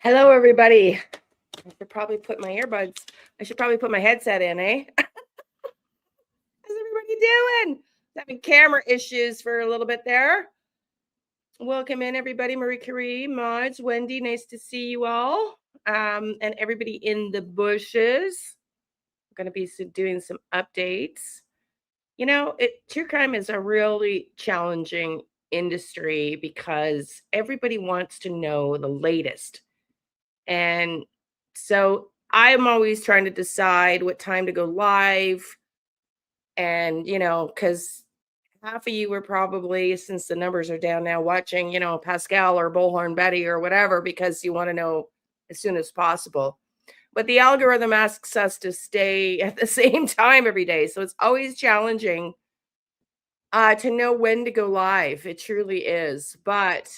Hello, everybody. I should probably put my earbuds. I should probably put my headset in, eh? How's everybody doing? Having camera issues for a little bit there. Welcome in, everybody. Marie Curie, Mods, Wendy. Nice to see you all. And everybody in the bushes. I'm going to be doing some updates. You know, true crime is a really challenging industry because everybody wants to know the latest. And so I'm always trying to decide what time to go live. And, because half of you were probably, since the numbers are down now, watching, Pascal or Bullhorn Betty or whatever, because you want to know as soon as possible. But the algorithm asks us to stay at the same time every day. So it's always challenging to know when to go live. It truly is. But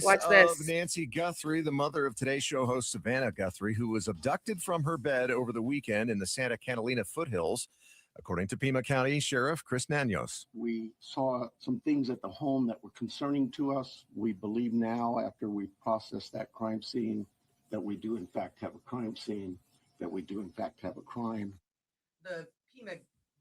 watch this. Nancy Guthrie, the mother of Today Show host Savannah Guthrie, who was abducted from her bed over the weekend in the Santa Catalina foothills, according to Pima County Sheriff Chris Nanos. We saw some things at the home that were concerning to us. We believe now, after we've processed that crime scene, that we do in fact have a crime scene, that we do in fact have a crime.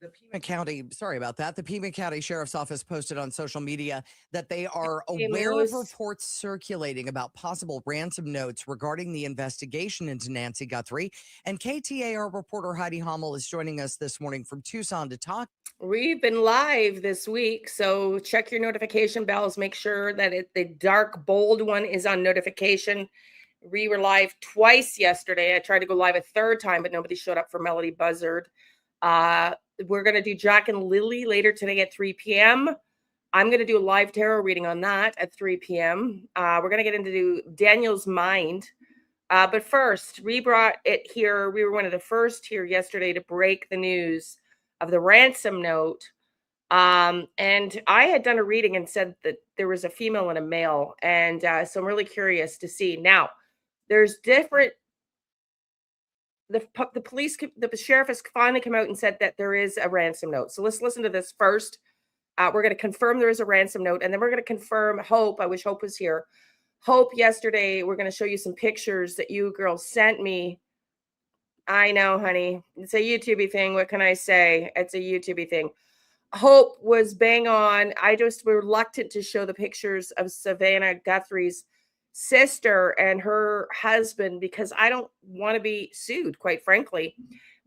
The Pima County, sorry about that. The Pima County Sheriff's Office posted on social media that they are aware of reports circulating about possible ransom notes regarding the investigation into Nancy Guthrie. And KTAR reporter Heidi Hommel is joining us this morning from Tucson to talk. We've been live this week, so check your notification bells. Make sure that the dark, bold one is on notification. We were live twice yesterday. I tried to go live a third time, but nobody showed up for Melody Buzzard. We're going to do Jack and Lily later today at 3 p.m. I'm going to do a live tarot reading on that at 3 p.m. We're going to get into Daniel's mind. But first, we brought it here. We were one of the first here yesterday to break the news of the ransom note. And I had done a reading and said that there was a female and a male. And so I'm really curious to see. Now, there's different... The police, the sheriff has finally come out and said that there is a ransom note. So let's listen to this first. We're going to confirm there is a ransom note, and then we're going to confirm Hope. I wish Hope was here. Hope, yesterday, we're going to show you some pictures that you girls sent me. I know, honey. It's a YouTube thing. What can I say? It's a YouTube thing. Hope was bang on. I just was reluctant to show the pictures of Savannah Guthrie's sister and her husband because I don't want to be sued, quite frankly.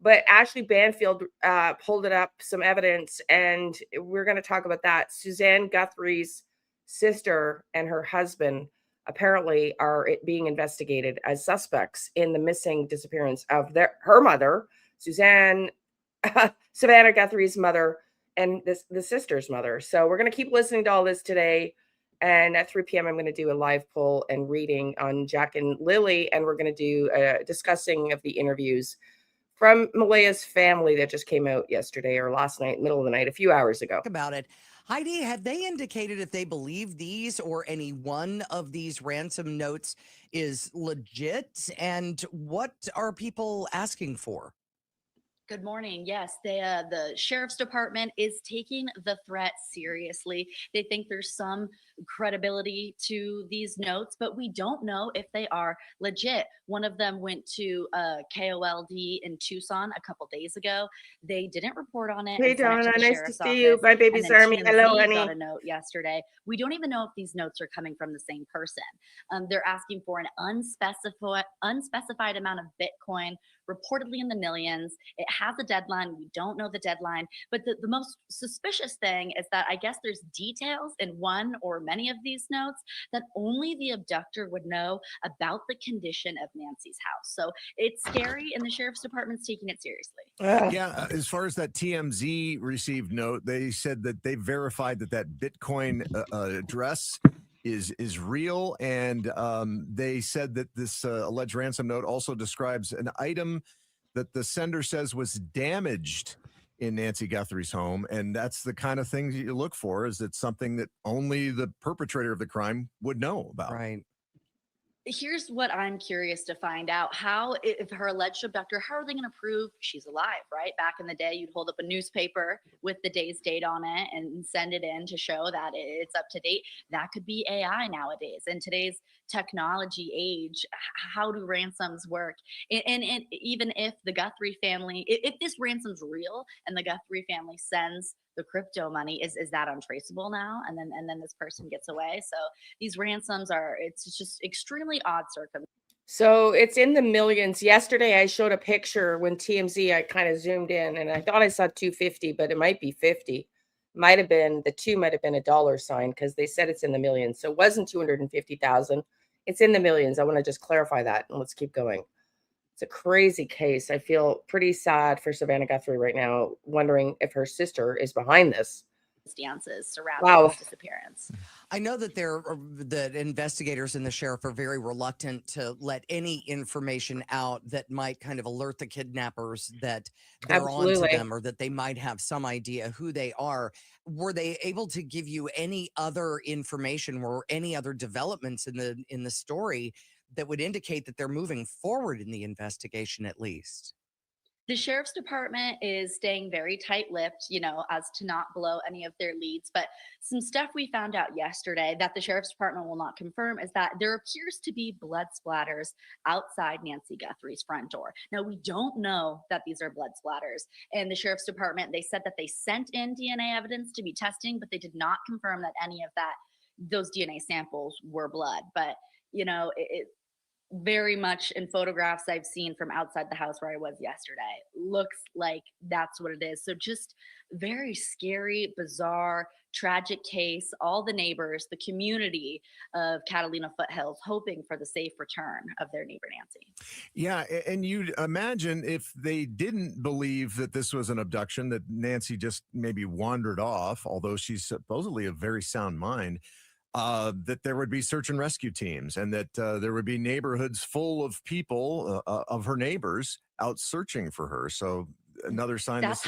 But Ashley Banfield pulled it up, some evidence, and we're going to talk about that. Suzanne Guthrie's sister and her husband apparently are being investigated as suspects in the missing disappearance of her mother, Savannah Guthrie's mother, and the sister's mother. So we're going to keep listening to all this today. And at 3 p.m., I'm going to do a live poll and reading on Jack and Lily. And we're going to do a discussing of the interviews from Malaya's family that just came out yesterday or last night, middle of the night, a few hours ago. About it. Heidi, have they indicated if they believe these or any one of these ransom notes is legit? And what are people asking for? Good morning. Yes, the sheriff's department is taking the threat seriously. They think there's some credibility to these notes, but we don't know if they are legit. One of them went to KOLD in Tucson a couple days ago. They didn't report on it. Hey, Donna, nice to see you. My baby's army. Hello, honey. Got a note yesterday. We don't even know if these notes are coming from the same person. They're asking for an unspecified amount of Bitcoin, reportedly in the millions. It has a deadline. We don't know the deadline. But the most suspicious thing is that I guess there's details in one or many of these notes that only the abductor would know about the condition of Nancy's house. So it's scary, and the sheriff's department's taking it seriously. Yeah, as far as that TMZ received note, they said that they verified that Bitcoin address is real, and they said that this alleged ransom note also describes an item that the sender says was damaged in Nancy Guthrie's home, and that's the kind of thing you look for. Is it something that only the perpetrator of the crime would know about? Right. Here's what I'm curious to find out. How, if her alleged abductor, how are they going to prove she's alive, right? Back in the day, you'd hold up a newspaper with the day's date on it and send it in to show that it's up to date. That could be AI nowadays. In today's technology age, how do ransoms work? And even if the Guthrie family, if this ransom's real and the Guthrie family sends the crypto money, is that untraceable now? And then this person gets away. So these ransoms are, it's just extremely odd circumstances. So it's in the millions. Yesterday, I showed a picture when TMZ, I kind of zoomed in and I thought I saw 250, but it might be 50. Might have been, the two might have been a dollar sign because they said it's in the millions. So it wasn't 250,000. It's in the millions. I want to just clarify that and let's keep going. It's a crazy case. I feel pretty sad for Savannah Guthrie right now, wondering if her sister is behind this. Surrounding this disappearance. I know that the investigators and the sheriff are very reluctant to let any information out that might kind of alert the kidnappers that they're onto them or that they might have some idea who they are. Were they able to give you any other information or any other developments in the story that would indicate that they're moving forward in the investigation at least? The sheriff's department is staying very tight-lipped, as to not blow any of their leads. But some stuff we found out yesterday that the sheriff's department will not confirm is that there appears to be blood splatters outside Nancy Guthrie's front door. Now, we don't know that these are blood splatters. And the sheriff's department, they said that they sent in DNA evidence to be testing, but they did not confirm that any of those DNA samples were blood. But, it very much in photographs I've seen from outside the house where I was yesterday, looks like that's what it is. So just very scary, bizarre, tragic case. All the neighbors, the community of Catalina Foothills hoping for the safe return of their neighbor Nancy. Yeah, and you'd imagine if they didn't believe that this was an abduction, that Nancy just maybe wandered off, although she's supposedly a very sound mind, that there would be search and rescue teams and that there would be neighborhoods full of people, of her neighbors, out searching for her. So another sign That's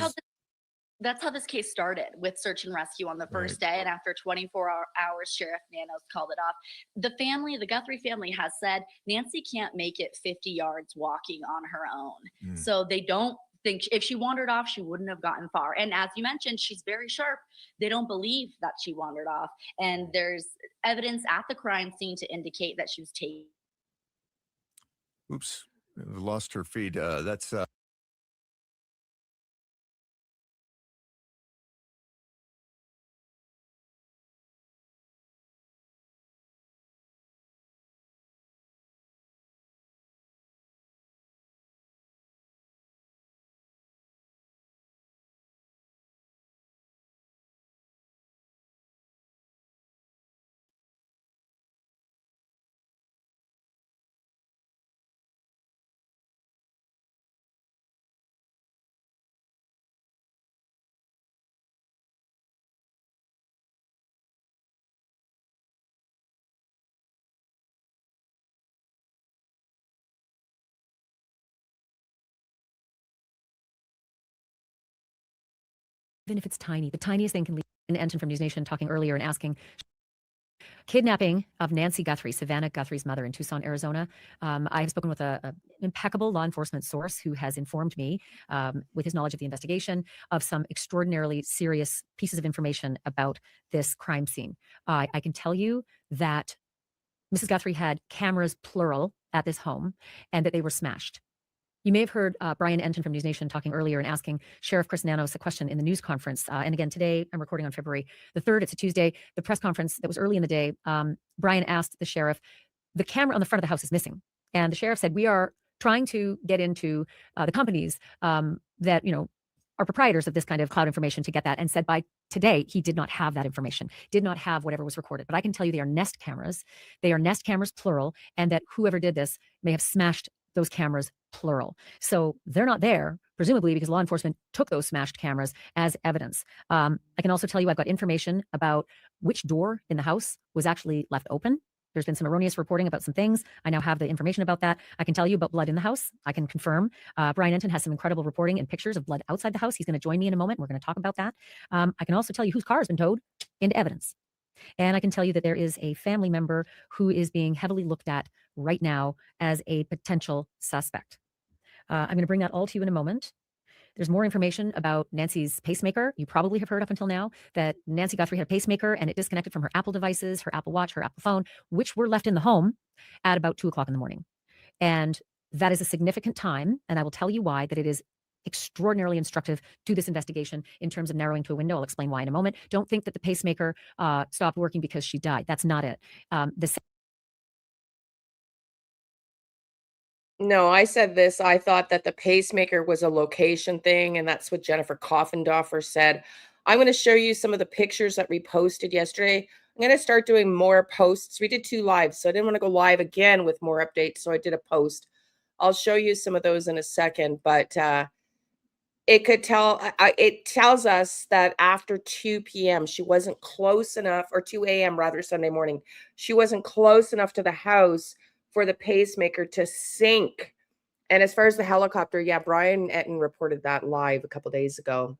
how this case started, with search and rescue on the first day. And after 24 hours, Sheriff Nanos called it off. The Guthrie family has said Nancy can't make it 50 yards walking on her own. So they don't think, if she wandered off, she wouldn't have gotten far. And as you mentioned, she's very sharp. They don't believe that she wandered off. And there's evidence at the crime scene to indicate that she was taken. Oops, lost her feed. That's even if it's tiny, the tiniest thing can lead. An Enton from News Nation talking earlier and asking, kidnapping of Nancy Guthrie, Savannah Guthrie's mother in Tucson, Arizona. I have spoken with an impeccable law enforcement source who has informed me, with his knowledge of the investigation, of some extraordinarily serious pieces of information about this crime scene. I can tell you that Mrs. Guthrie had cameras, plural, at this home, and that they were smashed. You may have heard Brian Enton from News Nation talking earlier and asking Sheriff Chris Nanos a question in the news conference. And again, today, I'm recording on February the 3rd. It's a Tuesday. The press conference that was early in the day, Brian asked the sheriff, the camera on the front of the house is missing. And the sheriff said, we are trying to get into the companies that, are proprietors of this kind of cloud information to get that, and said by today, he did not have that information, did not have whatever was recorded. But I can tell you they are Nest cameras. They are Nest cameras, plural, and that whoever did this may have smashed those cameras, plural. So they're not there, presumably because law enforcement took those smashed cameras as evidence. I can also tell you I've got information about which door in the house was actually left open. There's been some erroneous reporting about some things. I now have the information about that. I can tell you about blood in the house. I can confirm. Brian Enton has some incredible reporting and pictures of blood outside the house. He's going to join me in a moment. We're going to talk about that. I can also tell you whose car has been towed into evidence. And I can tell you that there is a family member who is being heavily looked at right now as a potential suspect. I'm going to bring that all to you in a moment. There's more information about Nancy's pacemaker. You probably have heard up until now that Nancy Guthrie had a pacemaker and it disconnected from her Apple devices, her Apple Watch, her Apple phone, which were left in the home at about 2 o'clock in the morning. And that is a significant time. And I will tell you why, that it is extraordinarily instructive to this investigation in terms of narrowing to a window. I'll explain why in a moment. Don't think that the pacemaker stopped working because she died. That's not it. No, I said this. I thought that the pacemaker was a location thing, and that's what Jennifer Coffendorfer said. I'm going to show you some of the pictures that we posted yesterday. I'm going to start doing more posts. We did 2 lives, so I didn't want to go live again with more updates, so I did a post. I'll show you some of those in a second, but it tells us that after 2 p.m. she wasn't close enough, or 2 a.m. rather, Sunday morning, she wasn't close enough to the house for the pacemaker to sink. And as far as the helicopter, yeah, Brian Etten reported that live a couple days ago.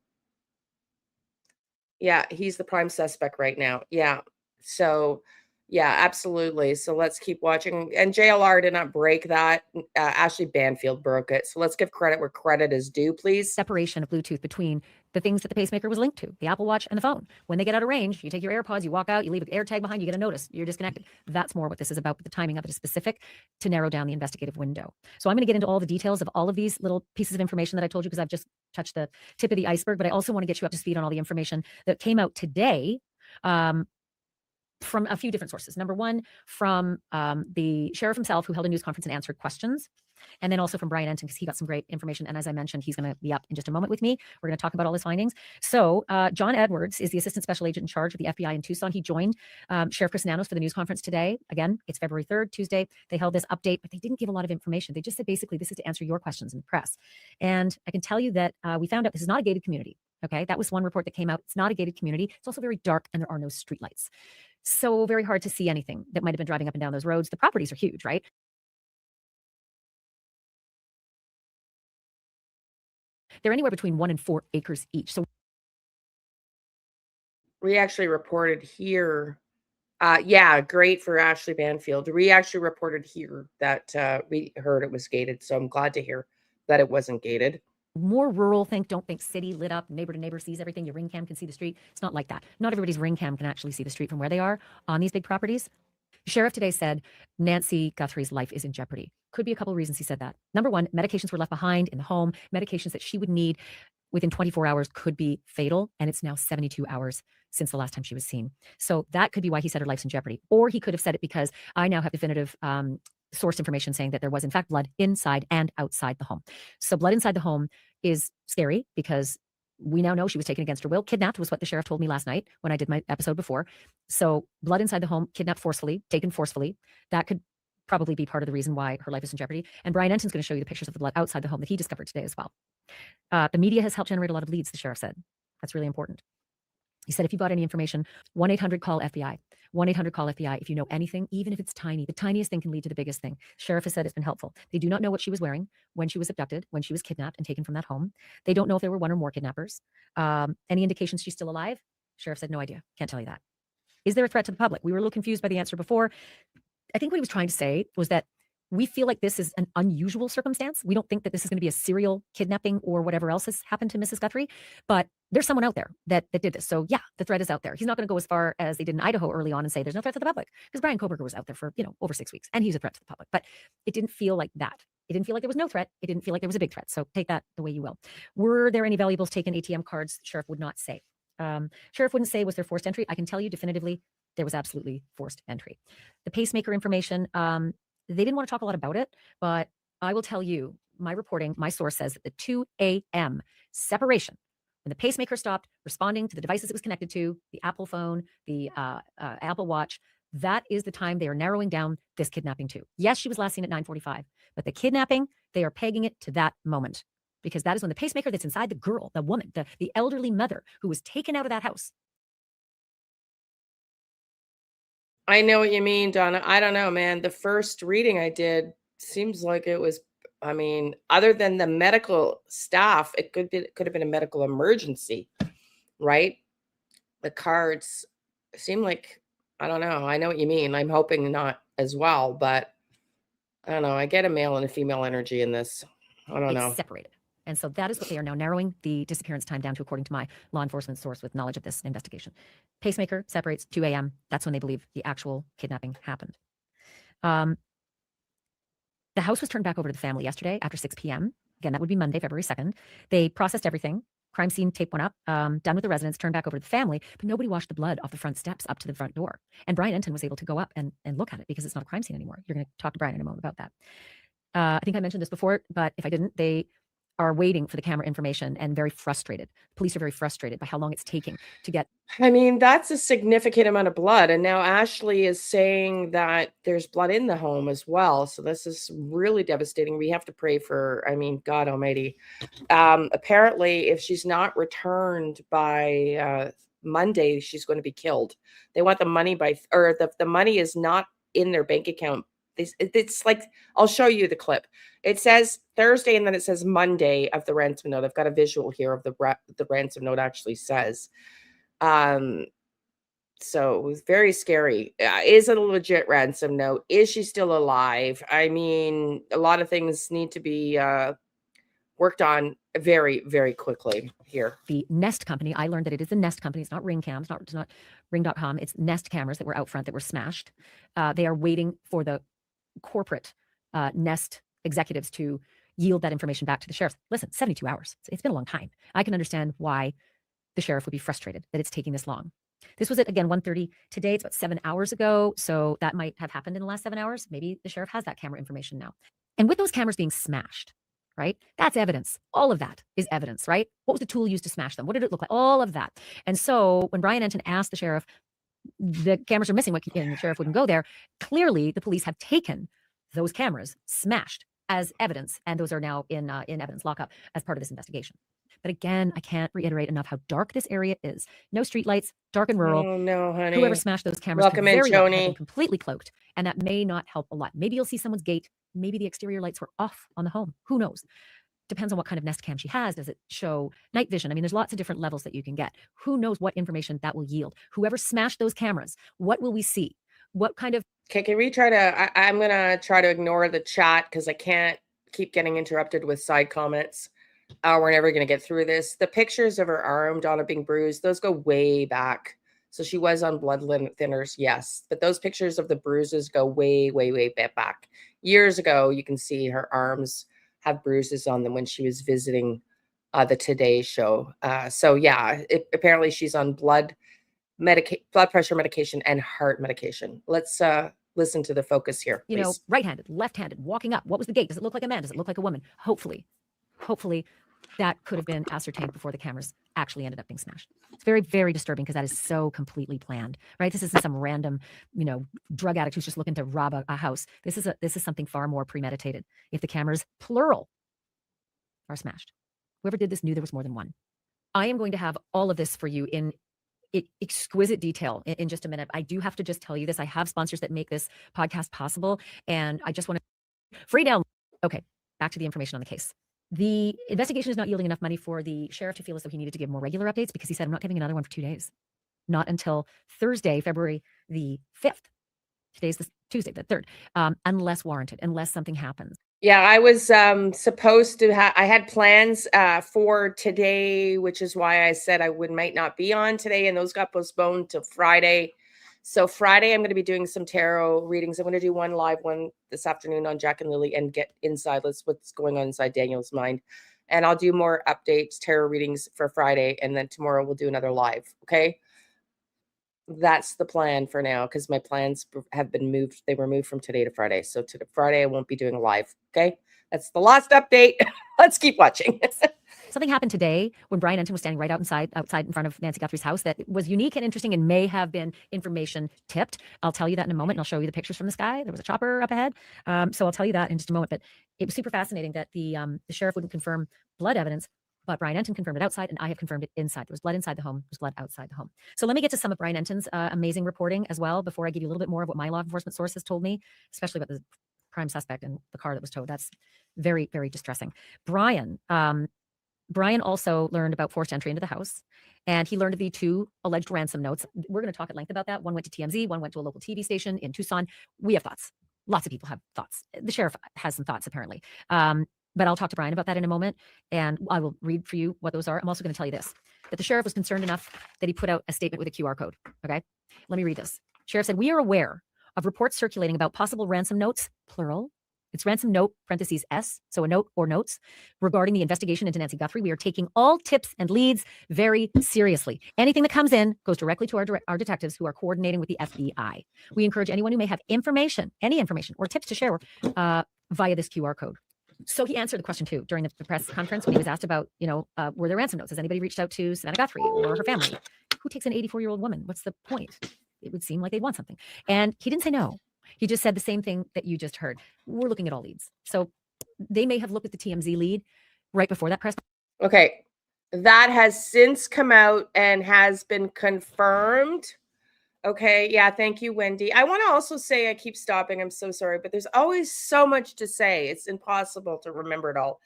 Yeah, he's the prime suspect right now. Yeah. So, yeah, absolutely. So let's keep watching. And JLR did not break that. Ashley Banfield broke it. So let's give credit where credit is due, please. Separation of Bluetooth between the things that the pacemaker was linked to, the Apple Watch and the phone. When they get out of range, you take your AirPods, you walk out, you leave an AirTag behind, you get a notice, you're disconnected. That's more what this is about, but the timing of it is specific to narrow down the investigative window. So I'm going to get into all the details of all of these little pieces of information that I told you, because I've just touched the tip of the iceberg, but I also want to get you up to speed on all the information that came out today from a few different sources. Number one, from the sheriff himself, who held a news conference and answered questions. And then also from Brian Enton, because he got some great information. And as I mentioned, he's going to be up in just a moment with me. We're going to talk about all his findings. So John Edwards is the assistant special agent in charge of the FBI in Tucson. He joined Sheriff Chris Nanos for the news conference today. Again, it's February 3rd, Tuesday. They held this update, but they didn't give a lot of information. They just said, basically, this is to answer your questions in the press. And I can tell you that we found out this is not a gated community. Okay, that was one report that came out. It's not a gated community. It's also very dark, and there are no streetlights. So very hard to see anything that might have been driving up and down those roads. The properties are huge, right? They're anywhere between 1 and 4 acres each. So we actually reported here. Yeah, great for Ashley Banfield. We actually reported here that we heard it was gated. So I'm glad to hear that it wasn't gated. More rural, don't think city, lit up, neighbor to neighbor sees everything. Your ring cam can see the street. It's not like that. Not everybody's ring cam can actually see the street from where they are on these big properties. The sheriff today said Nancy Guthrie's life is in jeopardy. Could be a couple of reasons he said that. Number one, medications were left behind in the home. Medications that she would need within 24 hours could be fatal. And it's now 72 hours since the last time she was seen. So that could be why he said her life's in jeopardy. Or he could have said it because I now have definitive source information saying that there was in fact blood inside and outside the home. So blood inside the home is scary because we now know she was taken against her will. Kidnapped was what the sheriff told me last night when I did my episode before. So blood inside the home, kidnapped forcefully, taken forcefully. That could probably be part of the reason why her life is in jeopardy. And Brian Enton's going to show you the pictures of the blood outside the home that he discovered today as well. The media has helped generate a lot of leads, the sheriff said. That's really important. He said, if you got any information, 1-800-CALL-FBI. 1-800-CALL-FBI. If you know anything, even if it's tiny, the tiniest thing can lead to the biggest thing. Sheriff has said it's been helpful. They do not know what she was wearing when she was abducted, when she was kidnapped and taken from that home. They don't know if there were 1 or more kidnappers. Any indications she's still alive? Sheriff said, no idea. Can't tell you that. Is there a threat to the public? We were a little confused by the answer before. I think what he was trying to say was that we feel like this is an unusual circumstance. We don't think that this is going to be a serial kidnapping or whatever else has happened to Mrs. Guthrie, but there's someone out there that did this. So yeah, the threat is out there. He's not going to go as far as they did in Idaho early on and say there's no threat to the public, because Brian Koberger was out there for, over 6 weeks and he's a threat to the public, but it didn't feel like that. It didn't feel like there was no threat. It didn't feel like there was a big threat. So take that the way you will. Were there any valuables taken, ATM cards? Sheriff would not say. Sheriff wouldn't say was there forced entry. I can tell you definitively there was absolutely forced entry. The pacemaker information, they didn't want to talk a lot about it, but I will tell you, my reporting, my source says that the 2 a.m. separation, when the pacemaker stopped responding to the devices it was connected to, the Apple phone, the Apple Watch, that is the time they are narrowing down this kidnapping to. Yes, she was last seen at 9:45, but the kidnapping, they are pegging it to that moment, because that is when the pacemaker that's inside the girl, the woman, the elderly mother who was taken out of that house. I know what you mean, Donna. I don't know, man. The first reading I did seems like it was, other than the medical staff, it could have been a medical emergency, right? The cards seem like I don't know. I know what you mean. I'm hoping not as well, but I don't know. I get a male and a female energy in this. I don't know. Separated. And so that is what they are now narrowing the disappearance time down to, according to my law enforcement source with knowledge of this investigation. Pacemaker separates 2 a.m. That's when they believe the actual kidnapping happened. The house was turned back over to the family yesterday after 6 p.m. Again, that would be Monday, February 2nd. They processed everything. Crime scene tape went up, done with the residents, turned back over to the family, but nobody washed the blood off the front steps up to the front door. And Brian Enton was able to go up and look at it because it's not a crime scene anymore. You're going to talk to Brian in a moment about that. I think I mentioned this before, but if I didn't, they are waiting for the camera information and very frustrated. Police are very frustrated by how long it's taking to get. I mean, that's a significant amount of blood. And now Ashley is saying that there's blood in the home as well. So this is really devastating. We have to pray for, I mean, God Almighty. Apparently, if she's not returned by Monday, she's going to be killed. They want the money or the money is not in their bank account. It's like, I'll show you the clip. It says Thursday and then it says Monday of the ransom note. I've got a visual here of the ransom note actually says. So it was very scary. Is it a legit ransom note? Is she still alive? I mean, a lot of things need to be worked on very, very quickly here. The Nest company, I learned that it is the Nest company. It's not Ring Cams, it's not Ring.com. It's Nest cameras that were out front that were smashed. They are waiting for the corporate Nest executives to yield that information back to the sheriff. Listen, 72 hours. It's been a long time. I can understand why the sheriff would be frustrated that it's taking this long. This was at, again, 1:30 today. It's about 7 hours ago. So that might have happened in the last 7 hours. Maybe the sheriff has that camera information now. And with those cameras being smashed, right? That's evidence. All of that is evidence, right? What was the tool used to smash them? What did it look like? All of that. And so when Brian Enton asked the sheriff, the cameras are missing, and the sheriff wouldn't go there, clearly the police have taken those cameras, smashed as evidence, and those are now in evidence lockup as part of this investigation. But again, I can't reiterate enough how dark this area is. No street lights, dark and rural. Oh no, honey. Whoever smashed those cameras could very well have been completely cloaked, and that may not help a lot. Maybe you'll see someone's gate. Maybe the exterior lights were off on the home. Who knows? Depends on what kind of Nest cam she has. Does it show night vision? I mean, there's lots of different levels that you can get. Who knows what information that will yield? Whoever smashed those cameras, what will we see? What kind of... Okay, can we try to... I'm going to try to ignore the chat because I can't keep getting interrupted with side comments. We're never going to get through this. The pictures of her arm, Donna being bruised, those go way back. So she was on blood thinners, yes. But those pictures of the bruises go way, way, way back. Years ago, you can see her arms have bruises on them when she was visiting the Today Show. So yeah, apparently she's on blood pressure medication and heart medication. Let's listen to the focus here, please. You know, right-handed, left-handed, walking up. What was the gait? Does it look like a man? Does it look like a woman? Hopefully that could have been ascertained before the cameras actually ended up being smashed. It's very, very disturbing because that is so completely planned, right? This isn't some random, drug addict who's just looking to rob a house. This is something far more premeditated. If the cameras, plural, are smashed, whoever did this knew there was more than one. I am going to have all of this for you in exquisite detail in just a minute. I do have to just tell you this. I have sponsors that make this podcast possible, and I just want to free download. Okay, back to the information on the case. The investigation is not yielding enough money for the sheriff to feel as though he needed to give more regular updates because he said, I'm not giving another one for 2 days. Not until Thursday, February the 5th. Today's the Tuesday, the 3rd, unless warranted, unless something happens. Yeah, I was supposed to I had plans for today, which is why I said I might not be on today, and those got postponed to Friday. So Friday, I'm going to be doing some tarot readings. I'm going to do one live one this afternoon on Jack and Lily and get inside what's going on inside Daniel's mind. And I'll do more updates, tarot readings for Friday. And then tomorrow we'll do another live. Okay. That's the plan for now because my plans have been moved. They were moved from today to Friday. So to Friday, I won't be doing a live. Okay. That's the last update. Let's keep watching. Something happened today when Brian Enton was standing right outside in front of Nancy Guthrie's house that was unique and interesting and may have been information tipped. I'll tell you that in a moment, and I'll show you the pictures from the sky. There was a chopper up ahead. So I'll tell you that in just a moment. But it was super fascinating that the sheriff wouldn't confirm blood evidence, but Brian Enton confirmed it outside, and I have confirmed it inside. There was blood inside the home. There was blood outside the home. So let me get to some of Brian Enton's amazing reporting as well before I give you a little bit more of what my law enforcement sources told me, especially about the prime suspect and the car that was towed. That's very, very distressing. Brian Brian also learned about forced entry into the house, and he learned of the 2 alleged ransom notes. We're going to talk at length about that. One went to TMZ, one went to a local TV station in Tucson. We have thoughts. Lots of people have thoughts. The sheriff has some thoughts, apparently. But I'll talk to Brian about that in a moment, and I will read for you what those are. I'm also going to tell you this, that the sheriff was concerned enough that he put out a statement with a QR code. Okay? Let me read this. Sheriff said, "We are aware of reports circulating about possible ransom notes, plural. It's ransom note, parentheses S, so a note or notes, regarding the investigation into Nancy Guthrie. We are taking all tips and leads very seriously. Anything that comes in goes directly to our detectives who are coordinating with the FBI. We encourage anyone who may have information, any information, or tips to share via this QR code." So he answered the question too during the press conference when he was asked about, were there ransom notes? Has anybody reached out to Savannah Guthrie or her family? Who takes an 84-year-old woman? What's the point? It would seem like they'd want something. And he didn't say no. He just said the same thing that you just heard. We're looking at all leads. So they may have looked at the TMZ lead right before that press. Okay. That has since come out and has been confirmed. Okay. Yeah. Thank you, Wendy. I want to also say, I keep stopping. I'm so sorry, but there's always so much to say. It's impossible to remember it all.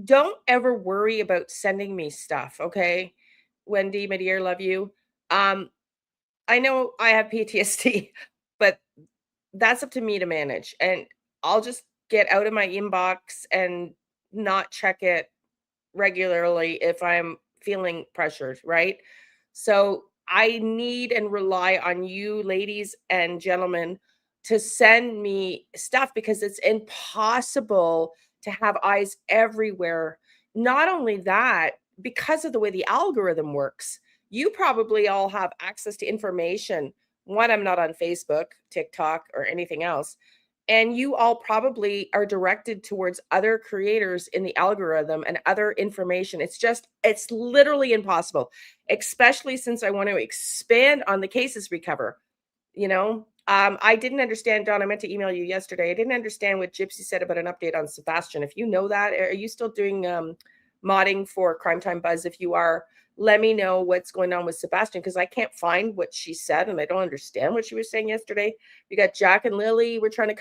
Don't ever worry about sending me stuff. Okay. Wendy, my dear, love you. I know I have PTSD, but that's up to me to manage. And I'll just get out of my inbox and not check it regularly if I'm feeling pressured, right? So I need and rely on you, ladies and gentlemen, to send me stuff because it's impossible to have eyes everywhere. Not only that, because of the way the algorithm works, you probably all have access to information. One, I'm not on Facebook, TikTok, or anything else. And you all probably are directed towards other creators in the algorithm and other information. It's literally impossible, especially since I want to expand on the cases we cover. I didn't understand, Don, I meant to email you yesterday. I didn't understand what Gypsy said about an update on Sebastian. If you know that, are you still doing modding for Crime Time Buzz? If you are, let me know what's going on with Sebastian, because I can't find what she said and I don't understand what she was saying yesterday. We got Jack and Lily we're trying to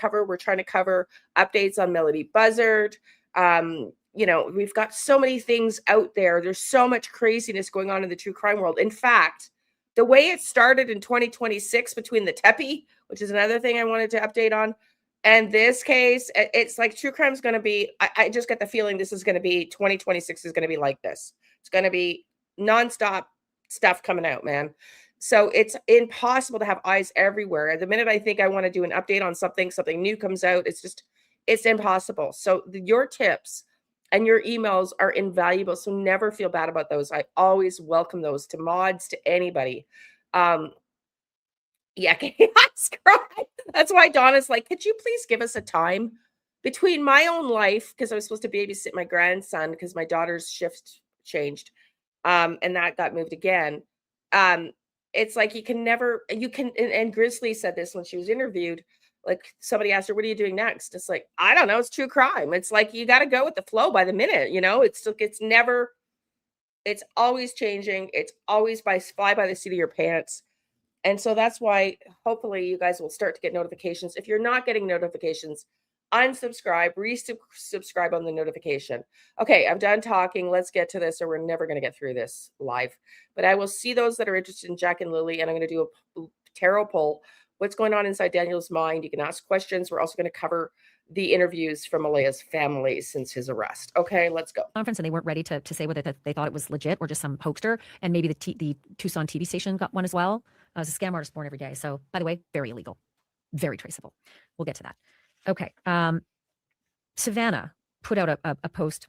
cover updates on Melody Buzzard. We've got so many things out there. There's so much craziness going on in the true crime world. In fact, the way it started in 2026 between the Tepe, which is another thing I wanted to update on, and this case, it's like true crime is going to be, I just get the feeling this is going to be, 2026 is going to be like this. It's going to be nonstop stuff coming out, man. So it's impossible to have eyes everywhere. The minute I think I want to do an update on something new comes out. It's impossible. So your tips and your emails are invaluable. So never feel bad about those. I always welcome those to mods, to anybody. Yeah, chaos cry. That's why Donna's like, could you please give us a time between my own life, because I was supposed to babysit my grandson because my daughter's shift changed. And that got moved again. It's like and Grizzly said this when she was interviewed. Like somebody asked her, what are you doing next? It's like, I don't know. It's true crime. It's like, you got to go with the flow by the minute, it's always changing. It's always fly by the seat of your pants. And so that's why hopefully you guys will start to get notifications. If you're not getting notifications, unsubscribe, resubscribe on the notification. Okay, I'm done talking. Let's get to this or we're never going to get through this live. But I will see those that are interested in Jack and Lily, and I'm going to do a tarot poll. What's going on inside Daniel's mind? You can ask questions. We're also going to cover the interviews from Alea's family since his arrest. Okay, let's go. Conference, and they weren't ready to say whether they thought it was legit or just some hoaxer. And maybe the Tucson TV station got one as well. It was a scam artist born every day. So, by the way, very illegal, very traceable. We'll get to that. Okay. Savannah put out a post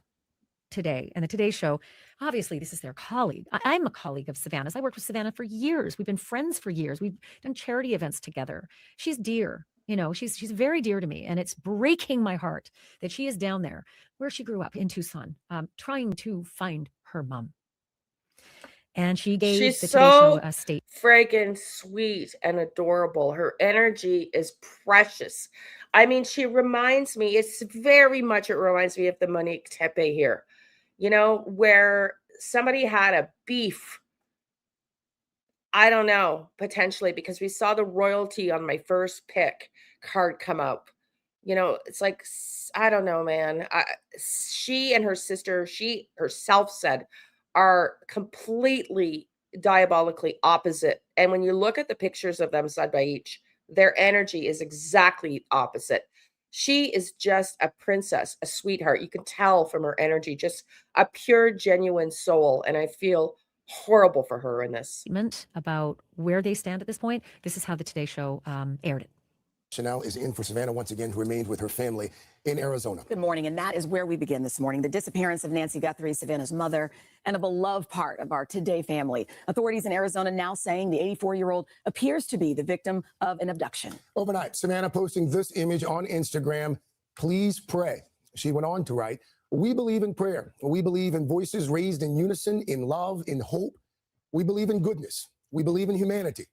today, and the Today Show, obviously this is their colleague. I'm a colleague of Savannah's. I worked with Savannah for years. We've been friends for years. We've done charity events together. She's dear. She's very dear to me, and it's breaking my heart that she is down there where she grew up in Tucson, trying to find her mom. And she gave She's the Today Show a state. Friggin' sweet and adorable. Her energy is precious. I mean, she reminds me, it reminds me of the Monique Tepe here, where somebody had a beef. I don't know, potentially, because we saw the royalty on my first pick card come up. You know, it's like, I don't know, man. She and her sister, she herself said, are completely diabolically opposite. And when you look at the pictures of them side by each, their energy is exactly opposite. She is just a princess, a sweetheart. You can tell from her energy, just a pure, genuine soul. And I feel horrible for her in this. About where they stand at this point. This is how the Today Show aired it. Chanel is in for Savannah once again, who remained with her family in Arizona. Good morning, and that is where we begin this morning. The disappearance of Nancy Guthrie, Savannah's mother, and a beloved part of our Today family. Authorities in Arizona now saying the 84-year-old appears to be the victim of an abduction. Overnight, Savannah posting this image on Instagram. Please pray. She went on to write, we believe in prayer. We believe in voices raised in unison, in love, in hope. We believe in goodness. We believe in humanity.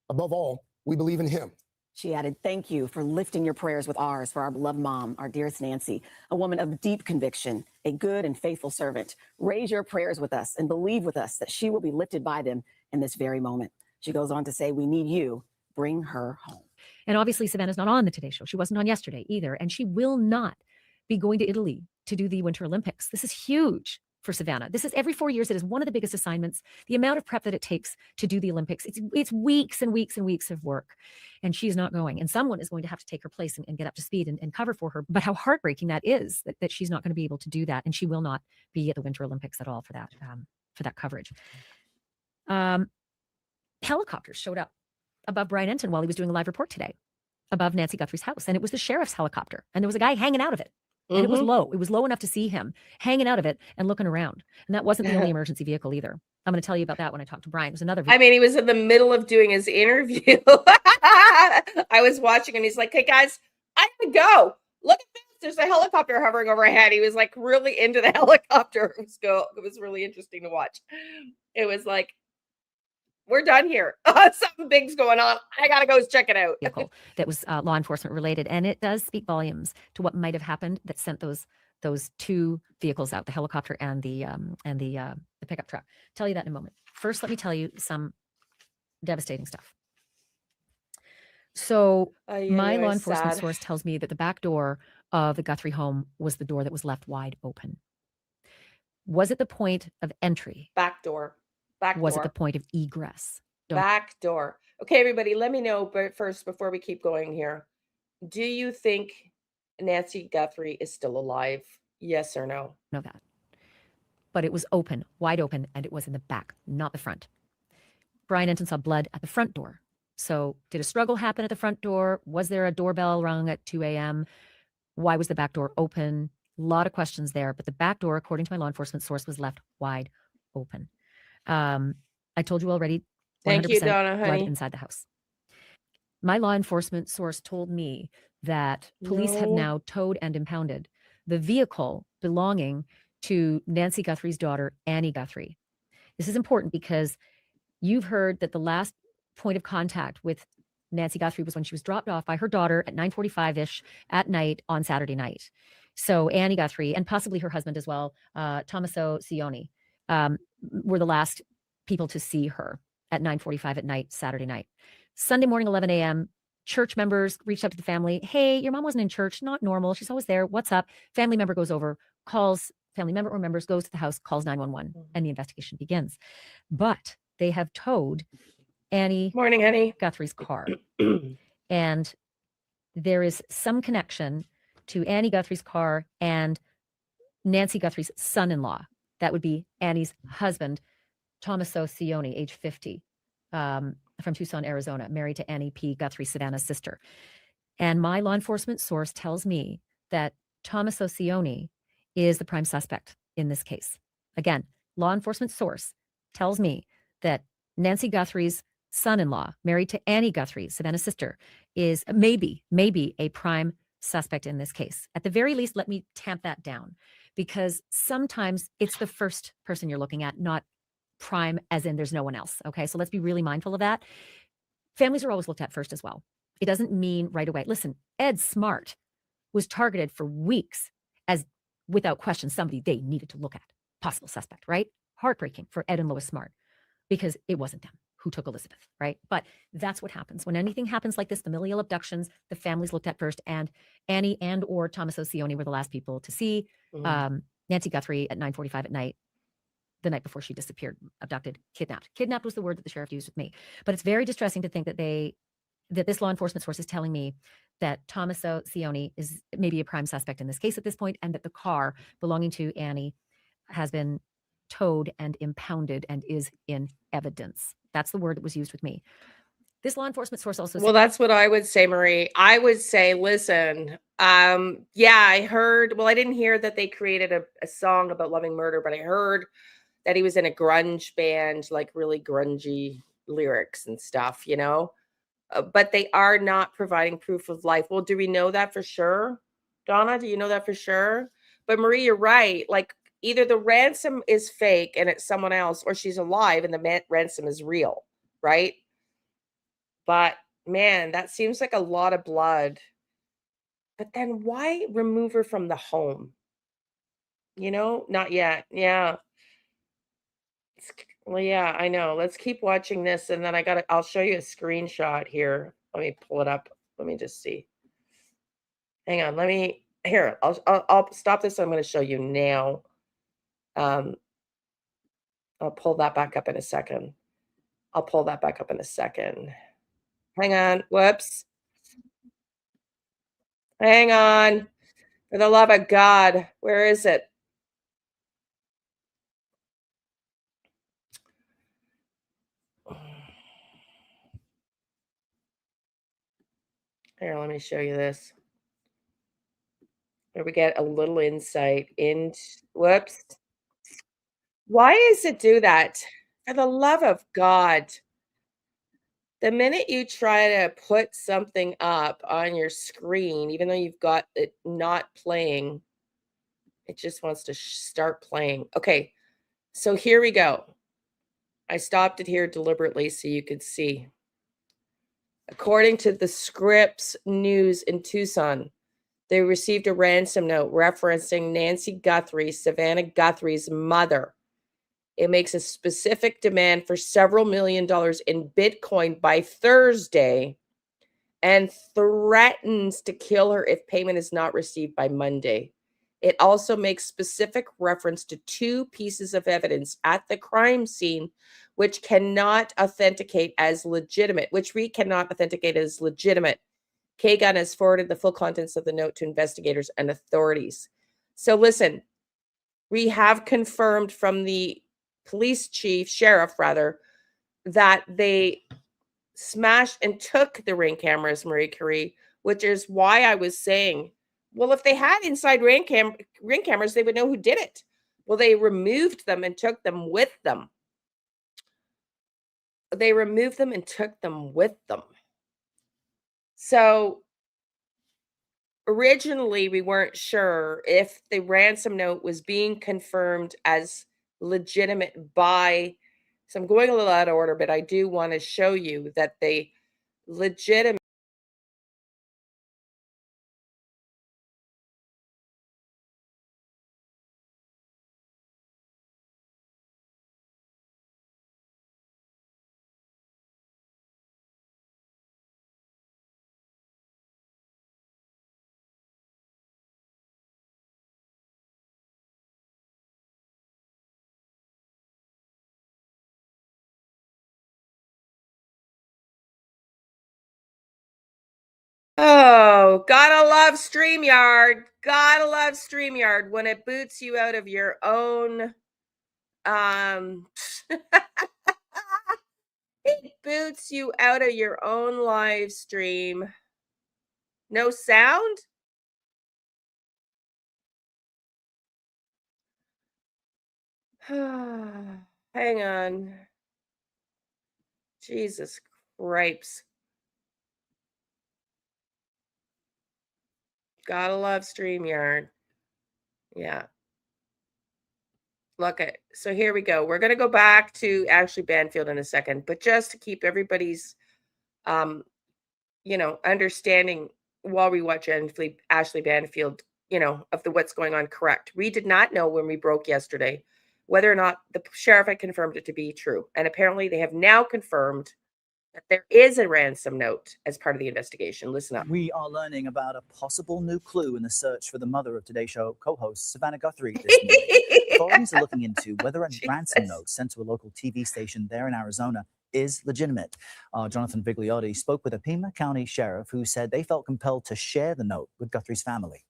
Above all, we believe in him. She added, thank you for lifting your prayers with ours for our beloved mom, our dearest Nancy, a woman of deep conviction, a good and faithful servant. Raise your prayers with us and believe with us that she will be lifted by them in this very moment. She goes on to say, we need you. Bring her home. And obviously, Savannah's not on the Today Show. She wasn't on yesterday either. And she will not be going to Italy to do the Winter Olympics. This is huge for Savannah. This is every 4 years. It is one of the biggest assignments. The amount of prep that it takes to do the Olympics, it's weeks and weeks and weeks of work. And she's not going. And someone is going to have to take her place and get up to speed and cover for her. But how heartbreaking that is that she's not going to be able to do that. And she will not be at the Winter Olympics at all for that coverage. Helicopters showed up above Brian Enton while he was doing a live report today above Nancy Guthrie's house. And it was the sheriff's helicopter. And there was a guy hanging out of it. And it was low. It was low enough to see him hanging out of it and looking around. And that wasn't the only emergency vehicle either. I'm going to tell you about that when I talk to Brian. It was another vehicle. I mean, he was in the middle of doing his interview. I was watching and he's like, hey guys, I gotta go. Look at this. There's a helicopter hovering overhead. He was like really into the helicopter. It was really interesting to watch. It was like, we're done here. Something big's going on. I gotta go check it out. That was law enforcement related, and it does speak volumes to what might have happened that sent those two vehicles out, the helicopter and the pickup truck. Tell you that in a moment. First, let me tell you some devastating stuff. So my law enforcement source tells me that the back door of the Guthrie home was the door that was left wide open. Was it the point of entry? Back door. Was it the point of egress? Back door. Okay, everybody, let me know, but first, before we keep going here, do you think Nancy Guthrie is still alive? Yes or no? Know that. But it was open, wide open, and it was in the back, not the front. Brian Enton saw blood at the front door. So did a struggle happen at the front door? Was there a doorbell rung at 2 a.m.? Why was the back door open? A lot of questions there. But the back door, according to my law enforcement source, was left wide open. I told you already, 100% Thank you, Donna, blood honey. inside the house. My law enforcement source told me that police have now towed and impounded the vehicle belonging to Nancy Guthrie's daughter, Annie Guthrie. This is important because you've heard that the last point of contact with Nancy Guthrie was when she was dropped off by her daughter at 9:45-ish at night on Saturday night. So Annie Guthrie, and possibly her husband as well, Tommaso Cioni, were the last people to see her at 9:45 at night, Saturday night. Sunday morning, 11 a.m., church members reached out to the family. Hey, your mom wasn't in church. Not normal. She's always there. What's up? Family member goes over, calls, family member remembers, goes to the house, calls 911, and the investigation begins. But they have towed Annie Guthrie's car. And there is some connection to Annie Guthrie's car and Nancy Guthrie's son-in-law. That would be Annie's husband, Tommaso Cioni, age 50, from Tucson, Arizona, married to Annie P. Guthrie, Savannah's sister. And my law enforcement source tells me that Tommaso Cioni is the prime suspect in this case. Again, law enforcement source tells me that Nancy Guthrie's son-in-law, married to Annie Guthrie, Savannah's sister, is maybe a prime suspect in this case. At the very least, let me tamp that down, because sometimes it's the first person you're looking at, not prime as in there's no one else. Okay, so let's be really mindful of that. Families are always looked at first as well. It doesn't mean right away. Listen, Ed Smart was targeted for weeks as, without question, somebody they needed to look at. Possible suspect, right? Heartbreaking for Ed and Lois Smart, because it wasn't them. who took Elizabeth, right? But that's what happens. When anything happens like this, familial abductions, the families looked at first, and Annie and or Thomas O'Cioni were the last people to see Nancy Guthrie at 9:45 at night, the night before she disappeared, abducted, kidnapped. Kidnapped was the word that the sheriff used with me. But it's very distressing to think that that this law enforcement source is telling me that Thomas O'Cioni is maybe a prime suspect in this case at this point, and that the car belonging to Annie has been towed and impounded and is in evidence. That's the word that was used with me. This law enforcement source also Well, that's what I would say, Marie. I would say, listen, yeah, I heard, well, I didn't hear that they created a song about loving murder, but I heard that he was in a grunge band, like really grungy lyrics and stuff, you know? But they are not providing proof of life. Well, do we know that for sure? Donna, do you know that for sure? But Marie, you're right. Like, either the ransom is fake and it's someone else, or she's alive and the ransom is real, right? But man, that seems like a lot of blood. But then why remove her from the home? You know, not yet. Yeah. Well, yeah, I know. Let's keep watching this, and then I'll show you a screenshot here. Let me pull it up. Let me just see. Hang on. I'll stop this. I'm going to show you now. I'll pull that back up in a second. Hang on. Whoops. Hang on. For the love of God. Where is it? Here, let me show you this. Where we get a little insight into, whoops. Why does it do that? For the love of God. The minute you try to put something up on your screen, even though you've got it not playing, it just wants to start playing. Okay, so here we go. I stopped it here deliberately so you could see. According to the Scripps News in Tucson, they received a ransom note referencing Nancy Guthrie, Savannah Guthrie's mother. It makes a specific demand for several $1 million in Bitcoin by Thursday and threatens to kill her if payment is not received by Monday. It also makes specific reference to 2 pieces of evidence at the crime scene, which cannot authenticate as legitimate, Kagan has forwarded the full contents of the note to investigators and authorities. So listen, we have confirmed from the sheriff, that they smashed and took the Ring cameras, Marie Curie, which is why I was saying, well, if they had inside Ring cameras, they would know who did it. Well, they removed them and took them with them. So originally, we weren't sure if the ransom note was being confirmed as legitimate by, so I'm going a little out of order, but I do want to show you that they legitimate. Oh, gotta love StreamYard. Gotta love StreamYard when it boots you out of your own it boots you out of your own live stream. No sound? Hang on. Jesus Christ. Gotta love StreamYard. Yeah. Look at, so here we go. We're going to go back to Ashley Banfield in a second, but just to keep everybody's, understanding while we watch Ashley Banfield, of what's going on correct. We did not know when we broke yesterday. whether or not the sheriff had confirmed it to be true. And apparently they have now confirmed that there is a ransom note as part of the investigation. Listen up. We are learning about a possible new clue in the search for the mother of Today Show co-host Savannah Guthrie this morning. Authorities are looking into whether a ransom note sent to a local TV station there in Arizona is legitimate. Jonathan Vigliotti spoke with a Pima County sheriff who said they felt compelled to share the note with Guthrie's family.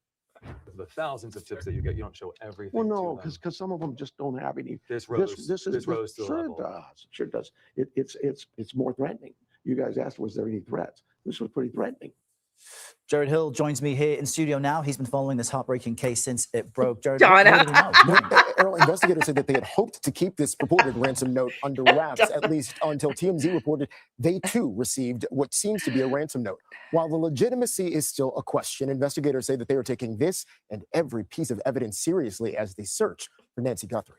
The thousands of tips that you get, you don't show everything. Well, no, because some of them just don't have any. This rose to the sure level. does. Sure does. It's more threatening. You guys asked, was there any threats? This was pretty threatening. Jared Hill joins me here in studio now. He's been following this heartbreaking case since it broke. Jared, Donna. what do we know? Errol, investigators said that they had hoped to keep this purported ransom note under wraps, at least until TMZ reported they too received what seems to be a ransom note. While the legitimacy is still a question, investigators say that they are taking this and every piece of evidence seriously as they search for Nancy Guthrie.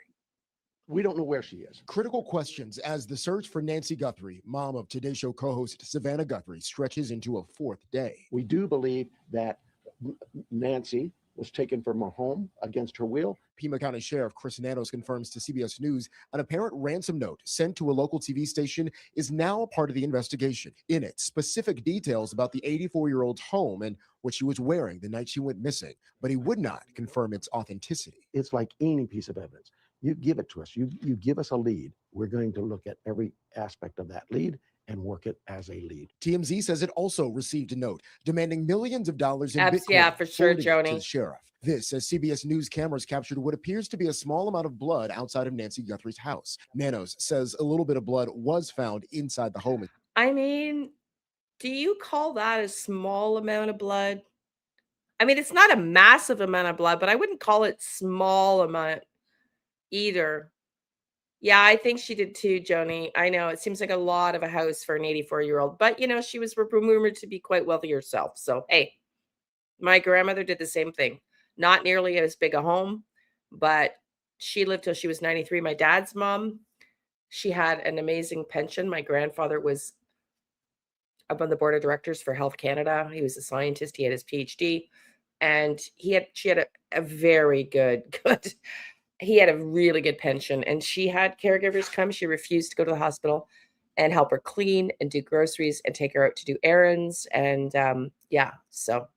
We don't know where she is. Critical questions as the search for Nancy Guthrie, mom of Today Show co-host Savannah Guthrie, stretches into a fourth day. We do believe that Nancy was taken from her home against her will. Pima County Sheriff Chris Nanos confirms to CBS News an apparent ransom note sent to a local TV station is now a part of the investigation. In it, specific details about the 84-year-old's home and what she was wearing the night she went missing, but he would not confirm its authenticity. It's like any piece of evidence. You give it to us. You give us a lead. We're going to look at every aspect of that lead and work it as a lead. TMZ says it also received a note demanding millions of dollars in Bitcoin. Yeah, for sure, forwarded Joni. to the sheriff. This, as CBS News cameras captured what appears to be a small amount of blood outside of Nancy Guthrie's house. Nanos says a little bit of blood was found inside the home. I mean, do you call that a small amount of blood? I mean, it's not a massive amount of blood, but I wouldn't call it small amount either. Yeah, I think she did too, Joni. I know it seems like a lot of a house for an 84-year-old, but you know, she was rumored to be quite wealthy herself. So, hey, my grandmother did the same thing. Not nearly as big a home, but she lived till she was 93. My dad's mom, she had an amazing pension. My grandfather was up on the board of directors for Health Canada. He was a scientist. He had his PhD, and she had a very good. He had a really good pension, and she had caregivers come. She refused to go to the hospital and help her clean and do groceries and take her out to do errands. And yeah, so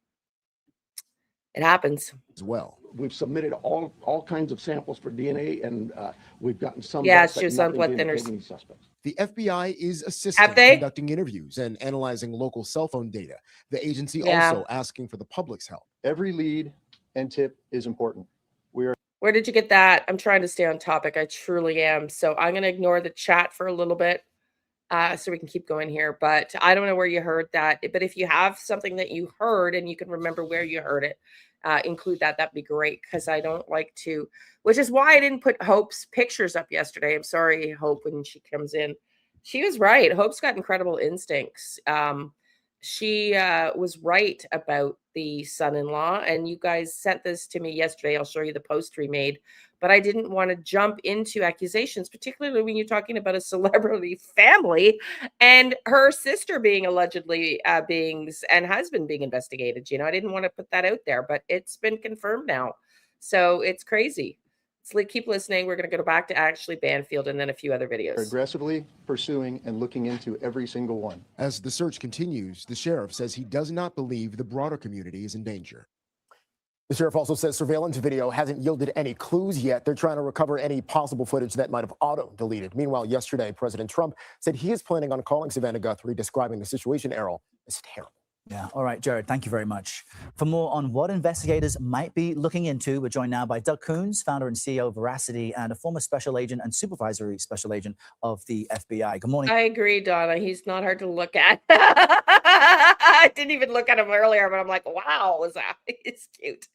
it happens. As well. We've submitted all kinds of samples for DNA, and we've gotten some. Yeah, back, she but was on nothing blood to indicate thinners. any suspects. The FBI is assisting conducting interviews and analyzing local cell phone data. The agency also asking for the public's help. Every lead and tip is important. Where did you get that? I'm trying to stay on topic. I truly am. So I'm going to ignore the chat for a little bit so we can keep going here. But I don't know where you heard that. But if you have something that you heard and you can remember where you heard it, include that. That'd be great, because I don't like to, which is why I didn't put Hope's pictures up yesterday. I'm sorry, Hope, when she comes in. She was right. Hope's got incredible instincts. She was right about the son-in-law, and you guys sent this to me yesterday. I'll show you the post we made, but I didn't want to jump into accusations, particularly when you're talking about a celebrity family and her sister being allegedly and husband being investigated. You know, I didn't want to put that out there, but it's been confirmed now. So it's crazy. So keep listening. We're going to go back to Ashley Banfield and then a few other videos. Aggressively pursuing and looking into every single one. As the search continues, the sheriff says he does not believe the broader community is in danger. The sheriff also says surveillance video hasn't yielded any clues yet. They're trying to recover any possible footage that might have auto-deleted. Meanwhile, yesterday, President Trump said he is planning on calling Savannah Guthrie, describing the situation, Errol, as terrible. Yeah. All right, Jared, thank you very much. For more on what investigators might be looking into, we're joined now by Doug Coons, founder and CEO of Veracity and a former special agent and supervisory special agent of the FBI. Good morning. I agree, Donna. He's not hard to look at. I didn't even look at him earlier, but I'm like, wow, he's cute.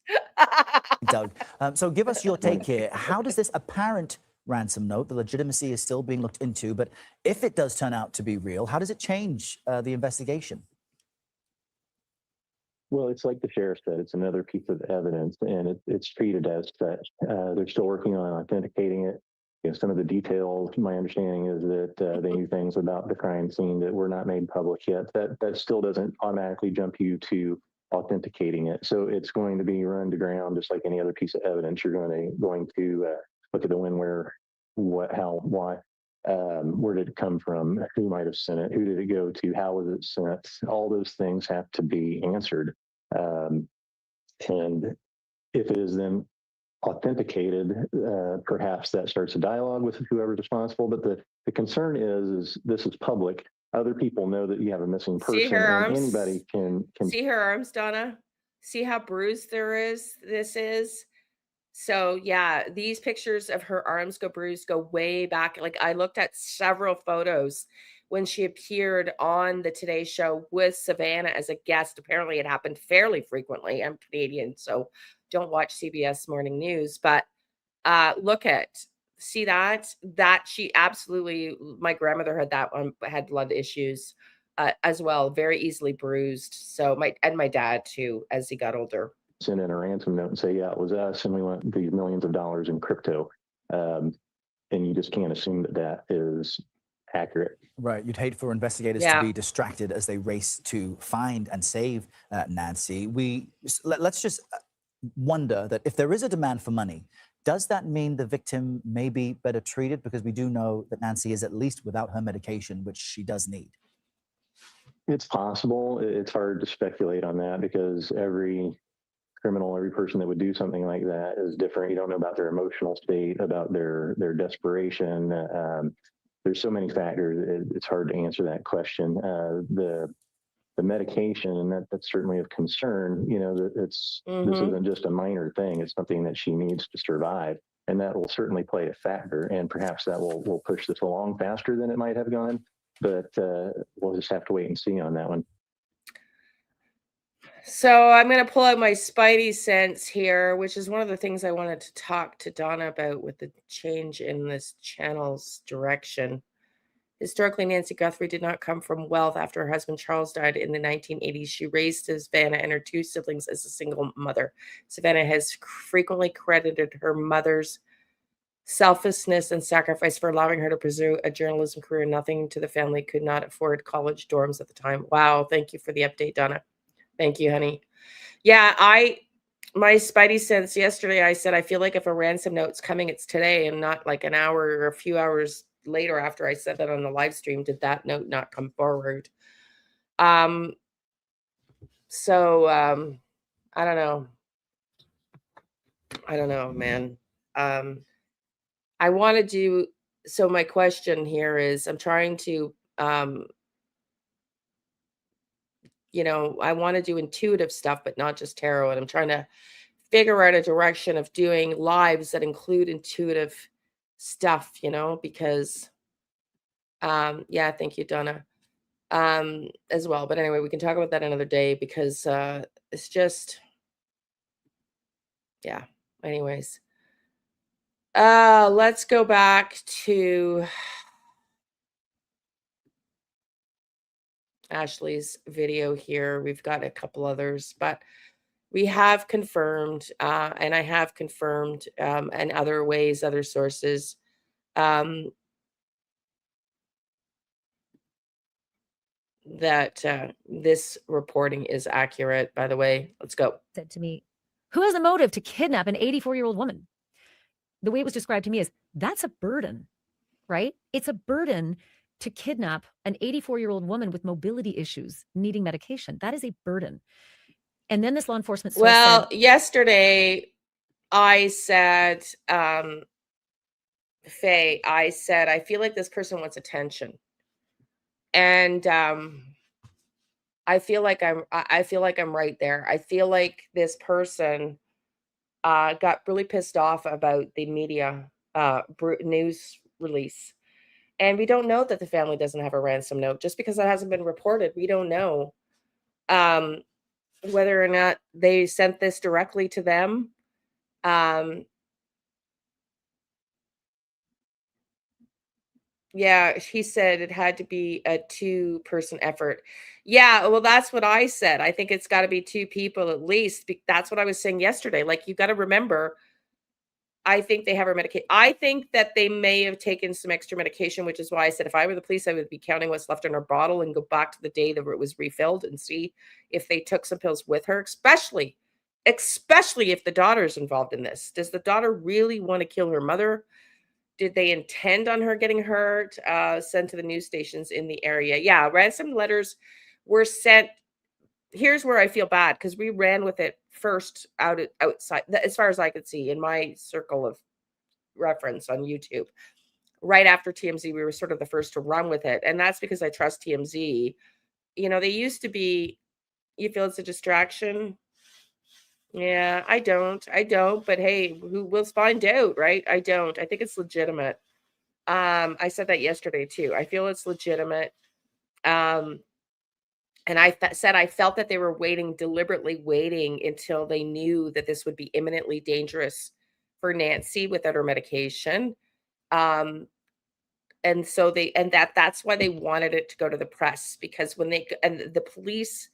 Doug, so give us your take here. How does this apparent ransom note, the legitimacy is still being looked into, but if it does turn out to be real, how does it change the investigation? Well, it's like the sheriff said, it's another piece of evidence, and it's treated as such. They're still working on authenticating it. You know, some of the details, my understanding is that they knew things about the crime scene that were not made public yet. That still doesn't automatically jump you to authenticating it. So it's going to be run to ground just like any other piece of evidence. You're going to look at the one where what, how, why, where did it come from, who might have sent it, who did it go to, how was it sent? All those things have to be answered. And if it is then authenticated, perhaps that starts a dialogue with whoever's responsible. But the concern is this is public. Other people know that you have a missing person, See her and arms? anybody can See her arms, Donna? See how bruised this is? So yeah, these pictures of her arms go bruised go way back. Like I looked at several photos when she appeared on the Today Show with Savannah as a guest. Apparently it happened fairly frequently. I'm Canadian, so don't watch CBS Morning News, but see that she absolutely, my grandmother had that one, had blood issues as well, very easily bruised. So my dad too, as he got older. send in a ransom note and say, yeah, it was us, and we want these millions of dollars in crypto. And you just can't assume that is accurate. Right. You'd hate for investigators to be distracted as they race to find and save Nancy. Let's just wonder that if there is a demand for money, does that mean the victim may be better treated? Because we do know that Nancy is at least without her medication, which she does need. It's possible. It's hard to speculate on that because every criminal, every person that would do something like that is different. You don't know about their emotional state, about their desperation. There's so many factors. It's hard to answer that question. The medication, and that's certainly of concern. You know, this isn't just a minor thing. It's something that she needs to survive, and that will certainly play a factor. And perhaps that will push this along faster than it might have gone. But we'll just have to wait and see on that one. So I'm going to pull out my spidey sense here, which is one of the things I wanted to talk to Donna about with the change in this channel's direction. Historically, Nancy Guthrie did not come from wealth. After her husband Charles died in the 1980s, she raised Savannah and her two siblings as a single mother. Savannah has frequently credited her mother's selflessness and sacrifice for allowing her to pursue a journalism career. Nothing to the family, could not afford college dorms at the time. Wow. Thank you for the update, Donna. Thank you, honey. Yeah, my spidey sense yesterday, I said, I feel like if a ransom note's coming, it's today and not like an hour or a few hours later after I said that on the live stream. Did that note not come forward? So I don't know. I don't know, man. I want to do, so my question here is, I'm trying to, you know, I want to do intuitive stuff, but not just tarot. And I'm trying to figure out a direction of doing lives that include intuitive stuff, you know, because, yeah, thank you, Donna, as well. But anyway, we can talk about that another day because it's just, yeah, anyways. Let's go back to Ashley's video here. We've got a couple others, but we have confirmed, and I have confirmed, and other ways, other sources, that this reporting is accurate. By the way, let's go. Said to me, who has a motive to kidnap an 84-year-old woman? The way it was described to me is that's a burden, right? It's a burden to kidnap an 84-year-old woman with mobility issues needing medication. That is a burden. And then this law enforcement source Well, said, yesterday I said, Faye, I said, I feel like this person wants attention. And I feel like I'm right there. I feel like this person got really pissed off about the media news release. And we don't know that the family doesn't have a ransom note just because it hasn't been reported. We don't know whether or not they sent this directly to them. Yeah, he said it had to be a two-person effort. Yeah, well, that's what I said. I think it's got to be two people at least. That's what I was saying yesterday. Like, you got to remember, I think they have her medication. I think that they may have taken some extra medication, which is why I said if I were the police, I would be counting what's left in her bottle and go back to the day that it was refilled and see if they took some pills with her, especially if the daughter's involved in this. Does the daughter really want to kill her mother? did they intend on her getting hurt? Sent to the news stations in the area. Yeah, ransom letters were sent. Here's where I feel bad, because we ran with it first outside, as far as I could see in my circle of reference on YouTube. Right after TMZ, we were sort of the first to run with it. And that's because I trust TMZ. They used to be, you feel it's a distraction? Yeah, I don't. But hey, who will find out, right? I don't. I think it's legitimate. I said that yesterday too. I feel it's legitimate. And I said I felt that they were deliberately waiting until they knew that this would be imminently dangerous for Nancy without her medication. And so that's why they wanted it to go to the press, because the police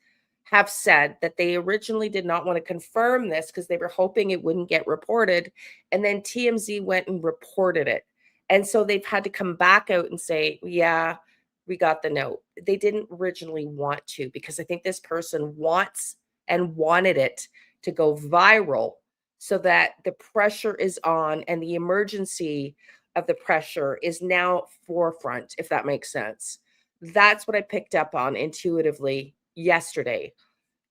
have said that they originally did not want to confirm this because they were hoping it wouldn't get reported. And then TMZ went and reported it. And so they've had to come back out and say, yeah, we got the note. They didn't originally want to, because I think this person wants and wanted it to go viral so that the pressure is on and the emergency of the pressure is now forefront, if that makes sense. That's what I picked up on intuitively yesterday.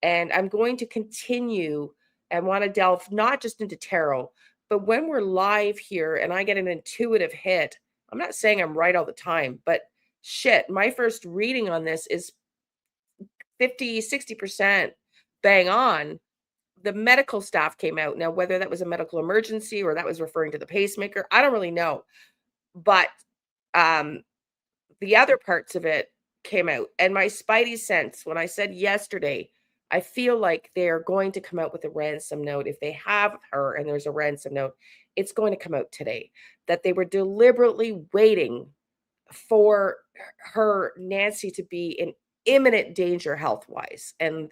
And I'm going to continue and want to delve not just into tarot, but when we're live here and I get an intuitive hit, I'm not saying I'm right all the time, but shit, my first reading on this is 50, 60% bang on. The medical staff came out. Now, whether that was a medical emergency or that was referring to the pacemaker, I don't really know. But the other parts of it came out. And my spidey sense, when I said yesterday, I feel like they're going to come out with a ransom note. If they have her and there's a ransom note, it's going to come out today. That they were deliberately waiting for her, Nancy, to be in imminent danger health-wise. And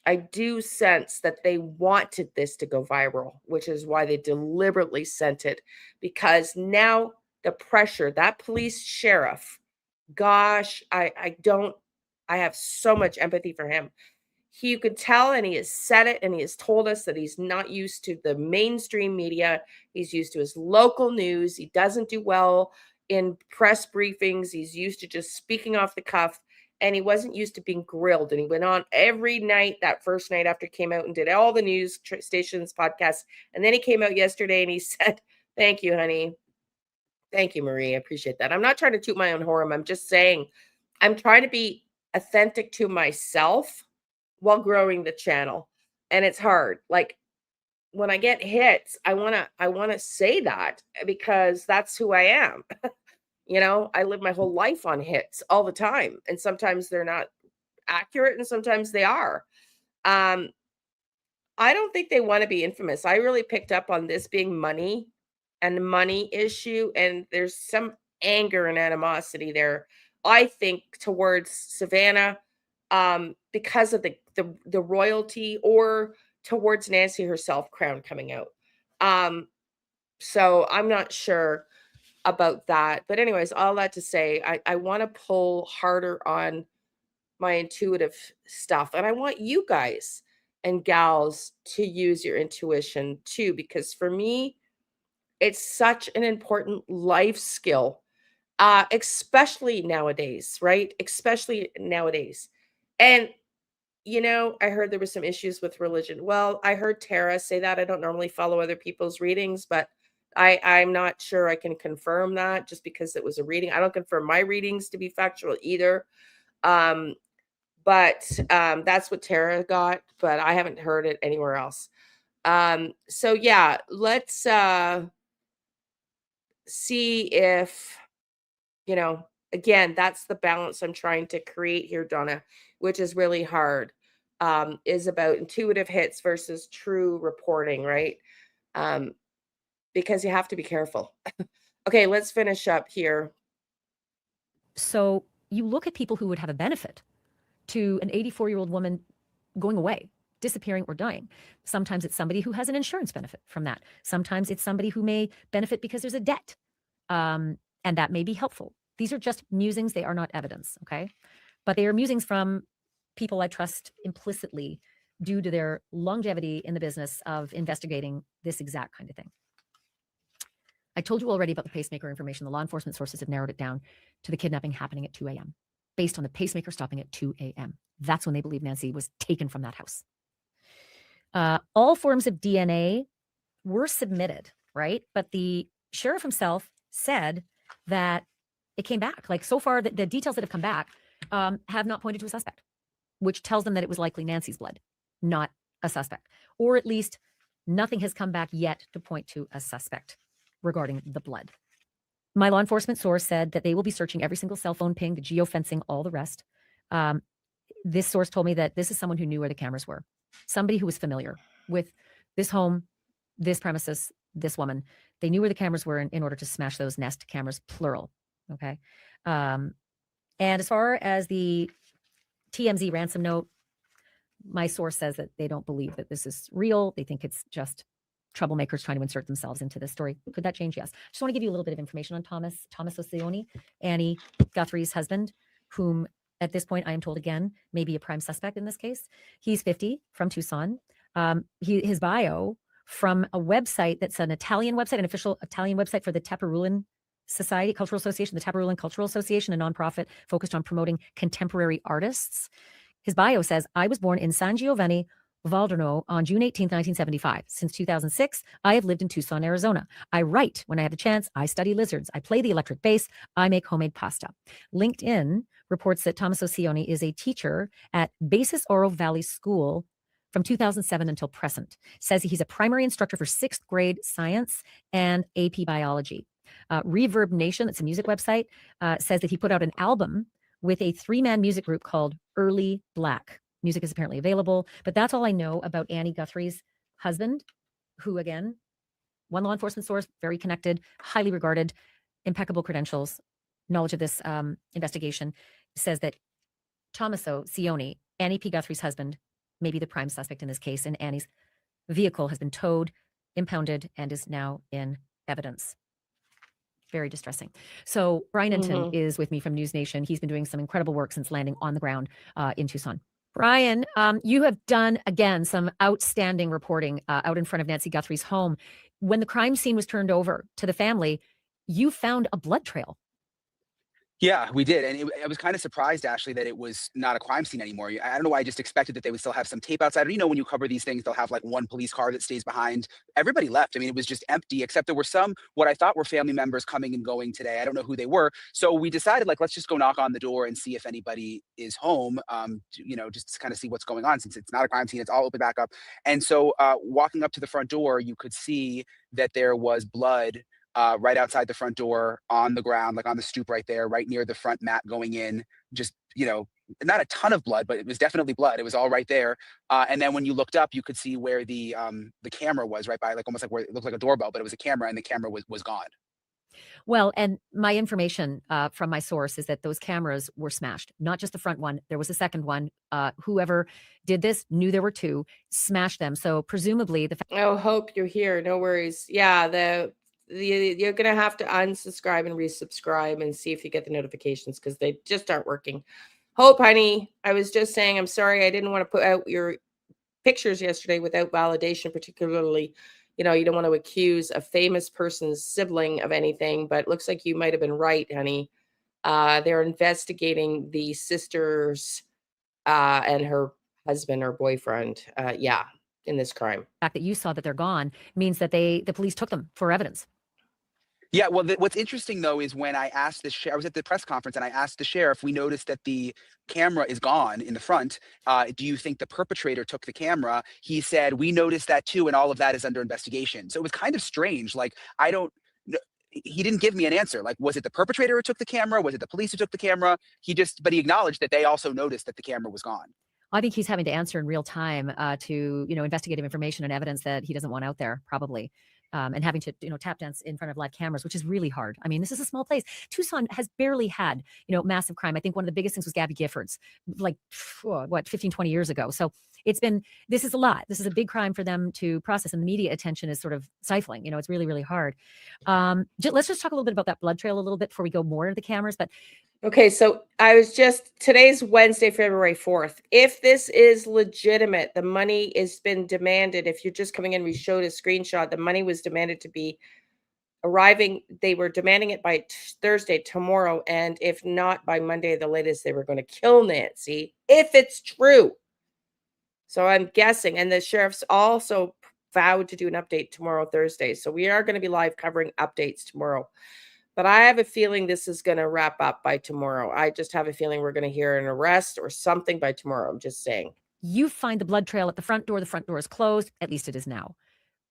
I do sense that they wanted this to go viral, which is why they deliberately sent it, because now the pressure, that police sheriff, gosh, I have so much empathy for him. You could tell, and he has said it, and he has told us that he's not used to the mainstream media. He's used to his local news. He doesn't do well in press briefings. He's used to just speaking off the cuff, and he wasn't used to being grilled. And he went on every night, that first night after he came out, and did all the news stations, podcasts. And then he came out yesterday and he said, "Thank you, honey. Thank you, Marie. I appreciate that." I'm not trying to toot my own horn. I'm just saying I'm trying to be authentic to myself while growing the channel. And it's hard. Like, when I get hits, I want to say that, because that's who I am. I live my whole life on hits all the time. And sometimes they're not accurate and sometimes they are. I don't think they want to be infamous. I really picked up on this being money and money issue. And there's some anger and animosity there, I think, towards Savannah, because of the royalty, or towards Nancy herself, crown coming out. So I'm not sure about that. But anyways, all that to say, I want to pull harder on my intuitive stuff. And I want you guys and gals to use your intuition too, because for me, it's such an important life skill, especially nowadays, right? Especially nowadays. And, I heard there was some issues with religion. Well, I heard Tara say that. I don't normally follow other people's readings, but I'm not sure I can confirm that just because it was a reading. I don't confirm my readings to be factual either. But that's what Tara got, but I haven't heard it anywhere else. So yeah, let's see if, again, that's the balance I'm trying to create here, Donna, which is really hard, is about intuitive hits versus true reporting, right? Because you have to be careful. Okay, let's finish up here. So you look at people who would have a benefit to an 84-year-old woman going away, disappearing, or dying. Sometimes it's somebody who has an insurance benefit from that. Sometimes it's somebody who may benefit because there's a debt, and that may be helpful. These are just musings. They are not evidence, okay? But they are musings from people I trust implicitly due to their longevity in the business of investigating this exact kind of thing. I told you already about the pacemaker information. The law enforcement sources have narrowed it down to the kidnapping happening at 2 a.m. based on the pacemaker stopping at 2 a.m. That's when they believe Nancy was taken from that house. All forms of DNA were submitted, right? But the sheriff himself said that it came back. Like, so far, the details that have come back have not pointed to a suspect, which tells them that it was likely Nancy's blood, not a suspect. Or at least nothing has come back yet to point to a suspect regarding the blood. My law enforcement source said that they will be searching every single cell phone ping, the geofencing, all the rest. This source told me that this is someone who knew where the cameras were, somebody who was familiar with this home, this premises, this woman. They knew where the cameras were in order to smash those Nest cameras, plural. Okay. And as far as the TMZ ransom note, my source says that they don't believe that this is real. They think it's just troublemakers trying to insert themselves into this story. Could that change? Yes. Just want to give you a little bit of information on Thomas Osioni, Annie Guthrie's husband, whom at this point I am told again may be a prime suspect in this case. He's 50, from Tucson. His bio from a website that's an Italian website, an official Italian website for the Taparulan Society, Cultural Association, the Taparulan Cultural Association, a nonprofit focused on promoting contemporary artists. His bio says, I was born in San Giovanni, Valderno on June 18, 1975. Since 2006, I have lived in Tucson, Arizona. I write when I have the chance. I study lizards. I play the electric bass. I make homemade pasta. LinkedIn reports that Thomas Osioni is a teacher at Basis Oro Valley School from 2007 until present. Says he's a primary instructor for 6th grade science and AP biology. Reverb Nation, that's a music website, says that he put out an album with a 3-man music group called Early Black. Music is apparently available, but that's all I know about Annie Guthrie's husband, who, again, one law enforcement source, very connected, highly regarded, impeccable credentials, knowledge of this investigation, says that Thomas Osioni, Annie P. Guthrie's husband, may be the prime suspect in this case, and Annie's vehicle has been towed, impounded, and is now in evidence. Very distressing. So Brian Enton is with me from News Nation. He's been doing some incredible work since landing on the ground in Tucson. Brian, you have done, again, some outstanding reporting out in front of Nancy Guthrie's home. When the crime scene was turned over to the family, you found a blood trail. Yeah, we did. And I was kind of surprised, actually, that it was not a crime scene anymore. I don't know why I just expected that they would still have some tape outside. You know, when you cover these things, they'll have like one police car that stays behind. Everybody left. I mean, it was just empty, except there were some, what I thought were family members coming and going today. I don't know who they were. So we decided, like, let's just go knock on the door and see if anybody is home, you know, just to kind of see what's going on, since it's not a crime scene. It's all open back up. And so walking up to the front door, you could see that there was blood right outside the front door on the ground, like on the stoop right there, right near the front mat going in. Just, you know, not a ton of blood, but it was definitely blood. It was all right there. And then when you looked up, you could see where the camera was, right by, like, almost like where it looked like a doorbell, but it was a camera, and the camera was gone. Well, and my information from my source is that those cameras were smashed, not just the front one. There was a second one. Whoever did this knew there were two, smashed them. So presumably Oh, Hope, you're here. No worries. Yeah, you're going to have to unsubscribe and resubscribe and see if you get the notifications, because they just aren't working. Hope, honey, I was just saying, I'm sorry I didn't want to put out your pictures yesterday without validation, particularly, you know, you don't want to accuse a famous person's sibling of anything, but it looks like you might have been right, honey. They're investigating the sisters and her husband or boyfriend, in this crime. The fact that you saw that they're gone means that the police took them for evidence. Yeah, well, what's interesting, though, is when I asked I was at the press conference and I asked the sheriff, we noticed that the camera is gone in the front. Do you think the perpetrator took the camera? He said, we noticed that too, and all of that is under investigation. So it was kind of strange. Like, he didn't give me an answer. Like, was it the perpetrator who took the camera? Was it the police who took the camera? But he acknowledged that they also noticed that the camera was gone. I think he's having to answer in real time to, you know, investigative information and evidence that he doesn't want out there, probably. And having to, you know, tap dance in front of live cameras, which is really hard. I mean, this is a small place. Tucson has barely had, you know, massive crime. I think one of the biggest things was Gabby Giffords, like, 15, 20 years ago. So this is a lot. This is a big crime for them to process, and the media attention is sort of stifling. You know, it's really, really hard. Let's just talk a little bit about that blood trail a little bit before we go more into the cameras. But okay, so today's Wednesday, February 4th. If this is legitimate, the money has been demanded. If you're just coming in, we showed a screenshot. The money was demanded to be arriving. They were demanding it by Thursday, tomorrow, and if not by Monday, the latest, they were going to kill Nancy if it's true. So I'm guessing, and the sheriff's also vowed to do an update tomorrow, Thursday. So we are going to be live covering updates tomorrow. But I have a feeling this is going to wrap up by tomorrow. I just have a feeling we're going to hear an arrest or something by tomorrow. I'm just saying. You find the blood trail at the front door. The front door is closed. At least it is now.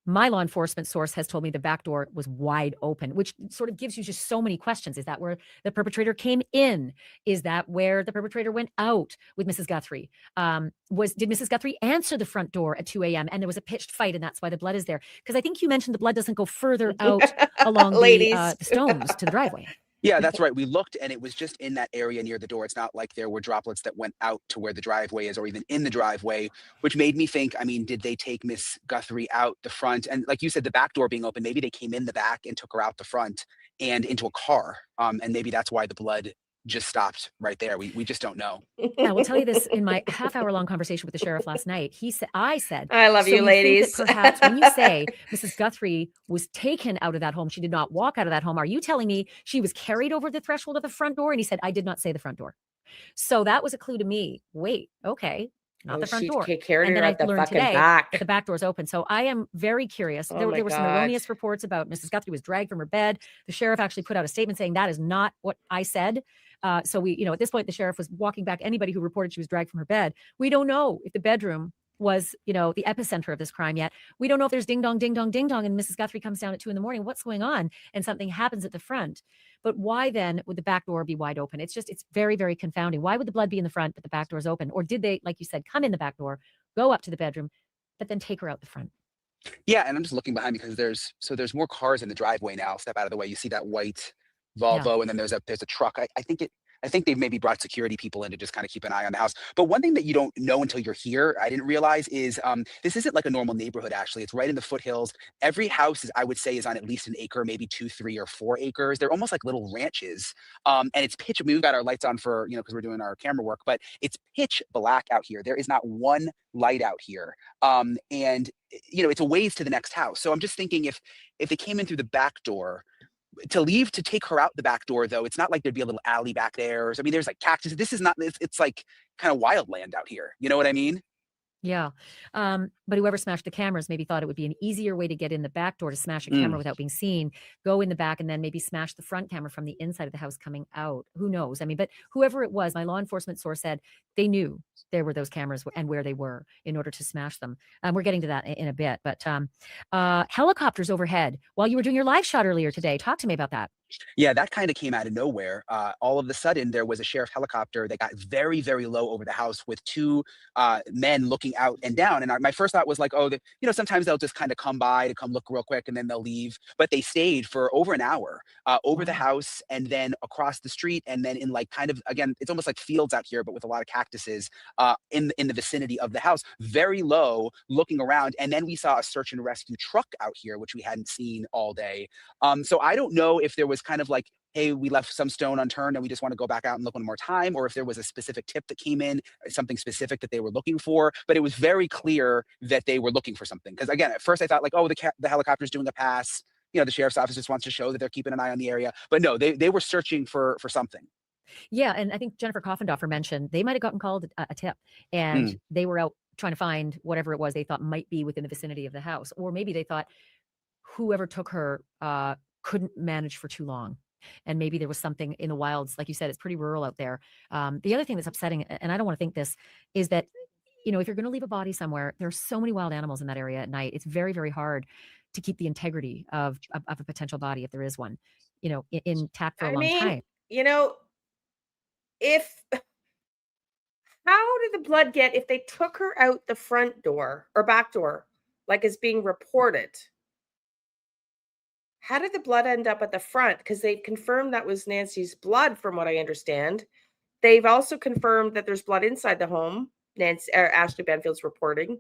My law enforcement source has told me the back door was wide open, which sort of gives you just so many questions. Is that where the perpetrator came in? Is that where the perpetrator went out with Mrs. Guthrie? Did Mrs. Guthrie answer the front door at 2 a.m. and there was a pitched fight and that's why the blood is there? Because I think you mentioned the blood doesn't go further out along the stones to the driveway. Yeah, that's right. We looked and it was just in that area near the door. It's not like there were droplets that went out to where the driveway is or even in the driveway, which made me think, I mean, did they take Miss Guthrie out the front? And like you said, the back door being open, maybe they came in the back and took her out the front and into a car. And maybe that's why the blood just stopped right there. We just don't know. I will tell you this, in my half-hour-long conversation with the sheriff last night, I said, I love so you, ladies. Think that perhaps when you say Mrs. Guthrie was taken out of that home, she did not walk out of that home. Are you telling me she was carried over the threshold of the front door? And he said, I did not say the front door. So that was a clue to me. Wait, okay. Not the front door. Carried and her then at I the learned fucking today back. that the back door is open. So I am very curious. Oh There were some God. erroneous reports about Mrs. Guthrie was dragged from her bed. The sheriff actually put out a statement saying that is not what I said. So we, at this point, the sheriff was walking back anybody who reported she was dragged from her bed. We don't know if the bedroom was, the epicenter of this crime yet. We don't know if there's ding dong, ding dong, ding dong, and Mrs. Guthrie comes down at 2 a.m. What's going on? And something happens at the front. But why then would the back door be wide open? It's very, very confounding. Why would the blood be in the front, but the back door is open? Or did they, like you said, come in the back door, go up to the bedroom, but then take her out the front? Yeah, and I'm just looking behind me because there's more cars in the driveway now. Step out of the way. You see that white Volvo, and then there's a truck. I think they've maybe brought security people in to just kind of keep an eye on the house. But one thing that you don't know until you're here, I didn't realize, is this isn't like a normal neighborhood. Actually, it's right in the foothills. Every house I would say is on at least an acre, maybe 2, 3, or 4 acres. They're almost like little ranches. And it's pitch. I mean, we've got our lights on for because we're doing our camera work, but it's pitch black out here. There is not one light out here. And it's a ways to the next house. So I'm just thinking if they came in through the back door. To take her out the back door, though, it's not like there'd be a little alley back there. I mean, there's like cactus. This is not, it's like kind of wild land out here. You know what I mean? Yeah. But whoever smashed the cameras maybe thought it would be an easier way to get in the back door to smash a camera without being seen, go in the back and then maybe smash the front camera from the inside of the house coming out. Who knows? I mean, but whoever it was, my law enforcement source said they knew there were those cameras and where they were in order to smash them. We're getting to that in a bit, but helicopters overhead while you were doing your live shot earlier today. Talk to me about that. Yeah, that kind of came out of nowhere. All of a sudden, there was a sheriff helicopter that got very, very low over the house with 2 men looking out and down. And my first thought was like, sometimes they'll just kind of come by to come look real quick and then they'll leave. But they stayed for over an hour over the house and then across the street. And then in like kind of, again, it's almost like fields out here, but with a lot of cactuses in the vicinity of the house, very low looking around. And then we saw a search and rescue truck out here, which we hadn't seen all day. So I don't know if there was kind of like, hey, we left some stone unturned and we just want to go back out and look one more time, or if there was a specific tip that came in, something specific that they were looking for. But it was very clear that they were looking for something. Because again, at first I thought like, oh, the helicopter's doing a pass. The sheriff's office just wants to show that they're keeping an eye on the area. But no, they were searching for something. Yeah, and I think Jennifer Coffendorfer mentioned they might have gotten called a tip, and they were out trying to find whatever it was they thought might be within the vicinity of the house. Or maybe they thought whoever took her couldn't manage for too long. And maybe there was something in the wilds. Like you said, it's pretty rural out there. The other thing that's upsetting, and I don't want to think this, is that, if you're going to leave a body somewhere, there are so many wild animals in that area at night. It's very, very hard to keep the integrity of a potential body, if there is one, intact for a long time. How did the blood get, if they took her out the front door or back door, like is being reported? How did the blood end up at the front? Because they've confirmed that was Nancy's blood, from what I understand. They've also confirmed that there's blood inside the home. Ashley Banfield's reporting.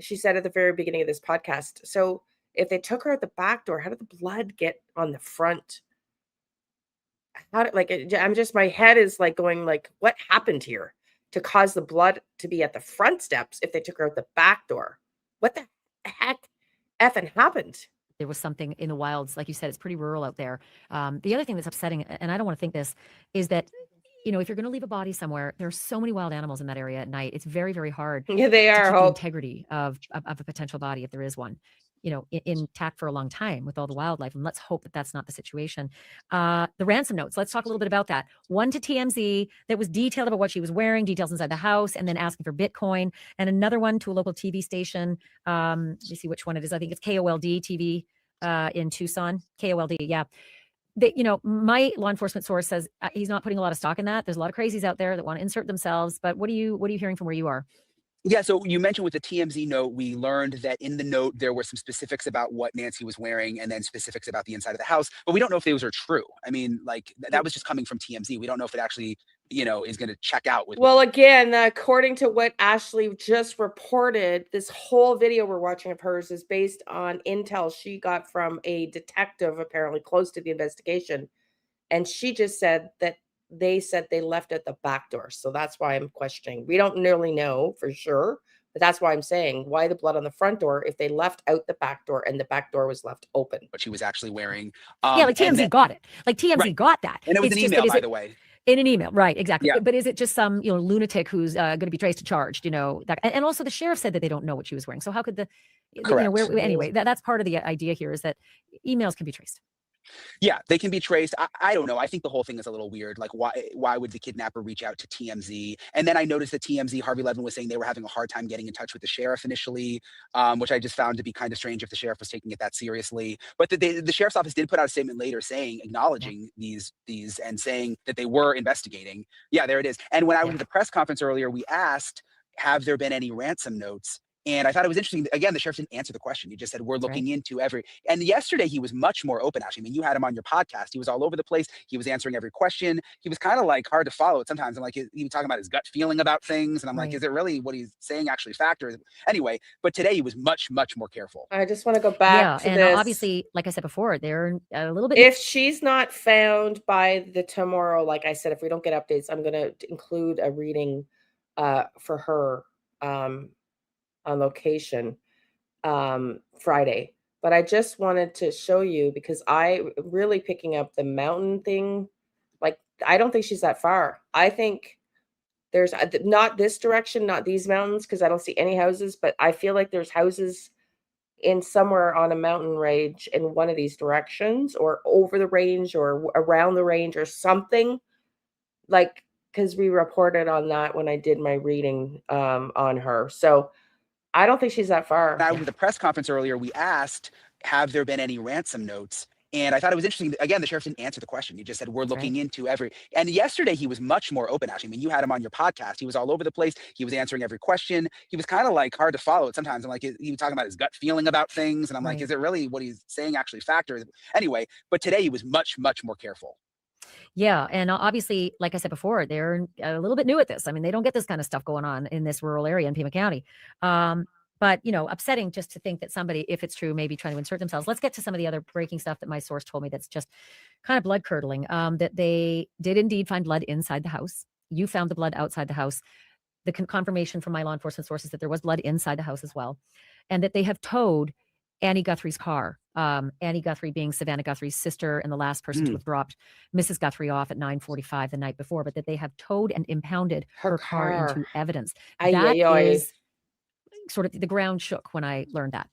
She said at the very beginning of this podcast. So if they took her at the back door, how did the blood get on the front? My head is like going like, what happened here to cause the blood to be at the front steps if they took her out the back door? What the heck effing happened? there was something in the wilds. Like you said, it's pretty rural out there. The other thing that's upsetting, and I don't want to think this, is that, you know, if you're going to leave a body somewhere, there are so many wild animals in that area at night. It's very, very hard Yeah, they to are. keep the Hope. integrity of a potential body, if there is one, you know, intact for a long time with all the wildlife. And let's hope that that's not the situation. The ransom notes, let's talk a little bit about that. One to TMZ that was detailed about what she was wearing, details inside the house, and then asking for Bitcoin. And another one to a local TV station. Let me see which one it is. I think it's KOLD TV in Tucson. KOLD, yeah. You know, my law enforcement source says he's not putting a lot of stock in that. There's a lot of crazies out there that want to insert themselves. But what are you hearing from where you are? Yeah, so you mentioned with the TMZ note, we learned that in the note there were some specifics about what Nancy was wearing and then specifics about the inside of the house, but we don't know if those are true. I mean, like that was just coming from TMZ. We don't know if it actually, you know, is going to check out with. Well, again, according to what Ashley just reported, this whole video we're watching of hers is based on intel she got from a detective apparently close to the investigation. And she just said that they said they left at the back door. So that's why I'm questioning. We don't nearly know for sure, but that's why I'm saying, why the blood on the front door if they left out the back door and the back door was left open? What she was actually wearing. Yeah, like TMZ got it. Like TMZ Right. got that. And it was It's an just email, that, by the way. In an email, right? Exactly. Yeah. But is it just some, you know, lunatic who's going to be traced and charged? You know, that, and also the sheriff said that they don't know what she was wearing. So how could Correct. You know, anyway, that's part of the idea here is that emails can be traced. Yeah, they can be traced. I don't know. I think the whole thing is a little weird. Like, why would the kidnapper reach out to TMZ? And then I noticed that TMZ, Harvey Levin was saying they were having a hard time getting in touch with the sheriff initially, which I just found to be kind of strange if the sheriff was taking it that seriously. But the sheriff's office did put out a statement later saying, acknowledging these and saying that they were investigating. Yeah, there it is. And when I was at the press conference earlier, we asked, have there been any ransom notes? And I thought it was interesting. Again, the sheriff didn't answer the question. He just said, we're looking into every. And yesterday he was much more open, actually. I mean, you had him on your podcast. He was all over the place. He was answering every question. He was kind of like hard to follow it sometimes. I'm like, he was talking about his gut feeling about things. And I'm like, is it really what he's saying actually factors? Anyway, but today he was much, much more careful. I just want to go back to and this. Obviously, like I said before, they're a little bit. If she's not found by the tomorrow, like I said, if we don't get updates, I'm going to include a reading for her on location Friday. But I just wanted to show you because I really picking up the mountain thing. Like, I don't think she's that far. I think there's not this direction, not these mountains, because I don't see any houses, but I feel like there's houses in somewhere on a mountain range in one of these directions or over the range or around the range or something, like, because we reported on that when I did my reading on her. So I don't think she's that far. Now, with the press conference earlier, we asked, have there been any ransom notes? And I thought it was interesting. Again, the sheriff didn't answer the question. He just said, we're looking into every. And yesterday he was much more open, actually. I mean, you had him on your podcast. He was all over the place. He was answering every question. He was kind of like hard to follow it sometimes. I'm like, he was talking about his gut feeling about things. And I'm like, is it really what he's saying actually factors? Anyway, but today he was much, much more careful. Yeah. And obviously, like I said before, they're a little bit new at this. I mean, they don't get this kind of stuff going on in this rural area in Pima County. But, you know, upsetting just to think that somebody, if it's true, maybe trying to insert themselves. Let's get to some of the other breaking stuff that my source told me that's just kind of blood curdling, that they did indeed find blood inside the house. You found the blood outside the house. The confirmation from my law enforcement sources that there was blood inside the house as well. And that they have towed Annie Guthrie's car. Annie Guthrie being Savannah Guthrie's sister and the last person to have dropped Mrs. Guthrie off at 9:45 the night before, but that they have towed and impounded her car into evidence. That is sort of the ground shook when I learned that.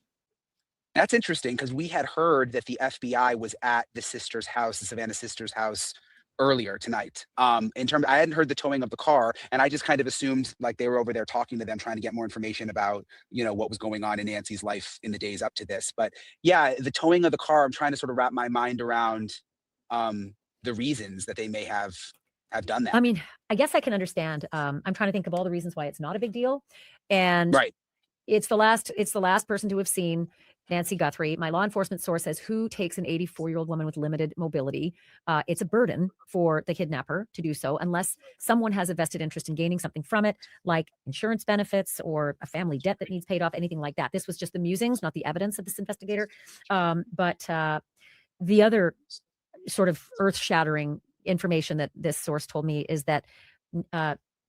That's interesting because we had heard that the FBI was at the sister's house, the Savannah sister's house, earlier tonight. I hadn't heard the towing of the car, and I just kind of assumed like they were over there talking to them, trying to get more information about, you know, what was going on in Nancy's life in the days up to this. But yeah, the towing of the car, I'm trying to sort of wrap my mind around the reasons that they may have done that. I mean, I guess I can understand. I'm trying to think of all the reasons why it's not a big deal, and it's the last person to have seen Nancy Guthrie. My law enforcement source says, who takes an 84-year-old woman with limited mobility? It's a burden for the kidnapper to do so, unless someone has a vested interest in gaining something from it, like insurance benefits or a family debt that needs paid off, anything like that. This was just the musings, not the evidence of this investigator. But the other sort of earth-shattering information that this source told me is that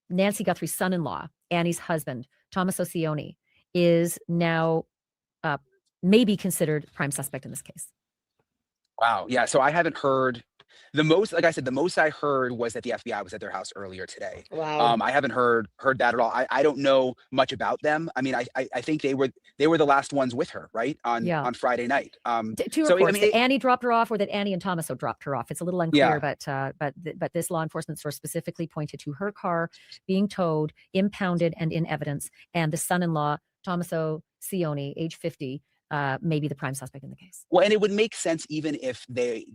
Nancy Guthrie's son-in-law, Annie's husband, Thomas Ocioni, is now may be considered prime suspect in this case. Wow. Yeah. So I haven't heard the most, like I said, the most I heard was that the FBI was at their house earlier today. Wow. I haven't heard that at all. I don't know much about them. I mean, I think they were the last ones with her, right? On Friday night. Two So reports I mean, that Annie dropped her off, or that Annie and Tomaso dropped her off. It's a little unclear, but this law enforcement source specifically pointed to her car being towed, impounded, and in evidence, and the son-in-law, Tomaso Sioni, age 50, may be the prime suspect in the case. Well, and it would make sense even if they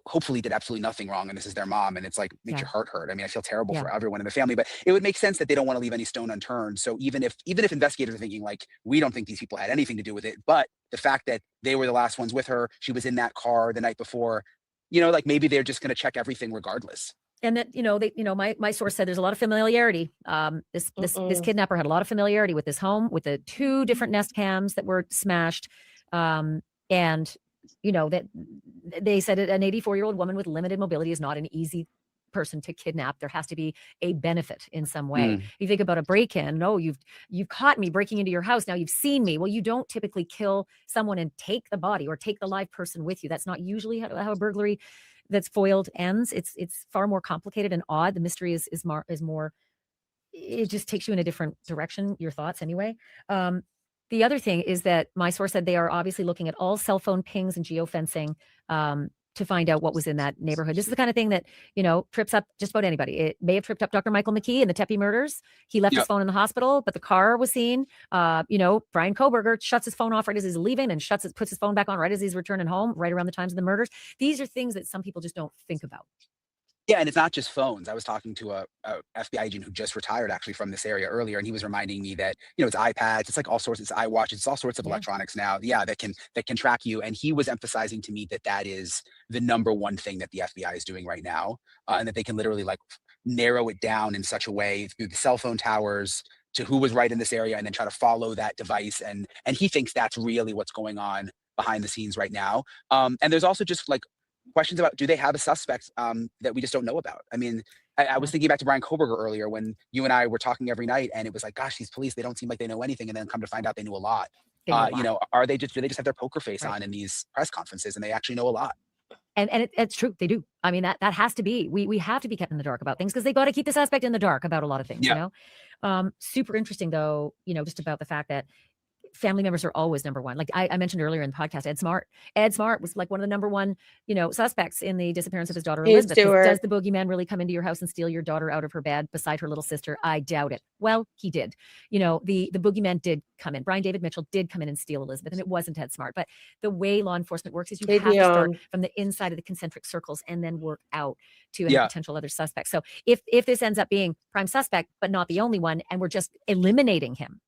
hopefully did absolutely nothing wrong and this is their mom, and it's like makes your heart hurt. I mean, I feel terrible for everyone in the family, but it would make sense that they don't want to leave any stone unturned. So even if investigators are thinking like, we don't think these people had anything to do with it, but the fact that they were the last ones with her, she was in that car the night before, like maybe they're just going to check everything regardless. And that, my source said there's a lot of familiarity. This kidnapper had a lot of familiarity with this home, with the 2 different Nest cams that were smashed. And that they said an 84-year-old woman with limited mobility is not an easy person to kidnap. There has to be a benefit in some way. You think about a break-in. No, you've caught me breaking into your house. Now you've seen me. Well, you don't typically kill someone and take the body or take the live person with you. That's not usually how a burglary that's foiled ends. It's far more complicated and odd. The mystery is more. It just takes you in a different direction. Your thoughts, anyway. The other thing is that my source said they are obviously looking at all cell phone pings and geofencing to find out what was in that neighborhood. This is the kind of thing that, trips up just about anybody. It may have tripped up Dr. Michael McKee in the Tepe murders. He left his phone in the hospital, but the car was seen. Brian Kohberger shuts his phone off right as he's leaving and puts his phone back on right as he's returning home, right around the times of the murders. These are things that some people just don't think about. Yeah, and it's not just phones. I was talking to a FBI agent who just retired actually from this area earlier, and he was reminding me that it's iPads, it's like all sorts, it's iWatch, it's all sorts of electronics now. Yeah, that can track you. And he was emphasizing to me that is the number one thing that the FBI is doing right now, and that they can literally like narrow it down in such a way through the cell phone towers to who was right in this area, and then try to follow that device. And he thinks that's really what's going on behind the scenes right now. And there's also just like questions about, do they have a suspect that we just don't know about? I mean, I was thinking back to Brian Kohberger earlier when you and I were talking every night, and it was like, gosh, these police, they don't seem like they know anything. And then come to find out they knew a lot. Do they just have their poker face on in these press conferences and they actually know a lot? And it's true. They do. I mean, that has to be, we have to be kept in the dark about things because they got to keep the suspect in the dark about a lot of things, super interesting though, just about the fact that family members are always number one. Like I mentioned earlier in the podcast, Ed Smart was like one of the number one, suspects in the disappearance of his daughter, Elizabeth. Does the boogeyman really come into your house and steal your daughter out of her bed beside her little sister? I doubt it. Well, he did. The boogeyman did come in. Brian David Mitchell did come in and steal Elizabeth, and it wasn't Ed Smart. But the way law enforcement works is you have to start from the inside of the concentric circles and then work out to any potential other suspects. So if this ends up being prime suspect, but not the only one, and we're just eliminating him,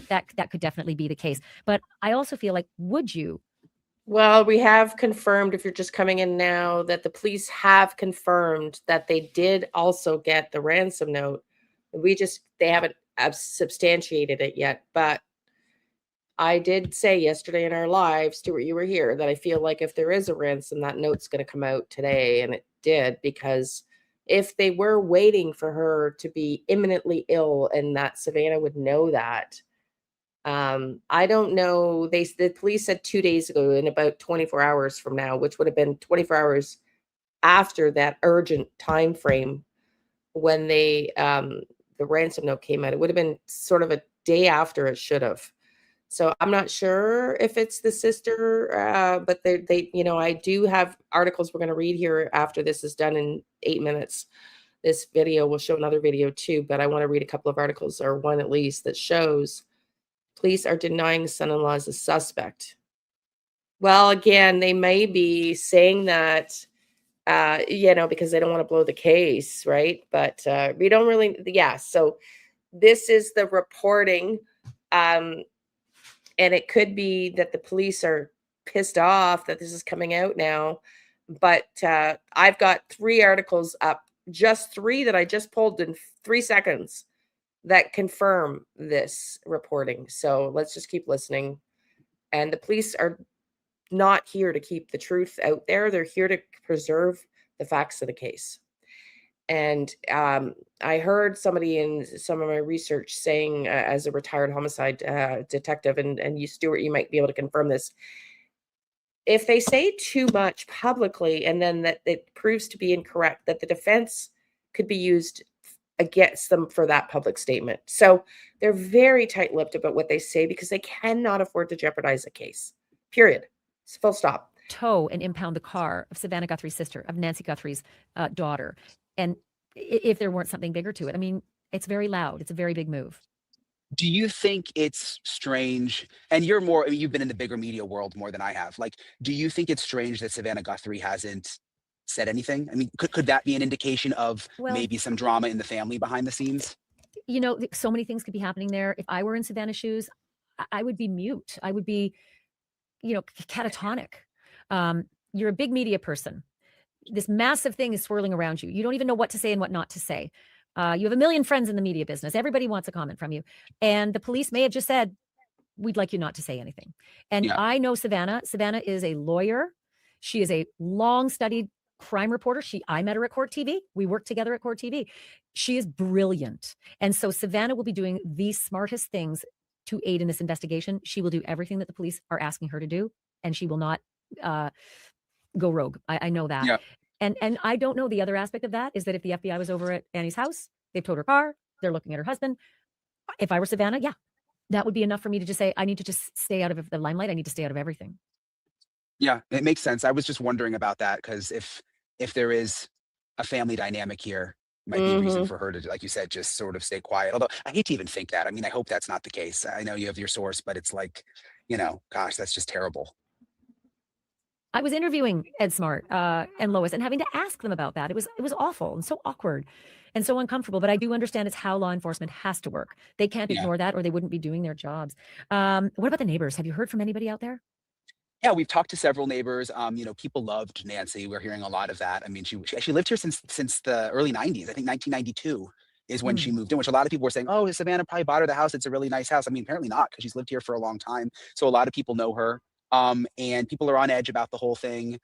that could definitely be the case. But I also feel like, would you? Well, we have confirmed, if you're just coming in now, that the police have confirmed that they did also get the ransom note. They haven't substantiated it yet. But I did say yesterday in our live, Stuart, you were here, that I feel like if there is a ransom, that note's going to come out today. And it did, because if they were waiting for her to be imminently ill and that Savannah would know that, I don't know. The police said 2 days ago, in about 24 hours from now, which would have been 24 hours after that urgent time frame when the ransom note came out. It would have been sort of a day after it should have. So I'm not sure if it's the sister, but I do have articles we're going to read here after this is done in 8 minutes. This video will show another video too, but I want to read a couple of articles, or one at least, that shows police are denying son-in-law as a suspect. Well, again, they may be saying that, because they don't want to blow the case, right? But we don't really, so this is the reporting. And it could be that the police are pissed off that this is coming out now. But I've got 3 articles up, just 3 that I just pulled in 3 seconds, that confirm this reporting. So let's just keep listening. And the police are not here to keep the truth out there. They're here to preserve the facts of the case. And I heard somebody in some of my research saying, as a retired homicide detective, and you, Stuart, you might be able to confirm this. If they say too much publicly and then that it proves to be incorrect, that the defense could be used against them for that public statement. So they're very tight-lipped about what they say because they cannot afford to jeopardize a case. Period. Full stop. Tow and impound the car of Savannah Guthrie's sister, of Nancy Guthrie's daughter. And if there weren't something bigger to it, I mean, it's very loud. It's a very big move. Do you think it's strange? And you're more, I mean, you've been in the bigger media world more than I have. Like, do you think it's strange that Savannah Guthrie hasn't said anything? I mean, could that be an indication of maybe some drama in the family behind the scenes? You know, so many things could be happening there. If I were in Savannah's shoes, I would be mute. I would be, you know, catatonic. You're a big media person. This massive thing is swirling around you. You don't even know what to say and what not to say. You have a million friends in the media business. Everybody wants a comment from you. And the police may have just said, we'd like you not to say anything. And I know Savannah. Savannah is a lawyer. She is a long-studied crime reporter. I met her at Court TV. We worked together at Court TV. She is brilliant. And so Savannah will be doing the smartest things to aid in this investigation. She will do everything that the police are asking her to do, and she will not go rogue. I know that. Yeah. And I don't know, the other aspect of that is that if the FBI was over at Annie's house, they've towed her car, they're looking at her husband. If I were Savannah, yeah, that would be enough for me to just say, I need to just stay out of the limelight. I need to stay out of everything. Yeah, it makes sense. I was just wondering about that because if there is a family dynamic here, might be a reason for her to, like you said, just sort of stay quiet. Although I hate to even think that. I mean, I hope that's not the case. I know you have your source, but it's like, you know, gosh, that's just terrible. I was interviewing Ed Smart and Lois and having to ask them about that. It was awful and so awkward and so uncomfortable. But I do understand it's how law enforcement has to work. They can't ignore that, or they wouldn't be doing their jobs. What about the neighbors? Have you heard from anybody out there? Yeah, we've talked to several neighbors. You know, people loved Nancy. We're hearing a lot of that. I mean, she lived here since the early 90s. I think 1992 is when she moved in, which a lot of people were saying, oh, Savannah probably bought her the house. It's a really nice house. I mean, apparently not, because she's lived here for a long time. So a lot of people know her. And people are on edge about the whole thing.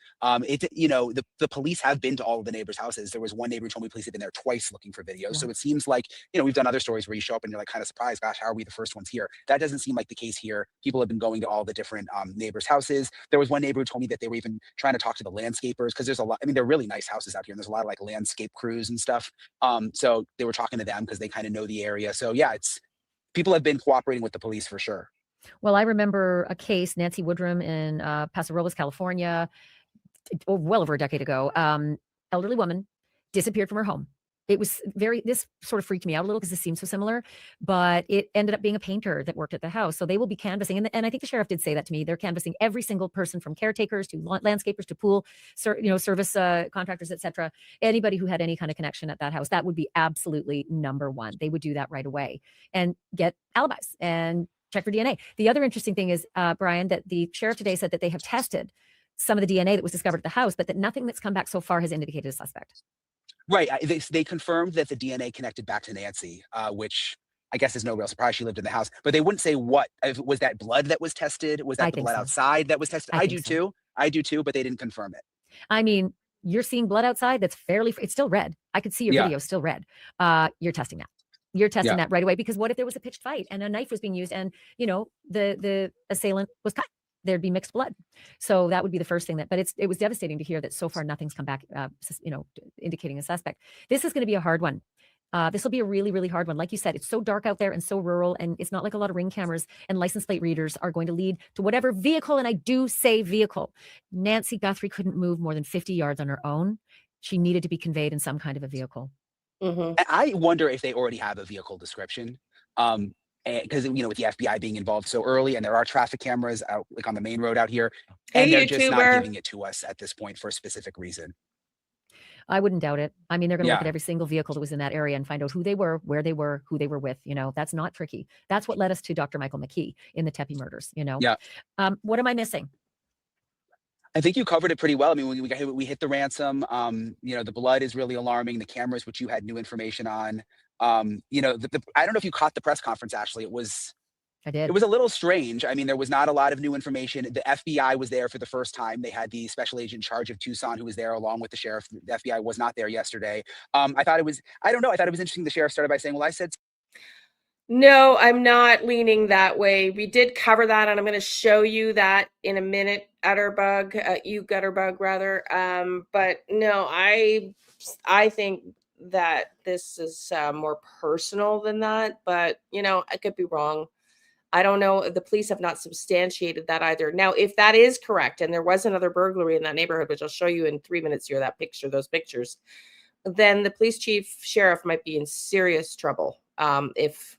You know, the police have been to all of the neighbors' houses. There was one neighbor who told me police had been there twice looking for videos. So it seems like, you know, we've done other stories where you show up and you're like kind of surprised, gosh, how are we the first ones here? That doesn't seem like the case here. People have been going to all the different neighbors' houses. There was one neighbor who told me that they were even trying to talk to the landscapers, because there's a lot, I mean, they're really nice houses out here, and there's a lot of like landscape crews and stuff. So they were talking to them because they kind of know the area. So yeah, people have been cooperating with the police for sure. Well, I remember a case, Nancy Woodrum in Paso Robles, California, well over a decade ago. Elderly woman disappeared from her home. It was this sort of freaked me out a little because it seemed so similar, but it ended up being a painter that worked at the house. So they will be canvassing. And I think the sheriff did say that to me. They're canvassing every single person, from caretakers to landscapers to pool, service contractors, etc. Anybody who had any kind of connection at that house, that would be absolutely number one. They would do that right away and get alibis and check for DNA. The other interesting thing is, Brian, that the sheriff today said that they have tested some of the DNA that was discovered at the house, but that nothing that's come back so far has indicated a suspect. Right. They confirmed that the DNA connected back to Nancy, which I guess is no real surprise. She lived in the house, but they wouldn't say what. Was that blood that was tested? Was that the blood outside that was tested? I do too. I do too, but they didn't confirm it. I mean, you're seeing blood outside that's it's still red. I could see your video still red. You're testing that. You're testing that right away, because what if there was a pitched fight and a knife was being used and, you know, the assailant was cut? There'd be mixed blood. So that would be the first thing but it was devastating to hear that so far nothing's come back, you know, indicating a suspect. This is going to be a hard one. This will be a really, really hard one. Like you said, it's so dark out there and so rural, and it's not like a lot of ring cameras and license plate readers are going to lead to whatever vehicle, and I do say vehicle. Nancy Guthrie couldn't move more than 50 yards on her own. She needed to be conveyed in some kind of a vehicle. I wonder if they already have a vehicle description, because, you know, with the FBI being involved so early, and there are traffic cameras out like on the main road out here, and they're just not giving it to us at this point for a specific reason. I wouldn't doubt it. I mean, they're going to look at every single vehicle that was in that area and find out who they were, where they were, who they were with. You know, that's not tricky. That's what led us to Dr. Michael McKee in the Tepe murders. You know, what am I missing? I think you covered it pretty well. I mean, we hit the ransom. You know, the blood is really alarming. The cameras, which you had new information on. You know, I don't know if you caught the press conference, Ashley. It was I did. It was a little strange. I mean, there was not a lot of new information. The FBI was there for the first time. They had the special agent in charge of Tucson who was there along with the sheriff. The FBI was not there yesterday. I thought it was, I don't know. I thought it was interesting. The sheriff started by saying, well, I said. No, I'm not leaning that way. We did cover that, and I'm going to show you that in a minute, you Gutterbug rather. But no, I think that this is more personal than that, but I could be wrong. I don't know. The police have not substantiated that either. Now, if that is correct, and there was another burglary in that neighborhood, which I'll show you in 3 minutes here, those pictures, then the police chief sheriff might be in serious trouble. If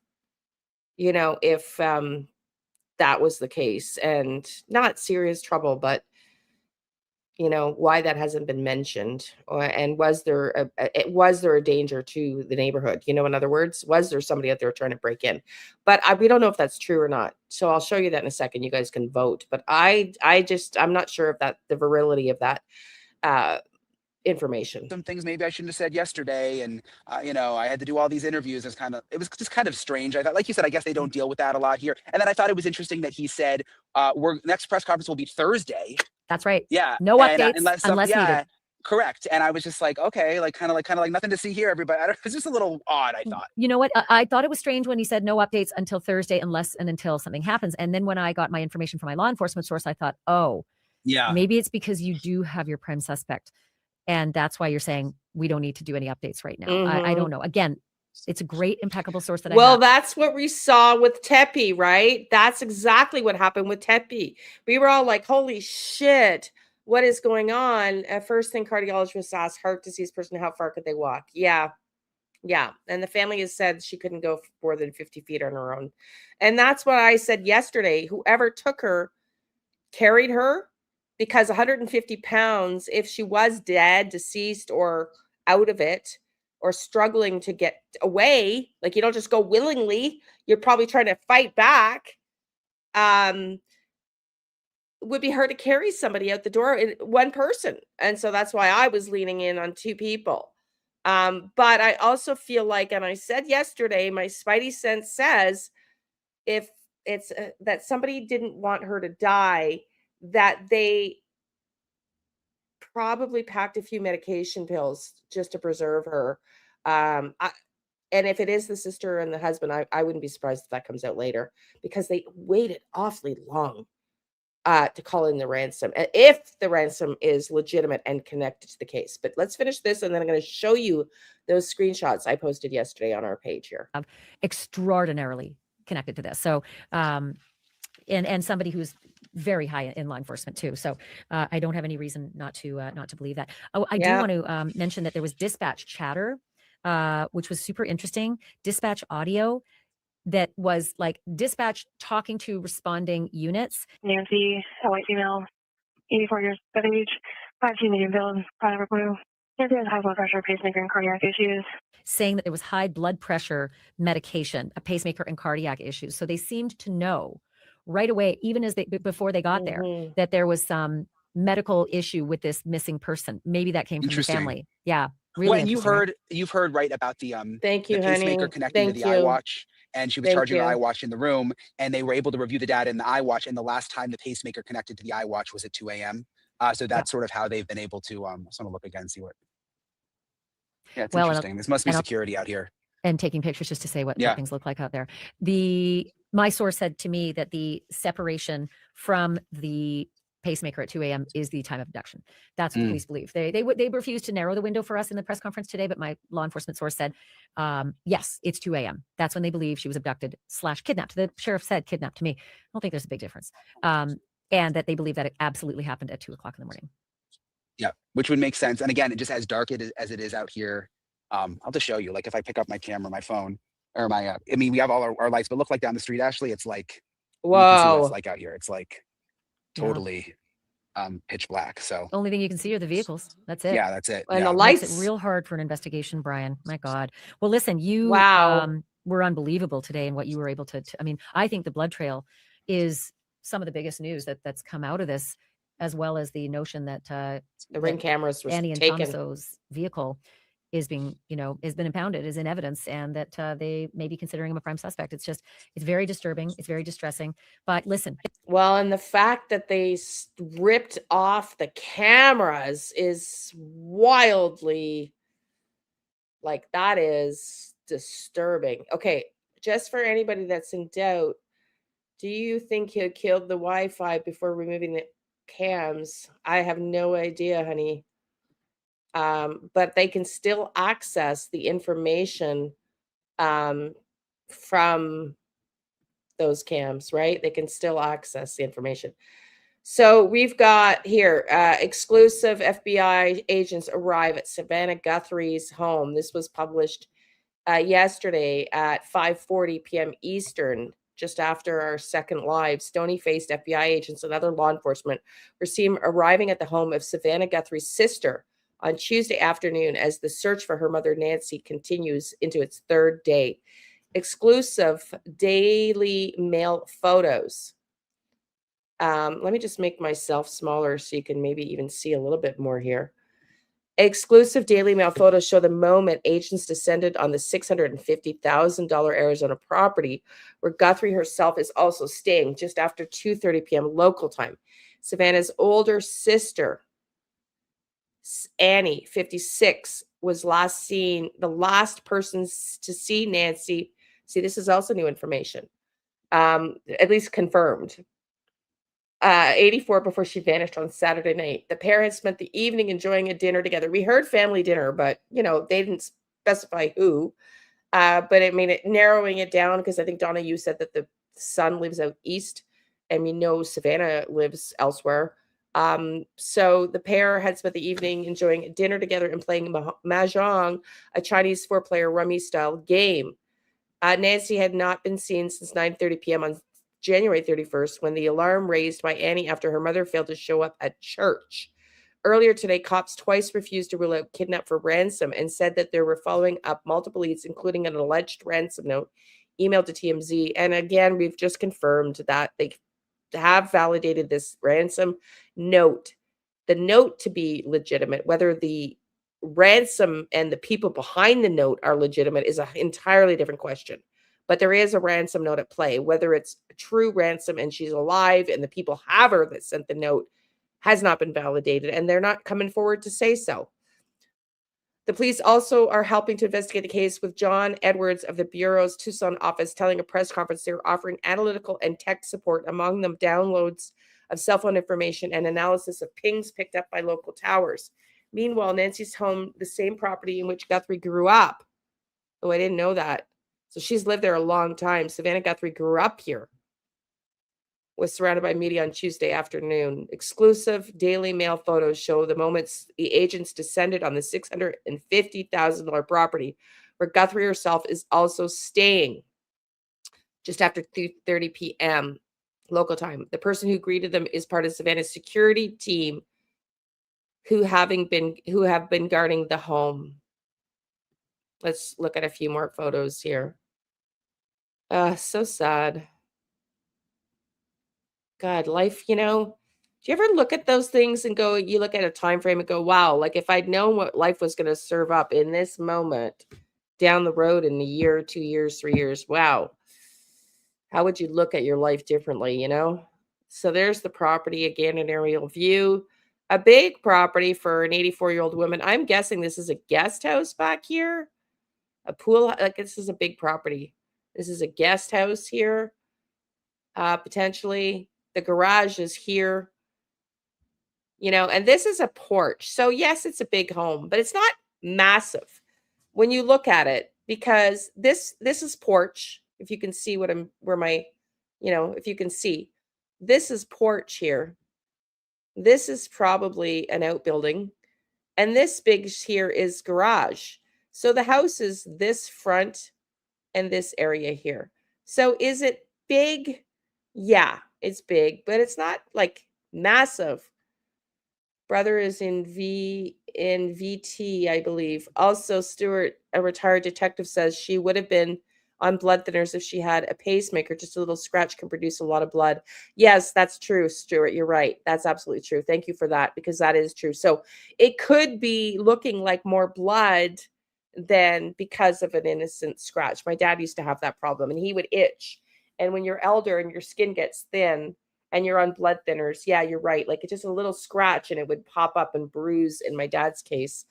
that was the case, and not serious trouble, but why that hasn't been mentioned, and was there a danger to the neighborhood? In other words, was there somebody out there trying to break in? But we don't know if that's true or not. So I'll show you that in a second. You guys can vote. But I'm not sure if the virility of that information. Some things maybe I shouldn't have said yesterday, and I had to do all these interviews. It was just kind of strange. I thought, like you said, I guess they don't deal with that a lot here. And then I thought it was interesting that he said, next press conference will be Thursday. That's right. Yeah. No updates unless needed. Correct. And I was just like, okay, kind of like nothing to see here, everybody. It's just a little odd, I thought. You know what? I thought it was strange when he said no updates until Thursday, until something happens. And then when I got my information from my law enforcement source, I thought, oh, yeah, maybe it's because you do have your prime suspect. And that's why you're saying we don't need to do any updates right now. Mm-hmm. I don't know. Again, it's a great, impeccable source that Well, that's what we saw with Tepe, right? That's exactly what happened with Tepe. We were all like, holy shit, what is going on? At first thing cardiologist asked heart disease person, how far could they walk? Yeah. And the family has said she couldn't go more than 50 feet on her own. And that's what I said yesterday. Whoever took her carried her, because 150 pounds, if she was dead, deceased, or out of it, or struggling to get away, like you don't just go willingly, you're probably trying to fight back, would be hard to carry somebody out the door, one person. And so that's why I was leaning in on two people. But I also feel like, and I said yesterday, my spidey sense says, if it's that somebody didn't want her to die, that they probably packed a few medication pills just to preserve her. And if it is the sister and the husband, I wouldn't be surprised if that comes out later, because they waited awfully long to call in the ransom, if the ransom is legitimate and connected to the case. But let's finish this, and then I'm going to show you those screenshots I posted yesterday on our page here. Extraordinarily connected to this. So, and somebody who's very high in law enforcement too. So I don't have any reason not to believe that. Oh, I do want to mention that there was dispatch chatter, which was super interesting. Dispatch audio that was like dispatch talking to responding units. Nancy, a white female, 84 years of age, 5'2" medium build, product blue. Nancy has high blood pressure, pacemaker, and cardiac issues. Saying that there was high blood pressure medication, a pacemaker, and cardiac issues. So they seemed to know right away, even as before they got there, that there was some medical issue with this missing person. Maybe that came from the family. Yeah. Really. Well, and you've heard right about the thank you, the pacemaker honey. connecting to the iWatch, and she was charging her iWatch in the room, and they were able to review the data in the iWatch, and the last time the pacemaker connected to the iWatch was at 2 a.m. So that's sort of how they've been able to. I just want to look again and see what. Yeah, it's interesting. This must be security out here. And taking pictures just to say what things look like out there. My source said to me that the separation from the pacemaker at 2 a.m. is the time of abduction. That's what police believe. They refused to narrow the window for us in the press conference today, but my law enforcement source said, yes, it's 2 a.m. That's when they believe she was abducted / kidnapped. The sheriff said kidnapped to me. I don't think there's a big difference. And that they believe that it absolutely happened at 2 o'clock in the morning. Yeah, which would make sense. And again, just as dark as it is out here, I'll just show you, like if I pick up my camera, my phone, or my, I mean, we have all our lights, but look like down the street, Ashley, it's like, whoa, you can see what it's like out here. It's like totally pitch black. So only thing you can see are the vehicles. That's it. Yeah, that's it. And the lights. Makes it real hard for an investigation, Brian. My God. Well, listen, you were unbelievable today in what you were able to, I mean, I think the blood trail is some of the biggest news that's come out of this, as well as the notion that the ring cameras were Annie and taken. Tomaso's vehicle is being, has been impounded, is in evidence, and that they may be considering him a prime suspect. It's very disturbing. It's very distressing. But listen. Well, and the fact that they ripped off the cameras is wildly, that is disturbing. Okay, just for anybody that's in doubt, do you think he killed the Wi-Fi before removing the cams? I have no idea, honey. But they can still access the information from those cams, right? They can still access the information. So we've got here exclusive FBI agents arrive at Savannah Guthrie's home. This was published yesterday at 5:40 p.m. Eastern, just after our second live. Stony-faced FBI agents and other law enforcement were seen arriving at the home of Savannah Guthrie's sister on Tuesday afternoon as the search for her mother Nancy continues into its third day. Exclusive Daily Mail photos. Let me just make myself smaller so you can maybe even see a little bit more here. Exclusive Daily Mail photos show the moment agents descended on the $650,000 Arizona property, where Guthrie herself is also staying, just after 2:30 p.m. local time. Savannah's older sister, Annie, 56, was the last person to see Nancy. See, this is also new information, at least confirmed. 84 before she vanished on Saturday night. The pair had spent the evening enjoying a dinner together. We heard family dinner, but they didn't specify who. But it made it narrowing it down, because I think Donna, you said that the son lives out east, and we know Savannah lives elsewhere. So the pair had spent the evening enjoying a dinner together and playing mahjong, a Chinese 4-player rummy style game. Nancy had not been seen since 9:30 p.m. on January 31st, when the alarm raised by Annie after her mother failed to show up at church. Earlier today, cops twice refused to rule out kidnap for ransom and said that they were following up multiple leads, including an alleged ransom note emailed to TMZ. And again, we've just confirmed that they have validated this ransom note, the note to be legitimate. Whether the ransom and the people behind the note are legitimate is an entirely different question. But there is a ransom note at play. Whether it's a true ransom and she's alive and the people have her that sent the note has not been validated, and they're not coming forward to say so. The police also are helping to investigate the case, with John Edwards of the Bureau's Tucson office telling a press conference they're offering analytical and tech support, among them downloads of cell phone information and analysis of pings picked up by local towers. Meanwhile, Nancy's home, the same property in which Guthrie grew up. Oh, I didn't know that. So she's lived there a long time. Savannah Guthrie grew up here. Was surrounded by media on Tuesday afternoon. Exclusive Daily Mail photos show the moments the agents descended on the $650,000 property, where Guthrie herself is also staying, just after 2:30 p.m. local time. The person who greeted them is part of Savannah's security team, who have been guarding the home. Let's look at a few more photos here. So sad. God, life, do you ever look at those things and go, you look at a time frame and go, wow, like if I'd known what life was going to serve up in this moment down the road in a year, 2 years, 3 years, wow. How would you look at your life differently, So there's the property again, an aerial view. A big property for an 84-year-old woman. I'm guessing this is a guest house back here. A pool, this is a big property. This is a guest house here, potentially. The garage is here, and this is a porch. So yes, it's a big home, but it's not massive when you look at it, because this is porch. If you can see if you can see, this is porch here. This is probably an outbuilding, and this big here is garage. So the house is this front and this area here. So is it big? Yeah, it's big, but it's not like massive. Brother is in VT, I believe. Also, Stewart, a retired detective, says she would have been on blood thinners if she had a pacemaker. Just a little scratch can produce a lot of blood. Yes, that's true, Stewart. You're right. That's absolutely true. Thank you for that, because that is true. So it could be looking like more blood than because of an innocent scratch. My dad used to have that problem, and he would itch. And when you're elder and your skin gets thin and you're on blood thinners, yeah, you're right. Like it's just a little scratch and it would pop up and bruise in my dad's case.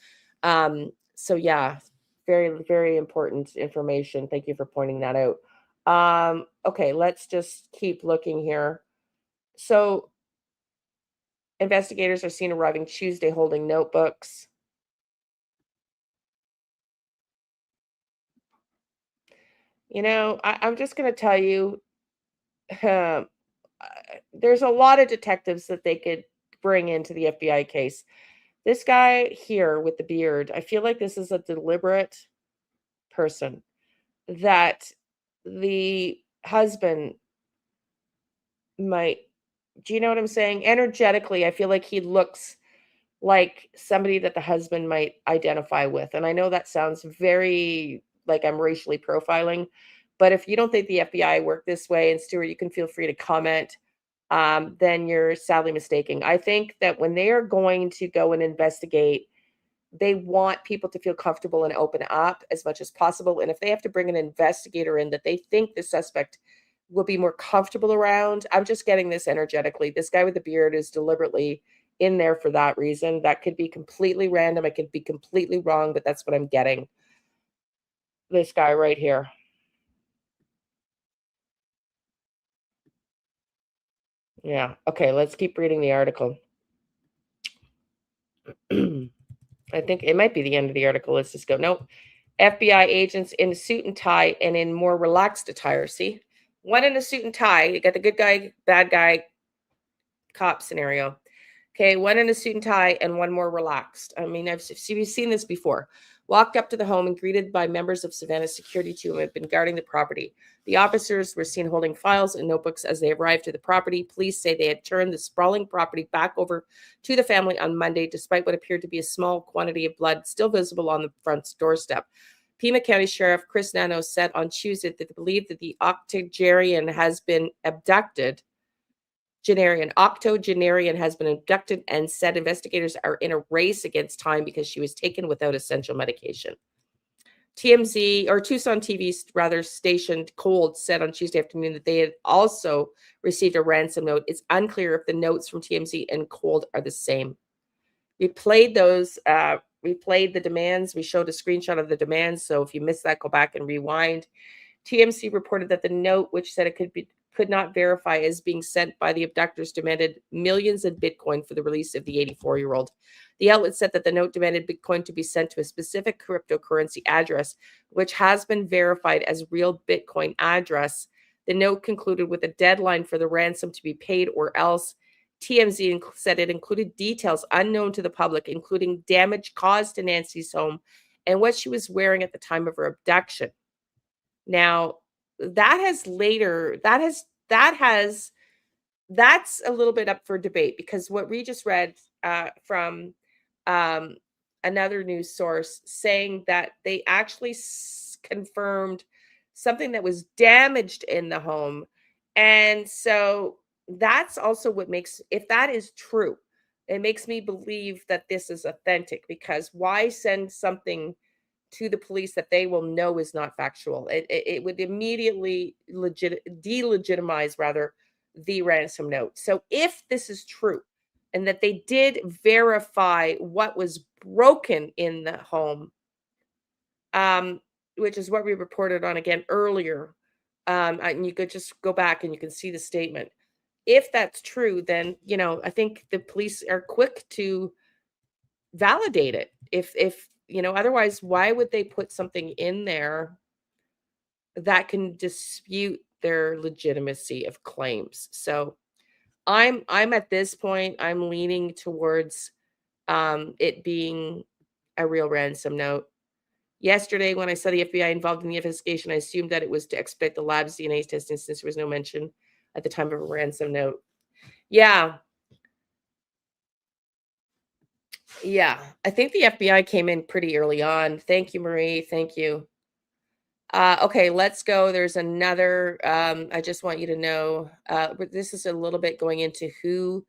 So yeah, very, very important information. Thank you for pointing that out. Okay, let's just keep looking here. So investigators are seen arriving Tuesday holding notebooks. You know, I'm just going to tell you, there's a lot of detectives that they could bring into the FBI case. This guy here with the beard, I feel like this is a deliberate person that the husband might, do you know what I'm saying? Energetically, I feel like he looks like somebody that the husband might identify with. And I know that sounds very like I'm racially profiling, but if you don't think the FBI work this way, and Stuart, you can feel free to comment, then you're sadly mistaken. I think that when they are going to go and investigate, they want people to feel comfortable and open up as much as possible. And if they have to bring an investigator in that they think the suspect will be more comfortable around, I'm just getting this energetically. This guy with the beard is deliberately in there for that reason. That could be completely random. I could be completely wrong, but that's what I'm getting. This guy right here. Yeah. Okay, let's keep reading the article. I think it might be the end of the article. Let's just go. Nope. FBI agents in a suit and tie and in more relaxed attire. See? One in a suit and tie. You got the good guy, bad guy, cop scenario. Okay, one in a suit and tie and one more relaxed. I mean, we've seen this before. Walked up to the home and greeted by members of Savannah's security team who had been guarding the property. The officers were seen holding files and notebooks as they arrived to the property. Police say they had turned the sprawling property back over to the family on Monday, despite what appeared to be a small quantity of blood still visible on the front doorstep. Pima County Sheriff Chris Nano said on Tuesday that they believe that the octogenarian has been abducted. Octogenarian has been abducted and said investigators are in a race against time because she was taken without essential medication. TMZ, or Tucson TV rather, stationed Cold said on Tuesday afternoon that they had also received a ransom note. It's unclear if the notes from TMZ and Cold are the same. We played those. We played the demands. We showed a screenshot of the demands. So if you missed that, go back and rewind. TMZ reported that the note, which said it could not verify as being sent by the abductors, demanded millions in Bitcoin for the release of the 84-year-old. The outlet said that the note demanded Bitcoin to be sent to a specific cryptocurrency address, which has been verified as real Bitcoin address. The note concluded with a deadline for the ransom to be paid, or else. TMZ said it included details unknown to the public, including damage caused to Nancy's home and what she was wearing at the time of her abduction. Now, that's a little bit up for debate, because what we just read from another news source saying that they actually confirmed something that was damaged in the home. And so that's also what makes, if that is true, it makes me believe that this is authentic, because why send something to the police that they will know is not factual? It would immediately delegitimize rather the ransom note. So if this is true and that they did verify what was broken in the home, which is what we reported on again earlier, and you could just go back and you can see the statement. If that's true, then, I think the police are quick to validate it. If otherwise, why would they put something in there that can dispute their legitimacy of claims? So I'm at this point, I'm leaning towards it being a real ransom note. Yesterday, when I saw the FBI involved in the investigation, I assumed that it was to expedite the lab's DNA testing, since there was no mention at the time of a ransom note. Yeah. I think the FBI came in pretty early on. Thank you, Marie. Thank you. Okay, let's go. There's another. I just want you to know, this is a little bit going into who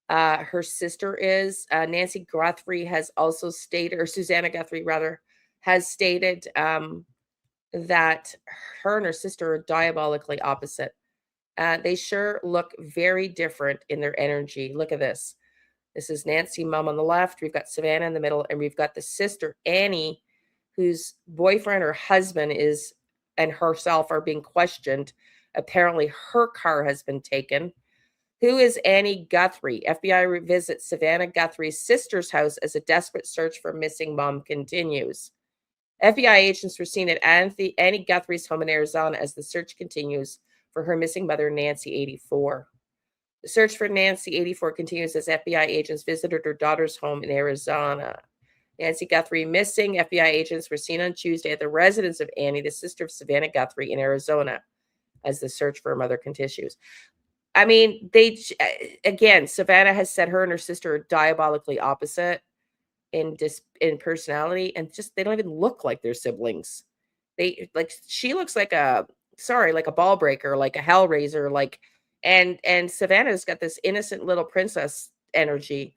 her sister is. Nancy Guthrie has also stated, or Susanna Guthrie rather, has stated that her and her sister are diabolically opposite. They sure look very different in their energy. Look at this. This is Nancy, mom on the left. We've got Savannah in the middle, and we've got the sister, Annie, whose boyfriend or husband is and herself are being questioned. Apparently, her car has been taken. Who is Annie Guthrie? FBI revisits Savannah Guthrie's sister's house as a desperate search for missing mom continues. FBI agents were seen at Annie Guthrie's home in Arizona as the search continues for her missing mother, Nancy, 84. The search for Nancy, 84, continues as FBI agents visited her daughter's home in Arizona. Nancy Guthrie missing. FBI agents were seen on Tuesday at the residence of Annie, the sister of Savannah Guthrie, in Arizona, as the search for her mother continues. I mean, again, Savannah has said her and her sister are diabolically opposite in personality, and just they don't even look like they're siblings. She looks like a ball breaker, like a hellraiser, and Savannah's got this innocent little princess energy.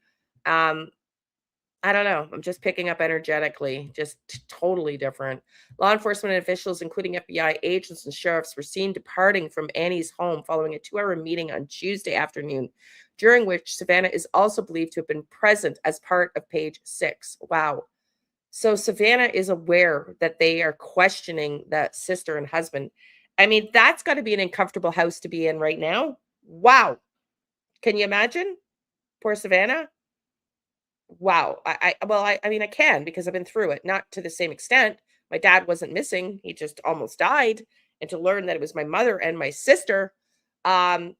I don't know. I'm just picking up energetically, just totally different. Law enforcement officials, including FBI agents and sheriffs, were seen departing from Annie's home following a 2-hour meeting on Tuesday afternoon, during which Savannah is also believed to have been present as part of page 6. Wow. So Savannah is aware that they are questioning that sister and husband. I mean, that's got to be an uncomfortable house to be in right now. Wow. Can you imagine? Poor Savannah. Wow. I mean, I can, because I've been through it, not to the same extent. My dad wasn't missing. He just almost died. And to learn that it was my mother and my sister was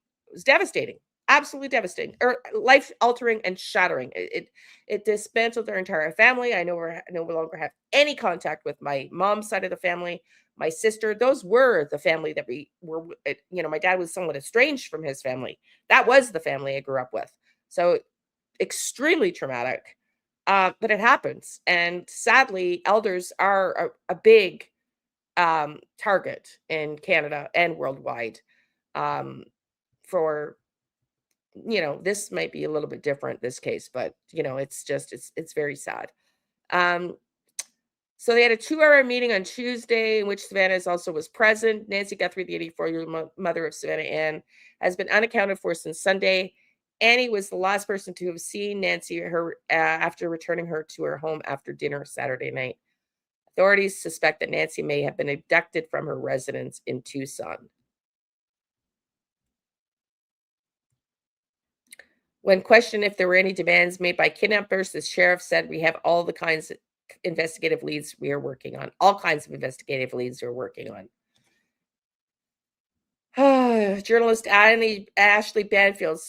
devastating. Absolutely devastating, or life altering and shattering. It dismantled their entire family. I no longer have any contact with my mom's side of the family. My sister, those were the family that we were, my dad was somewhat estranged from his family. That was the family I grew up with. So extremely traumatic, but it happens. And sadly, elders are a big target in Canada and worldwide. For this might be a little bit different, this case, but it's very sad. So they had a 2-hour meeting on Tuesday in which Savannah also was present. Nancy Guthrie, the 84-year-old mother of Savannah Ann, has been unaccounted for since Sunday. Annie was the last person to have seen Nancy after returning her to her home after dinner Saturday night. Authorities suspect that Nancy may have been abducted from her residence in Tucson. When questioned if there were any demands made by kidnappers, the sheriff said, "We have all the kinds of investigative leads we are working on. All kinds of investigative leads we're working on." Journalist Ashley Banfield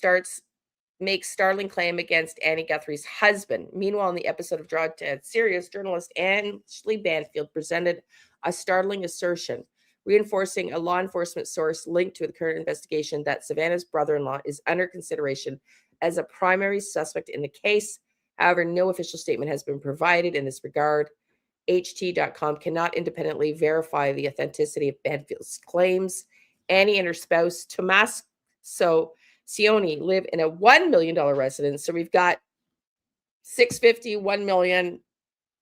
makes startling claim against Annie Guthrie's husband. Meanwhile, in the episode of Draw Dead Serious, journalist Ashley Banfield presented a startling assertion, reinforcing a law enforcement source linked to the current investigation that Savannah's brother-in-law is under consideration as a primary suspect in the case. However, no official statement has been provided in this regard. HT.com cannot independently verify the authenticity of Banfield's claims. Annie and her spouse, Tommaso Sioni, live in a $1 million residence. So we've got 650, 1 million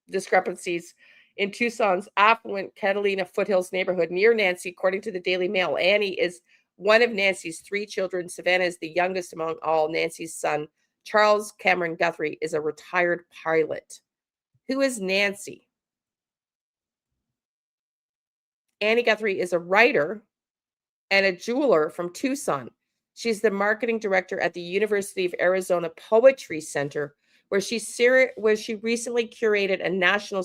discrepancies in Tucson's affluent Catalina Foothills neighborhood near Nancy, according to the Daily Mail. Annie is one of Nancy's 3 children. Savannah is the youngest among all. Nancy's son, Charles Cameron Guthrie, is a retired pilot. Who is Nancy? Annie Guthrie is a writer and a jeweler from Tucson. She's the marketing director at the University of Arizona Poetry Center, where she recently curated a national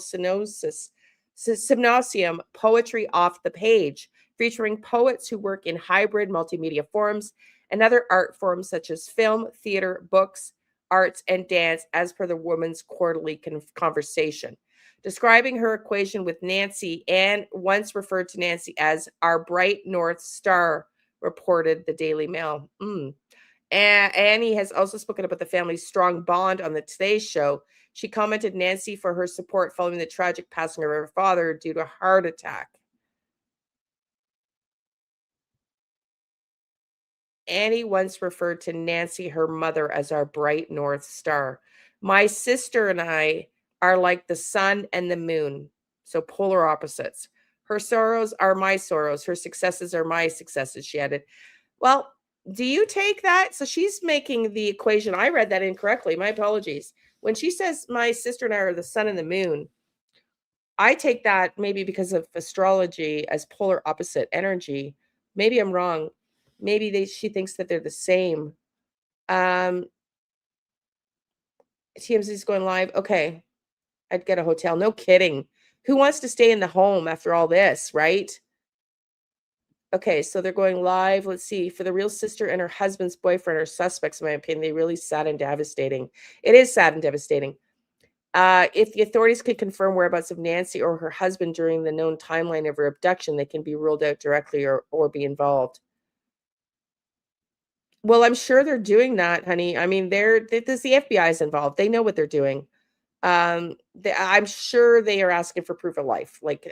symposium, Poetry Off the Page, featuring poets who work in hybrid multimedia forms and other art forms such as film, theater, books, arts, and dance, as per the Women's Quarterly Conversation. Describing her equation with Nancy, Anne once referred to Nancy as our bright North Star, reported the Daily Mail. Annie has also spoken about the family's strong bond on the Today Show. She commented Nancy for her support following the tragic passing of her father due to a heart attack. Annie once referred to Nancy, her mother, as our bright North Star. My sister and I are like the sun and the moon. So polar opposites. Her sorrows are my sorrows. Her successes are my successes, she added. Well, do you take that? So she's making the equation. I read that incorrectly. My apologies. When she says my sister and I are the sun and the moon, I take that maybe because of astrology as polar opposite energy. Maybe I'm wrong. Maybe she thinks that they're the same. TMZ's going live. Okay. I'd get a hotel. No kidding. Who wants to stay in the home after all this, right? Okay, so they're going live. Let's see. For the real sister and her husband's boyfriend are suspects, in my opinion. They really sad and devastating. It is sad and devastating. If the authorities could confirm whereabouts of Nancy or her husband during the known timeline of her abduction, they can be ruled out directly or be involved. Well, I'm sure they're doing that, honey. I mean, the FBI is involved. They know what they're doing. I'm sure they are asking for proof of life. Like,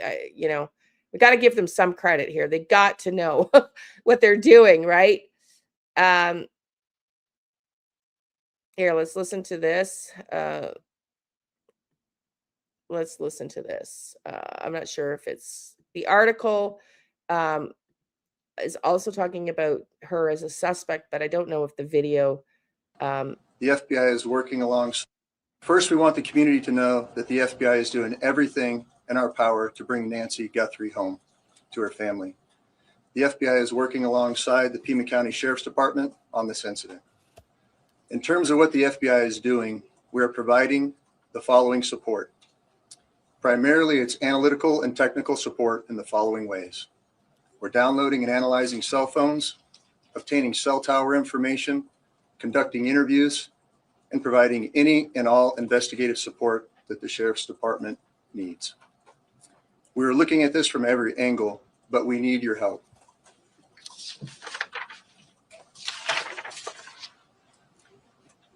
we got to give them some credit here. They got to know what they're doing, right? Here, let's listen to this. Let's listen to this. I'm not sure if it's the article is also talking about her as a suspect, but I don't know if the video. The FBI is working alongside. First, we want the community to know that the FBI is doing everything in our power to bring Nancy Guthrie home to her family. The FBI is working alongside the Pima County Sheriff's Department on this incident. In terms of what the FBI is doing, we are providing the following support. Primarily, it's analytical and technical support in the following ways. We're downloading and analyzing cell phones, obtaining cell tower information, conducting interviews, and providing any and all investigative support that the Sheriff's Department needs. We're looking at this from every angle, but we need your help.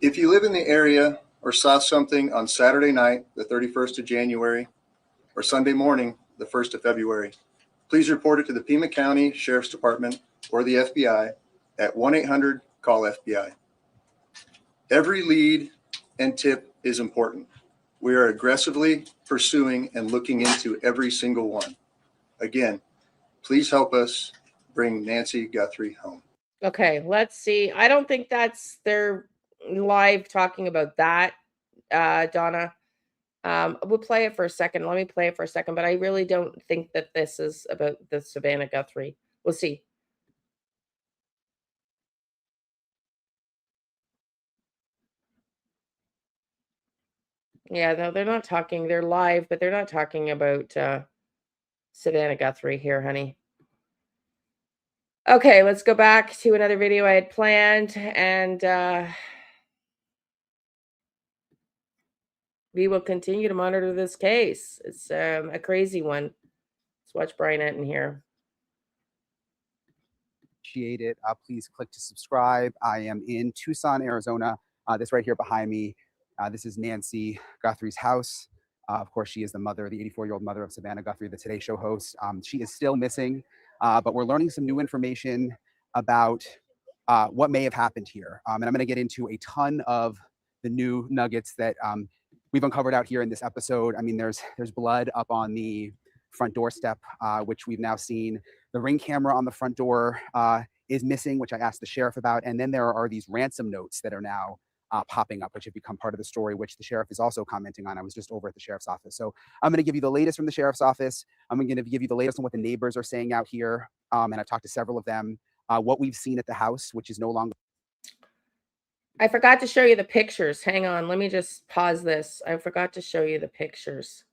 If you live in the area or saw something on Saturday night, the 31st of January, or Sunday morning, the 1st of February, please report it to the Pima County Sheriff's Department or the FBI at 1-800-CALL-FBI. Every lead and tip is important. We are aggressively pursuing and looking into every single one. Again, please help us bring Nancy Guthrie home. Okay, let's see. I don't think they're live talking about that, Donna. We'll play it for a second. Let me play it for a second, but I really don't think that this is about the Savannah Guthrie. We'll see. Yeah, no, they're not talking. They're live, but they're not talking about Savannah Guthrie here, honey. Okay, let's go back to another video I had planned, and we will continue to monitor this case. It's a crazy one. Let's watch Brian Enton here. Appreciate it. Please click to subscribe. I am in Tucson, Arizona. This right here behind me, this is Nancy Guthrie's house. Of course, she is the mother, the 84-year-old mother of Savannah Guthrie, the Today Show host. She is still missing, but we're learning some new information about what may have happened here. And I'm going to get into a ton of the new nuggets that we've uncovered out here in this episode. I mean, there's blood up on the front doorstep, which we've now seen. The Ring camera on the front door is missing, which I asked the sheriff about. And then there are these ransom notes that are now popping up, which have become part of the story, which the sheriff is also commenting on. I was just over at the sheriff's office. So I'm going to give you the latest from the sheriff's office. I'm going to give you the latest on what the neighbors are saying out here. And I've talked to several of them. What we've seen at the house, which is no longer. I forgot to show you the pictures. Hang on. Let me just pause this. I forgot to show you the pictures.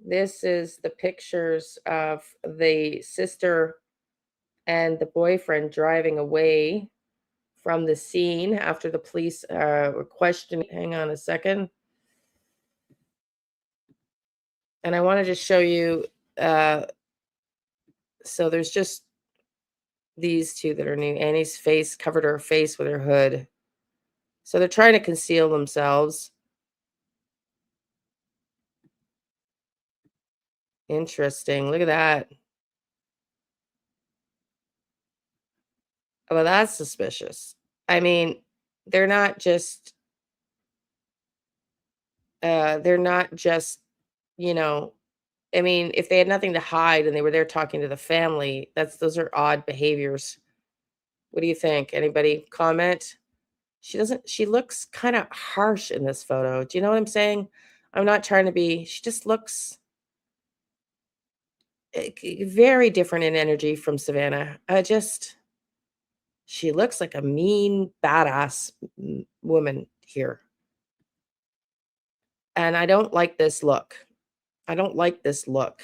This is the pictures of the sister and the boyfriend driving away from the scene after the police were questioning. Hang on a second. And I want to just show you. So there's just these two that are new. Annie's face covered her face with her hood. So they're trying to conceal themselves. Interesting. Look at that. Well, that's suspicious. I mean, they're not just They're not just, you know, I mean, if they had nothing to hide and they were there talking to the family, those are odd behaviors. What do you think? Anybody comment? She looks kind of harsh in this photo. Do you know what I'm saying? I'm not trying to be, she just looks very different in energy from Savannah. She looks like a mean, badass woman here. And I don't like this look. I don't like this look.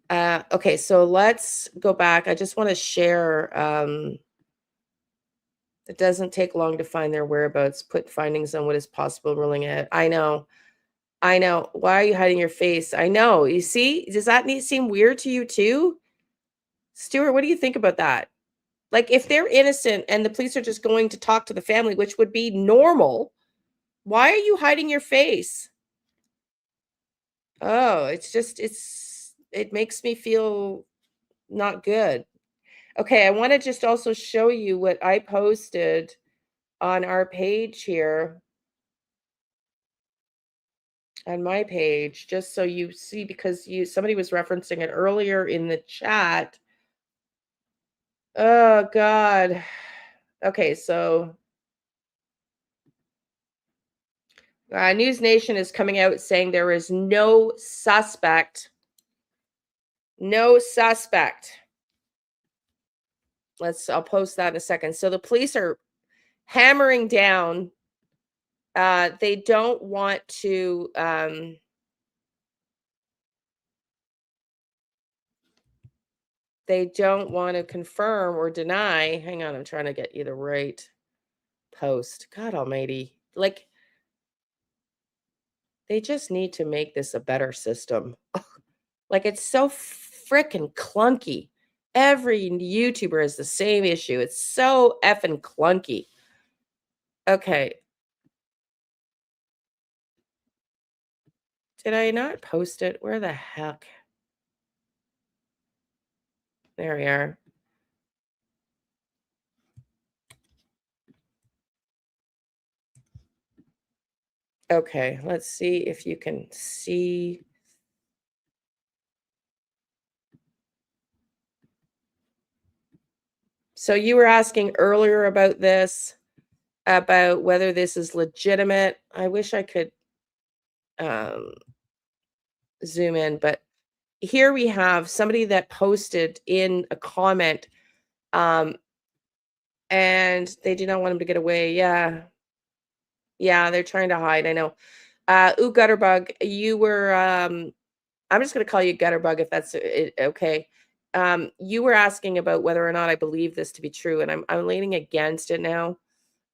Okay, so let's go back. I just want to share. It doesn't take long to find their whereabouts. Put findings on what is possible, ruling it. I know. I know. Why are you hiding your face? I know. You see? Does that seem weird to you too? Stuart, what do you think about that? Like, if they're innocent and the police are just going to talk to the family, which would be normal, why are you hiding your face? Oh, it makes me feel not good. Okay, I want to just also show you what I posted on our page here. On my page, just so you see, because somebody was referencing it earlier in the chat. Oh God. Okay, so News Nation is coming out saying there is no suspect. No suspect. I'll post that in a second. So the police are hammering down. They don't want to confirm or deny. Hang on, I'm trying to get you the right post. God almighty. Like, they just need to make this a better system. Like, it's so freaking clunky. Every YouTuber has the same issue. It's so effing clunky. Okay. Did I not post it? Where the heck? There we are. Okay, let's see if you can see. So you were asking earlier about this, about whether this is legitimate. I wish I could zoom in, but here we have somebody that posted in a comment, and they do not want him to get away. Yeah, they're trying to hide. I know. Ooh, Gutterbug, you were. I'm just going to call you Gutterbug if that's okay. You were asking about whether or not I believe this to be true, and I'm leaning against it now.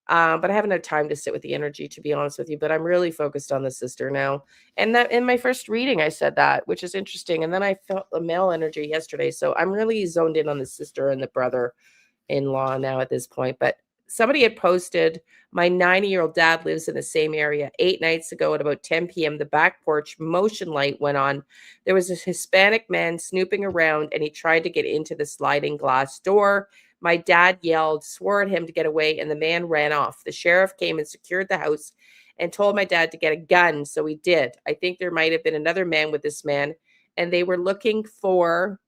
But I haven't had time to sit with the energy, to be honest with you. But I'm really focused on the sister now. And that in my first reading, I said that, which is interesting. And then I felt the male energy yesterday. So I'm really zoned in on the sister and the brother-in-law now at this point. But somebody had posted, my 90-year-old dad lives in the same area. 8 nights ago at about 10 p.m., the back porch motion light went on. There was a Hispanic man snooping around, and he tried to get into the sliding glass door. My dad yelled, swore at him to get away, and the man ran off. The sheriff came and secured the house and told my dad to get a gun, so he did. I think there might have been another man with this man, and they were looking for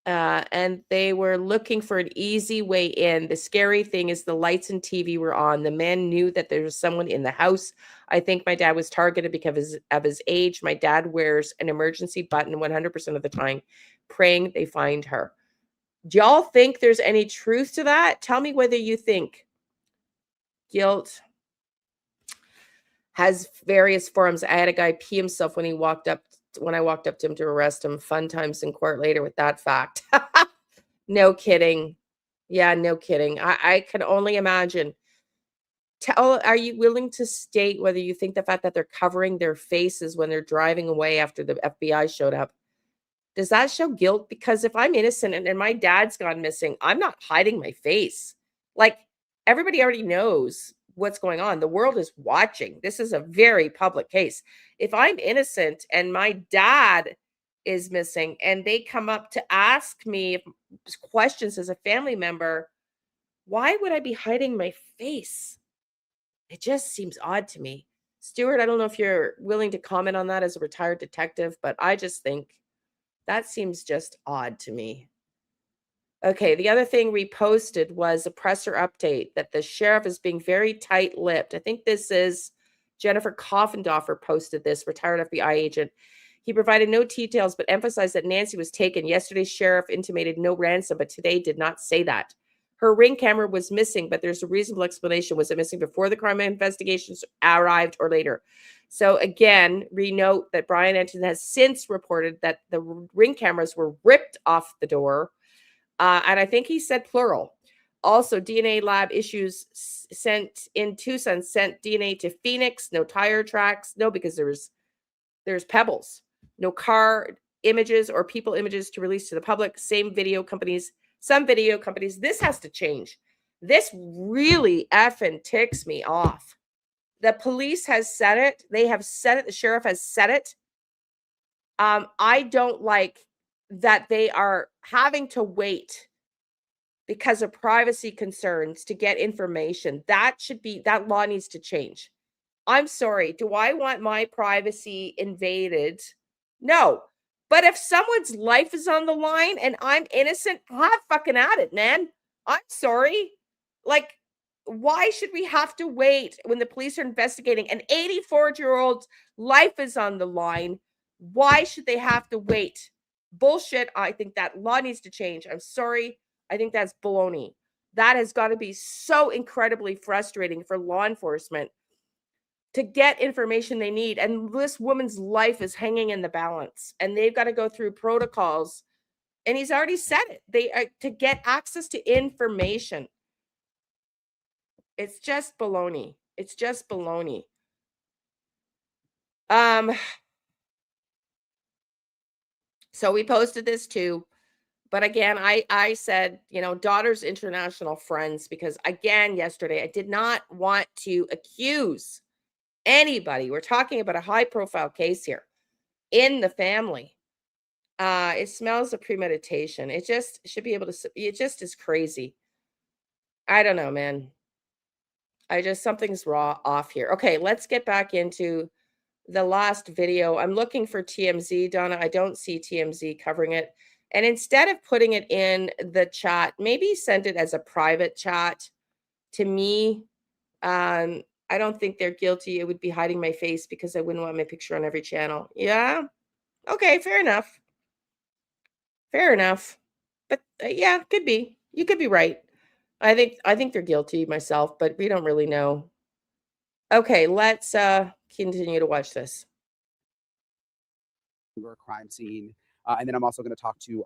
an easy way in. The scary thing is the lights and TV were on. The man knew that there was someone in the house. I think my dad was targeted because of his age. My dad wears an emergency button 100% of the time, praying they find her. Do y'all think there's any truth to that? Tell me whether you think guilt has various forms. I had a guy pee himself when I walked up to him to arrest him. Fun times in court later with that fact. No kidding. Yeah, no kidding. I can only imagine. Are you willing to state whether you think the fact that they're covering their faces when they're driving away after the FBI showed up, does that show guilt? Because if I'm innocent and my dad's gone missing, I'm not hiding my face. Like, everybody already knows what's going on. The world is watching. This is a very public case. If I'm innocent and my dad is missing, and they come up to ask me questions as a family member. Why would I be hiding my face? It just seems odd to me. Stuart, I don't know if you're willing to comment on that as a retired detective, but I just think that seems just odd to me. Okay, the other thing we posted was a presser update that the sheriff is being very tight-lipped. I think this is Jennifer Koffendorfer posted this, retired FBI agent. He provided no details, but emphasized that Nancy was taken. Yesterday's sheriff intimated no ransom, but today did not say that. Her ring camera was missing, but there's a reasonable explanation. Was it missing before the crime investigations arrived or later? So again, re-note that Brian Enton has since reported that the ring cameras were ripped off the door. And I think he said plural. Also, DNA lab issues sent in Tucson sent DNA to Phoenix. No tire tracks. No, because there's pebbles. No car images or people images to release to the public. Some video companies. This has to change. This really effing ticks me off. The police has said it. They have said it. The sheriff has said it. I don't like that they are having to wait because of privacy concerns to get information. That law needs to change. I'm sorry. Do I want my privacy invaded? No. But if someone's life is on the line and I'm innocent, have fucking at it, man. I'm sorry. Like, why should we have to wait when the police are investigating? An 84-year-old's life is on the line. Why should they have to wait? Bullshit. I think that law needs to change. I'm sorry. I think that's baloney. That has got to be so incredibly frustrating for law enforcement to get information they need. And this woman's life is hanging in the balance, and they've got to go through protocols. And he's already said it. They are to get access to information. It's just baloney. It's just baloney. So we posted this too. But again, I said, daughters, international friends, because again, yesterday, I did not want to accuse anybody. We're talking about a high profile case here in the family. It smells of premeditation. It just should be able to, it just is crazy. I don't know, man. Something's off here. Okay, let's get back into the last video. I'm looking for TMZ, Donna. I don't see TMZ covering it. And instead of putting it in the chat, maybe send it as a private chat to me. I don't think they're guilty. It would be hiding my face because I wouldn't want my picture on every channel. Yeah. Okay, fair enough. Fair enough. But yeah, could be. You could be right. I think they're guilty myself, but we don't really know. Okay, let's continue to watch this. Crime scene. And then I'm also going to talk to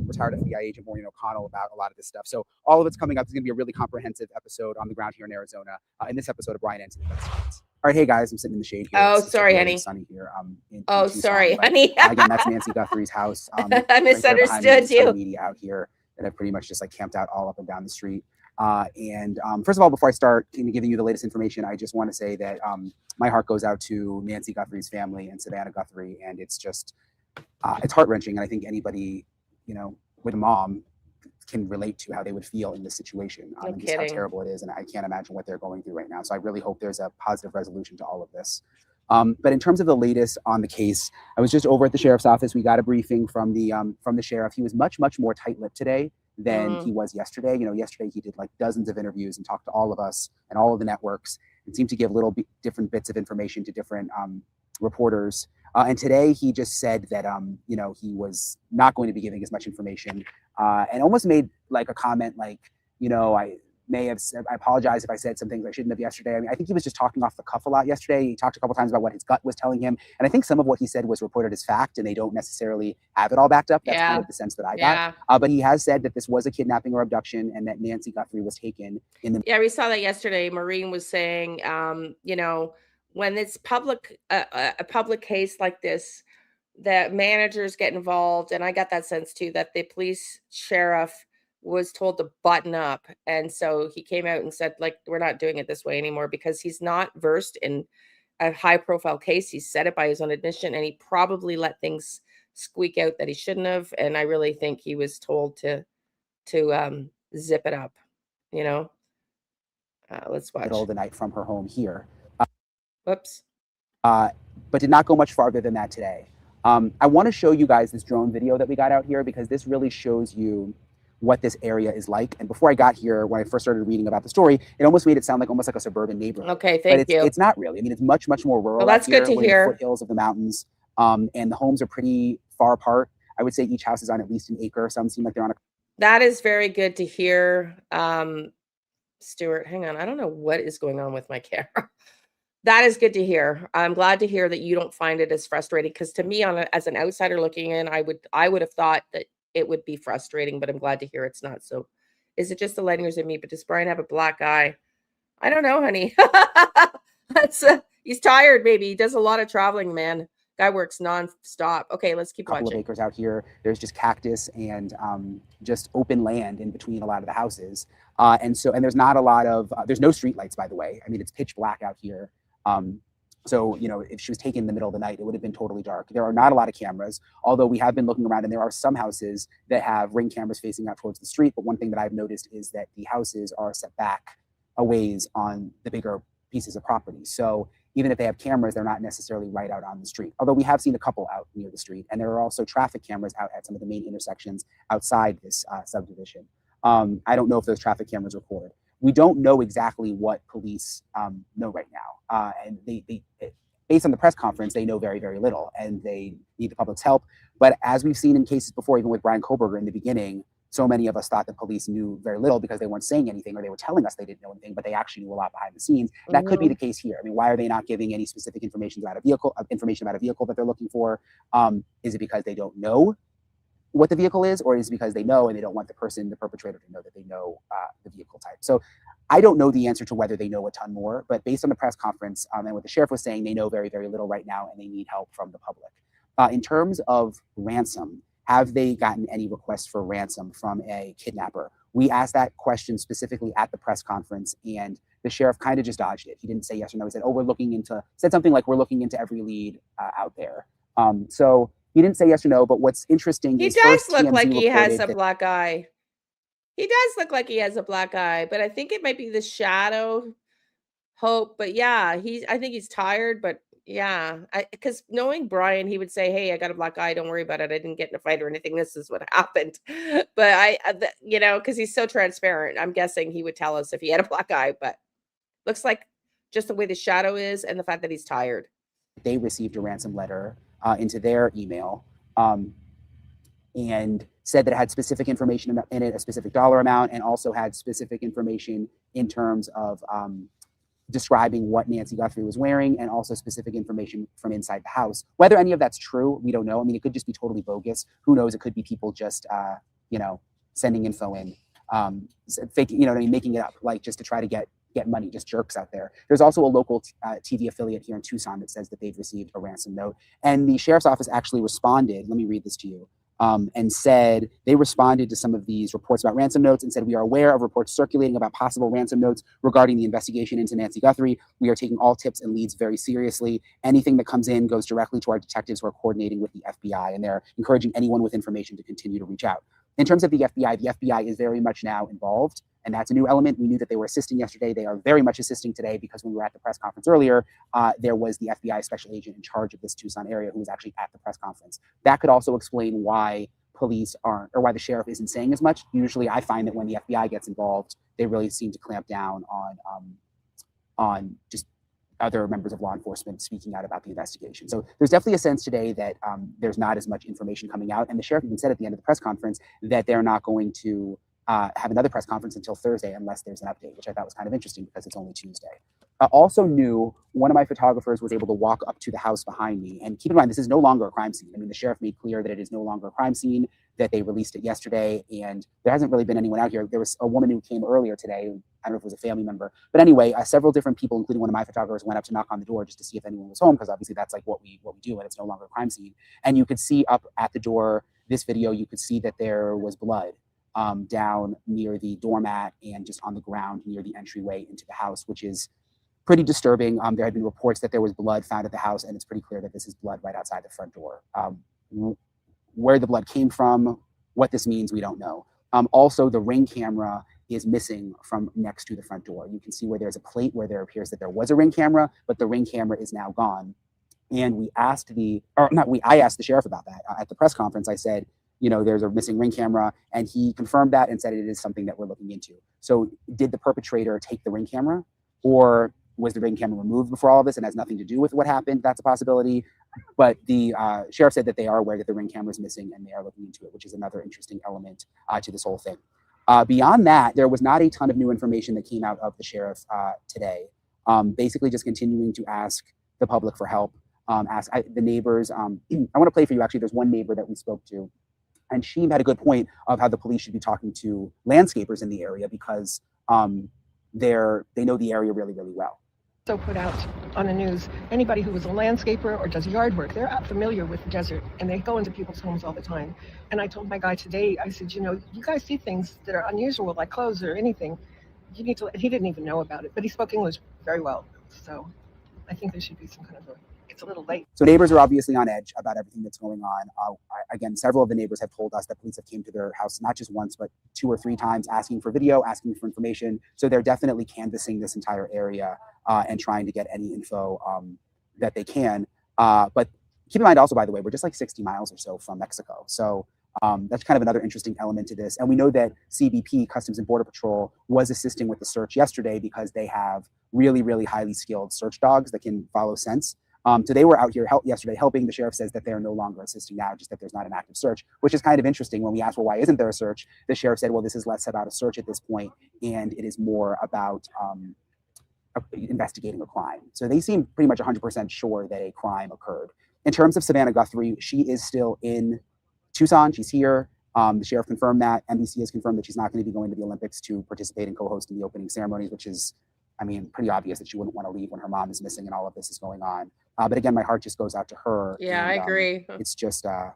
retired FBI agent Maureen O'Connell about a lot of this stuff. So all of it's coming up. It's going to be a really comprehensive episode on the ground here in Arizona. In this episode of Brian Enton Investigates. All right, hey guys, I'm sitting in the shade here. Oh, sorry, honey. Sunny here. In sorry, Tucson, honey. Again, that's Nancy Guthrie's house. I misunderstood you. Media out here that have pretty much just like camped out all up and down the street. First of all, before I start giving you the latest information, I just want to say that my heart goes out to Nancy Guthrie's family and Savannah Guthrie, and it's just it's heart-wrenching. And I think anybody, with a mom can relate to how they would feel in this situation, and just how terrible it is. And I can't imagine what they're going through right now. So I really hope there's a positive resolution to all of this. But in terms of the latest on the case, I was just over at the sheriff's office. We got a briefing from the sheriff. He was much more tight-lipped today than he was yesterday. Yesterday he did like dozens of interviews and talked to all of us and all of the networks and seemed to give little different bits of information to different reporters. And today he just said that, he was not going to be giving as much information and almost made like a comment like, I apologize if I said some things I shouldn't have yesterday. I mean, I think he was just talking off the cuff a lot yesterday. He talked a couple times about what his gut was telling him. And I think some of what he said was reported as fact and they don't necessarily have it all backed up. That's kind of the sense that I got. But he has said that this was a kidnapping or abduction and that Nancy Guthrie was taken in the... Yeah, we saw that yesterday. Maureen was saying, when it's a public case like this, the managers get involved. And I got that sense too, that the police sheriff was told to button up. And so he came out and said, like, we're not doing it this way anymore because he's not versed in a high profile case. He said it by his own admission and he probably let things squeak out that he shouldn't have. And I really think he was told to zip it up, you know. Let's watch. Middle of the night from her home here. Whoops. But did not go much farther than that today. I want to show you guys this drone video that we got out here because this really shows you what this area is like. And before I got here, when I first started reading about the story, it almost made it sound like almost like a suburban neighborhood. Okay, thank you. It's not really. I mean, it's much more rural. Well, that's good to we're in hear. the foothills of the mountains, and the homes are pretty far apart. I would say each house is on at least an acre. Some seem like they're on a. That is very good to hear. Stuart, hang on. I don't know what is going on with my camera. That is good to hear. I'm glad to hear that you don't find it as frustrating, because to me, as an outsider looking in, I would have thought that it would be frustrating, but I'm glad to hear it's not. So is it just the lighting or is it me? But does Brian have a black eye? I don't know, honey. That's he's tired, maybe. He does a lot of traveling, man. Guy works non-stop. Okay, let's keep watching. A couple of acres out here. There's just cactus and just open land in between a lot of the houses. And there's not a lot of, there's no street lights, by the way. I mean, it's pitch black out here. So, you know, if she was taken in the middle of the night, it would have been totally dark. There are not a lot of cameras, although we have been looking around and there are some houses that have Ring cameras facing out towards the street. But one thing that I've noticed is that the houses are set back a ways on the bigger pieces of property. So even if they have cameras, they're not necessarily right out on the street. Although we have seen a couple out near the street, and there are also traffic cameras out at some of the main intersections outside this subdivision. I don't know if those traffic cameras record. We don't know exactly what police know right now. And they based on the press conference, they know very, very little, and they need the public's help. But as we've seen in cases before, even with Brian Koberger in the beginning, so many of us thought the police knew very little because they weren't saying anything, or they were telling us they didn't know anything, but they actually knew a lot behind the scenes. And that could be the case here. I mean, why are they not giving any specific information about a vehicle that they're looking for? Is it because they don't know what the vehicle is, or is it because they know and they don't want the perpetrator, to know that they know the vehicle type? So I don't know the answer to whether they know a ton more, but based on the press conference and what the sheriff was saying, they know very, very little right now, and they need help from the public. In terms of ransom, have they gotten any requests for ransom from a kidnapper? We asked that question specifically at the press conference, and the sheriff kind of just dodged it. He didn't say yes or no. He said, said something like, we're looking into every lead out there. So he didn't say yes or no, but what's interesting is he does look like he has a black eye. He does look like he has a black eye, but I think it might be the shadow. Hope, but yeah, I think he's tired, but yeah, because knowing Brian, he would say, "Hey, I got a black eye. Don't worry about it. I didn't get in a fight or anything. This is what happened." But you know, because he's so transparent, I'm guessing he would tell us if he had a black eye. But looks like just the way the shadow is and the fact that he's tired. They received a ransom letter into their email and said that it had specific information in it, a specific dollar amount, and also had specific information in terms of describing what Nancy Guthrie was wearing, and also specific information from inside the house. Whether any of that's true, we don't know. I mean, it could just be totally bogus. Who knows? It could be people just, you know, sending info in, faking, you know what I mean, making it up, like just to try to get money, just jerks out there. There's also a local TV affiliate here in Tucson that says that they've received a ransom note. And the sheriff's office actually responded, let me read this to you, and said they responded to some of these reports about ransom notes and said, we are aware of reports circulating about possible ransom notes regarding the investigation into Nancy Guthrie. We are taking all tips and leads very seriously. Anything that comes in goes directly to our detectives who are coordinating with the FBI, and they're encouraging anyone with information to continue to reach out. In terms of the FBI is very much now involved, and that's a new element. We knew that they were assisting yesterday. They are very much assisting today, because when we were at the press conference earlier, there was the FBI special agent in charge of this Tucson area who was actually at the press conference. That could also explain why police aren't, or why the sheriff isn't saying as much. Usually I find that when the FBI gets involved, they really seem to clamp down on just other members of law enforcement speaking out about the investigation. So there's definitely a sense today that there's not as much information coming out. And the sheriff even said at the end of the press conference that they're not going to have another press conference until Thursday unless there's an update, which I thought was kind of interesting because it's only Tuesday. Also new, one of my photographers was able to walk up to the house behind me. And keep in mind, this is no longer a crime scene. I mean, the sheriff made clear that it is no longer a crime scene, that they released it yesterday, and there hasn't really been anyone out here. There was a woman who came earlier today, I don't know if it was a family member, but anyway, several different people, including one of my photographers, went up to knock on the door just to see if anyone was home, because obviously that's like what we do, and it's no longer a crime scene. And you could see up at the door, this video, you could see that there was blood down near the doormat and just on the ground near the entryway into the house, which is pretty disturbing. There had been reports that there was blood found at the house, and it's pretty clear that this is blood right outside the front door. where the blood came from. What this means, we don't know. Also, the Ring camera is missing from next to the front door. You can see where there's a plate where there appears that there was a Ring camera, but the Ring camera is now gone. And we asked I asked the sheriff about that at the press conference. I said, you know, there's a missing Ring camera, and he confirmed that and said it is something that we're looking into. So did the perpetrator take the Ring camera, or was the Ring camera removed before all of this and has nothing to do with what happened? That's a possibility. But the sheriff said that they are aware that the Ring camera is missing and they are looking into it, which is another interesting element to this whole thing. Beyond that, there was not a ton of new information that came out of the sheriff today. Basically just continuing to ask the public for help, ask the neighbors. I want to play for you, actually. There's one neighbor that we spoke to, and she had a good point of how the police should be talking to landscapers in the area because they know the area really, really well. So put out on the news, anybody who was a landscaper or does yard work, they're familiar with the desert and they go into people's homes all the time. And I told my guy today, I said, you know, you guys see things that are unusual, like clothes or anything. You need to, he didn't even know about it, but he spoke English very well. So I think there should be some kind of it's a little late. So neighbors are obviously on edge about everything that's going on. Again, several of the neighbors have told us that police have came to their house not just once, but 2 or 3 times asking for video, asking for information. So they're definitely canvassing this entire area and trying to get any info that they can. But keep in mind also, by the way, we're just like 60 miles or so from Mexico. So that's kind of another interesting element to this. And we know that CBP, Customs and Border Patrol, was assisting with the search yesterday because they have really, really highly skilled search dogs that can follow scents. So they were out here yesterday helping. The sheriff says that they are no longer assisting now, just that there's not an active search, which is kind of interesting. When we asked, well, why isn't there a search? The sheriff said, well, this is less about a search at this point, and it is more about investigating a crime. So they seem pretty much 100% sure that a crime occurred. In terms of Savannah Guthrie, she is still in Tucson. She's here. The sheriff confirmed that. NBC has confirmed that she's not going to be going to the Olympics to participate and co-host in the opening ceremonies, which is, I mean, pretty obvious that she wouldn't want to leave when her mom is missing and all of this is going on. But again, my heart just goes out to her. Yeah, and, I agree. It's just a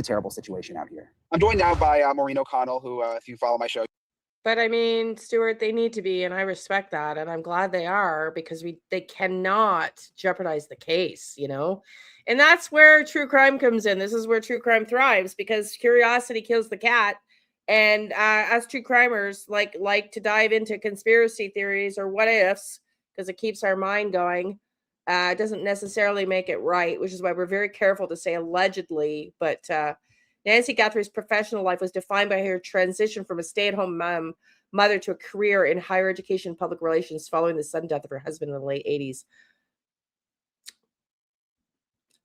terrible situation out here. I'm joined now by Maureen O'Connell, who, if you follow my show. But I mean, Stuart, they need to be, and I respect that, and I'm glad they are because they cannot jeopardize the case, you know? And that's where true crime comes in. This is where true crime thrives because curiosity kills the cat. And as true crimers like to dive into conspiracy theories or what ifs because it keeps our mind going. It doesn't necessarily make it right, which is why we're very careful to say allegedly. But Nancy Guthrie's professional life was defined by her transition from a stay-at-home mother to a career in higher education and public relations following the sudden death of her husband in the late 80s.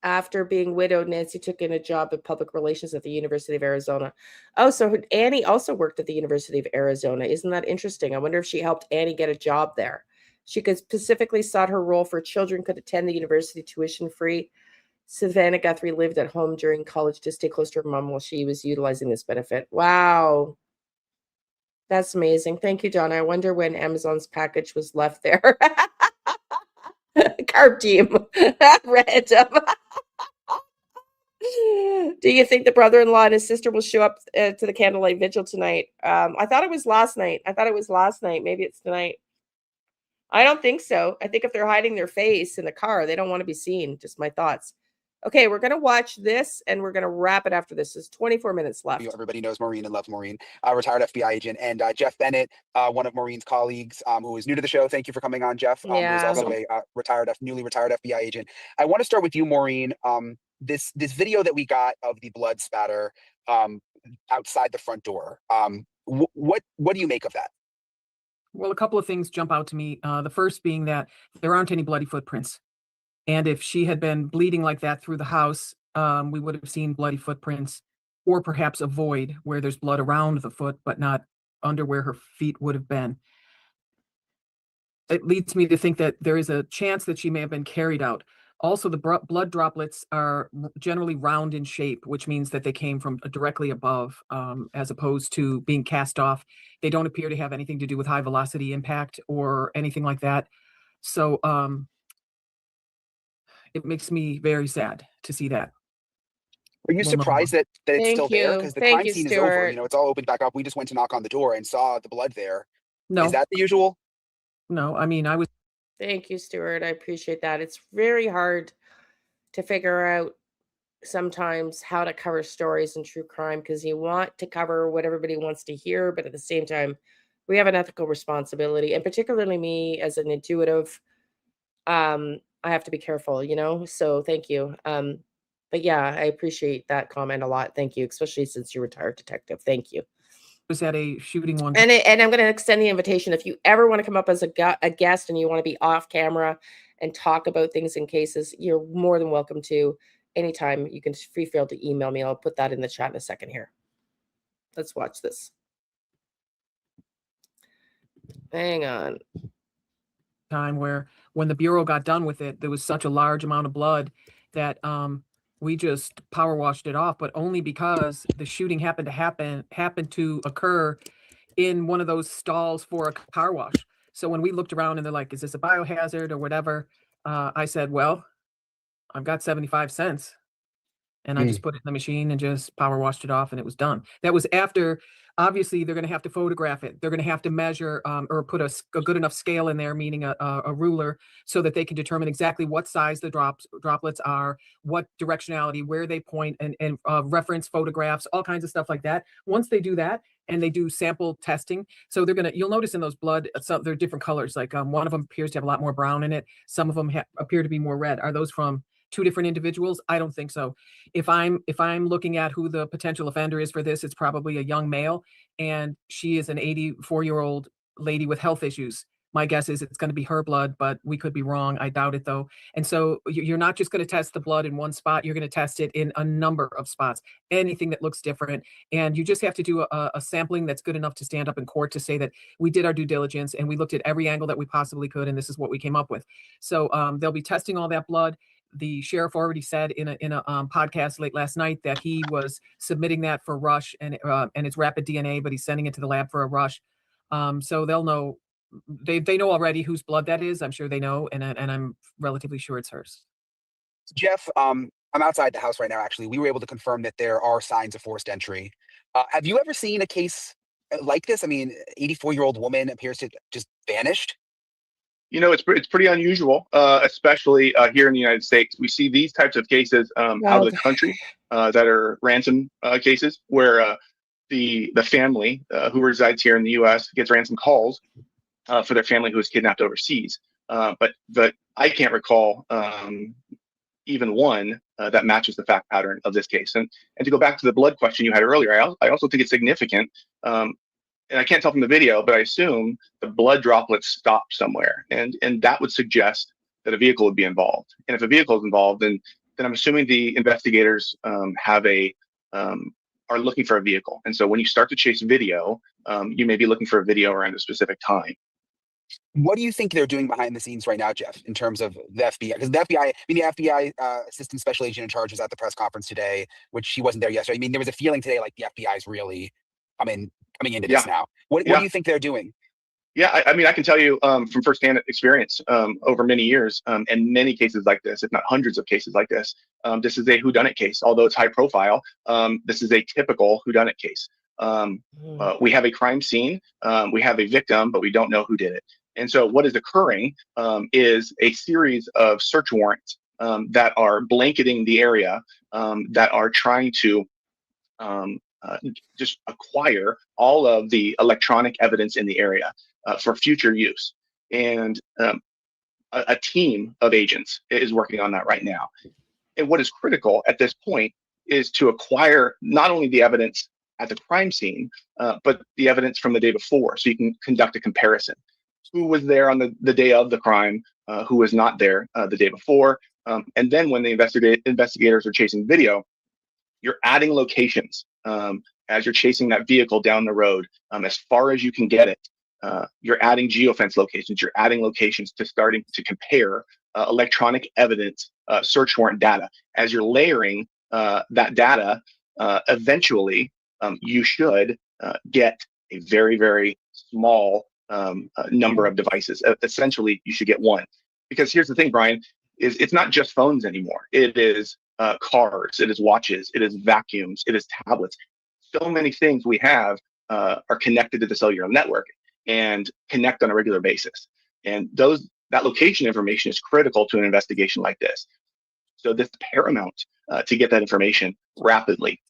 After being widowed, Nancy took in a job in public relations at the University of Arizona. Oh, so Annie also worked at the University of Arizona. Isn't that interesting? I wonder if she helped Annie get a job there. She could specifically sought her role for children could attend the university tuition free. Savannah Guthrie lived at home during college to stay close to her mom while she was utilizing this benefit. Wow. That's amazing. Thank you, John. I wonder when Amazon's package was left there. Carb team. Random. Do you think the brother-in-law and his sister will show up to the candlelight vigil tonight? I thought it was last night. Maybe it's tonight. I don't think so. I think if they're hiding their face in the car, they don't want to be seen. Just my thoughts. Okay, we're going to watch this and we're going to wrap it after this. There's 24 minutes left. Everybody knows Maureen and loves Maureen, retired FBI agent, and Jeff Bennett, one of Maureen's colleagues who is new to the show. Thank you for coming on, Jeff, who's also a newly retired FBI agent. I want to start with you, Maureen. This video that we got of the blood spatter outside the front door. What do you make of that? Well, a couple of things jump out to me. The first being that there aren't any bloody footprints. And if she had been bleeding like that through the house, we would have seen bloody footprints, or perhaps a void where there's blood around the foot, but not under where her feet would have been. It leads me to think that there is a chance that she may have been carried out. Also, the blood droplets are generally round in shape, which means that they came from directly above, as opposed to being cast off. They don't appear to have anything to do with high velocity impact or anything like that. So it makes me very sad to see that. Are you surprised that it's still there? Because the crime scene is over. You know, it's all opened back up. We just went to knock on the door and saw the blood there. No. Is that the usual? No, I mean, I was. Thank you, Stuart. I appreciate that. It's very hard to figure out sometimes how to cover stories in true crime, because you want to cover what everybody wants to hear, but at the same time, we have an ethical responsibility, and particularly me as an intuitive, I have to be careful, so thank you. But yeah, I appreciate that comment a lot. Thank you, especially since you're a retired detective. Thank you. Was at a shooting one. And I'm going to extend the invitation. If you ever want to come up as a guest and you want to be off camera and talk about things in cases, you're more than welcome to. Anytime, you can feel to email me. I'll put that in the chat in a second here. Let's watch this. Hang on. Time where when the Bureau got done with it, there was such a large amount of blood that we just power washed it off, but only because the shooting happened to occur in one of those stalls for a car wash. So when we looked around and they're like, is this a biohazard or whatever? I said, well, I've got 75 cents. And I just put it in the machine and just power washed it off, and it was done. That was after, obviously, they're going to have to photograph it. They're going to have to measure or put a good enough scale in there, meaning a ruler, so that they can determine exactly what size the droplets are, what directionality, where they point, and reference photographs, all kinds of stuff like that. Once they do that, and they do sample testing, so you'll notice in those blood, they're different colors. Like one of them appears to have a lot more brown in it. Some of them appear to be more red. Are those from two different individuals? I don't think so. If I'm looking at who the potential offender is for this, it's probably a young male, and she is an 84-year-old lady with health issues. My guess is it's going to be her blood, but we could be wrong. I doubt it, though. And so you're not just going to test the blood in one spot. You're going to test it in a number of spots, anything that looks different. And you just have to do a sampling that's good enough to stand up in court to say that we did our due diligence and we looked at every angle that we possibly could, and this is what we came up with. So they'll be testing all that blood. The sheriff already said in a podcast late last night that he was submitting that for Rush and it's rapid DNA, but he's sending it to the lab for a Rush. So they'll know. They know already whose blood that is. I'm sure they know, and I'm relatively sure it's hers. Jeff, I'm outside the house right now. Actually, we were able to confirm that there are signs of forced entry. Have you ever seen a case like this? I mean, 84-year-old woman appears to just vanished. It's pretty unusual, especially here in the United States. We see these types of cases out of the country that are ransom cases, where the family who resides here in the U.S. gets ransom calls for their family who was kidnapped overseas. But I can't recall even one that matches the fact pattern of this case. And to go back to the blood question you had earlier, I also think it's significant. And I can't tell from the video, but I assume the blood droplets stopped somewhere, and that would suggest that a vehicle would be involved. And if a vehicle is involved, then I'm assuming the investigators are looking for a vehicle. And so when you start to chase video, you may be looking for a video around a specific time. What do you think they're doing behind the scenes right now, Jeff, in terms of the FBI? Because the FBI Assistant Special Agent in Charge was at the press conference today, which he wasn't there yesterday. I mean, there was a feeling today like the FBI is really coming into this now. What do you think they're doing? Yeah, I mean, I can tell you from firsthand experience over many years, and many cases like this, if not hundreds of cases like this, this is a whodunit case. Although it's high profile, this is a typical whodunit case. We have a crime scene, we have a victim, but we don't know who did it. And so what is occurring is a series of search warrants that are blanketing the area, that are trying to just acquire all of the electronic evidence in the area for future use. And a team of agents is working on that right now. And what is critical at this point is to acquire not only the evidence at the crime scene, but the evidence from the day before, so you can conduct a comparison. Who was there on the day of the crime, who was not there the day before. And then when the investigators are chasing video, you're adding locations as you're chasing that vehicle down the road as far as you can get it. You're adding geofence locations. You're adding locations to starting to compare electronic evidence, search warrant data. As you're layering that data, eventually you should get a very, very small number of devices. Essentially, you should get one. Because here's the thing, Brian, is it's not just phones anymore. It is cars, it is watches, it is vacuums, it is tablets. So many things we have are connected to the cellular network and connect on a regular basis. And that location information is critical to an investigation like this. So this is paramount to get that information rapidly.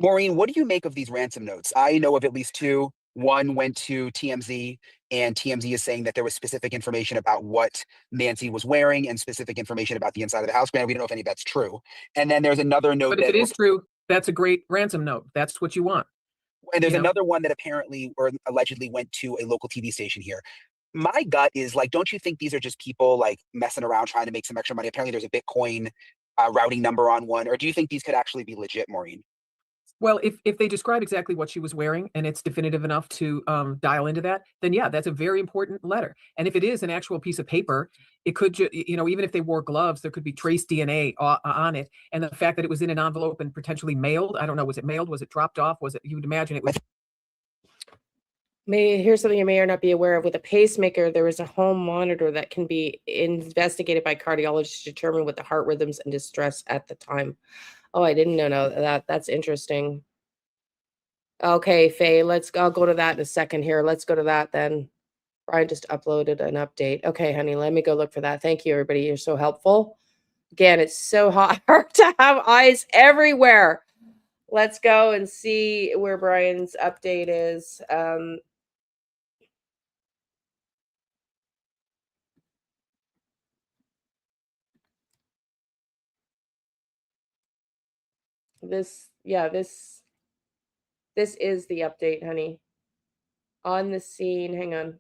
Maureen, what do you make of these ransom notes? I know of at least two. One went to TMZ, and TMZ is saying that there was specific information about what Nancy was wearing and specific information about the inside of the house. Granted, we don't know if any of that's true. And then there's another note But if that it is true, that's a great ransom note. That's what you want. and there's You know? another one that apparently or allegedly went to a local TV station here. My gut is like, don't you think these are just people like messing around trying to make some extra money? Apparently, there's a Bitcoin routing number on one, or do you think these could actually be legit, Maureen? Well, if they describe exactly what she was wearing and it's definitive enough to dial into that, then yeah, that's a very important letter. And if it is an actual piece of paper, it could, even if they wore gloves, there could be trace DNA on it. And the fact that it was in an envelope and potentially mailed, I don't know, was it mailed? Was it dropped off? Was it? You would imagine it was. Here's something you may or not be aware of. With a pacemaker, there is a home monitor that can be investigated by cardiologists to determine what the heart rhythms and distress at the time. Oh, I didn't know that. That's interesting. Okay, Faye, I'll go to that in a second here. Let's go to that then. Brian just uploaded an update. Okay, honey, let me go look for that. Thank you, everybody. You're so helpful. Again, it's so hard to have eyes everywhere. Let's go and see where Brian's update is. This is the update, honey. On the scene, hang on.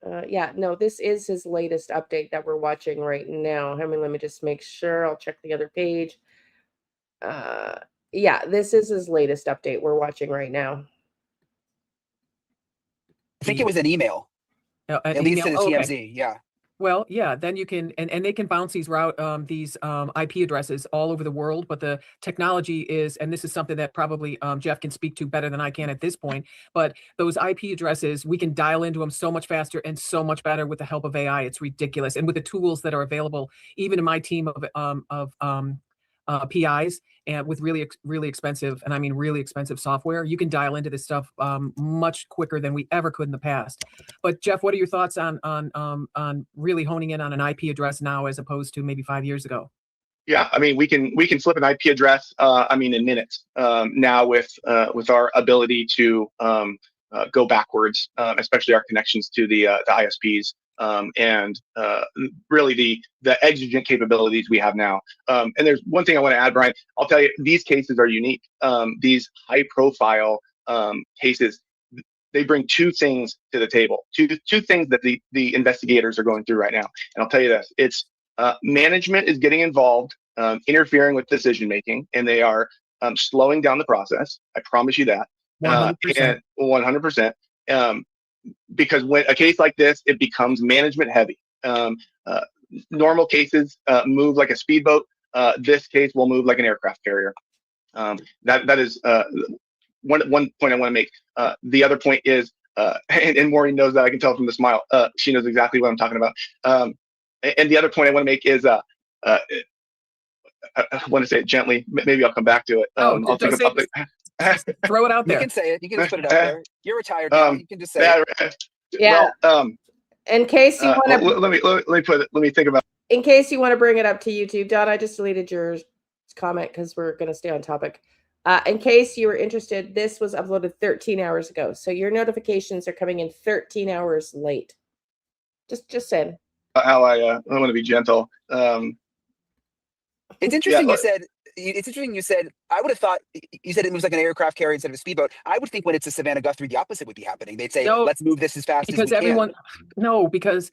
No, this is his latest update that we're watching right now. Let me just make sure. I'll check the other page. This is his latest update we're watching right now. I think it was an email. At least to the TMZ, okay. yeah. Well, yeah, then you can, and they can bounce these IP addresses all over the world, but the technology is, and this is something that probably Jeff can speak to better than I can at this point, but those IP addresses, we can dial into them so much faster and so much better with the help of AI. It's ridiculous. And with the tools that are available, even in my team of PIs and with really expensive, and I mean really expensive software, you can dial into this stuff much quicker than we ever could in the past. But Jeff, what are your thoughts on really honing in on an IP address now as opposed to maybe 5 years ago? Yeah, I mean, we can flip an IP address. In minutes now with our ability to go backwards, especially our connections to the ISPs and really the exigent capabilities we have now. And there's one thing I want to add, Brian. I'll tell you, these cases are unique. These high-profile cases, they bring two things to the table. Two things that the investigators are going through right now. And I'll tell you this: it's management is getting involved, interfering with decision making, and they are slowing down the process. I promise you that. 100%. 100%. Because when a case like this, it becomes management heavy. Normal cases move like a speedboat. This case will move like an aircraft carrier. That is one point I want to make. The other point is, and Maureen knows that, I can tell from the smile. She knows exactly what I'm talking about. And the other point I want to make is, I want to say it gently. Maybe I'll come back to it. I'll think about it. Throw it out there. You can say it. You can just put it out there. You're retired now. You can just say it. Yeah. Well, in case you want to, let me think about. In case you want to bring it up to YouTube, Don, I just deleted your comment because we're going to stay on topic. In case you were interested, this was uploaded 13 hours ago, so your notifications are coming in 13 hours late. Just saying. How I want to be gentle. It's interesting you said. It's interesting you said. I would have thought you said it moves like an aircraft carrier instead of a speedboat. I would think when it's a Savannah Guthrie, the opposite would be happening. They'd say, No, "Let's move this as fast because as we everyone. can." No, because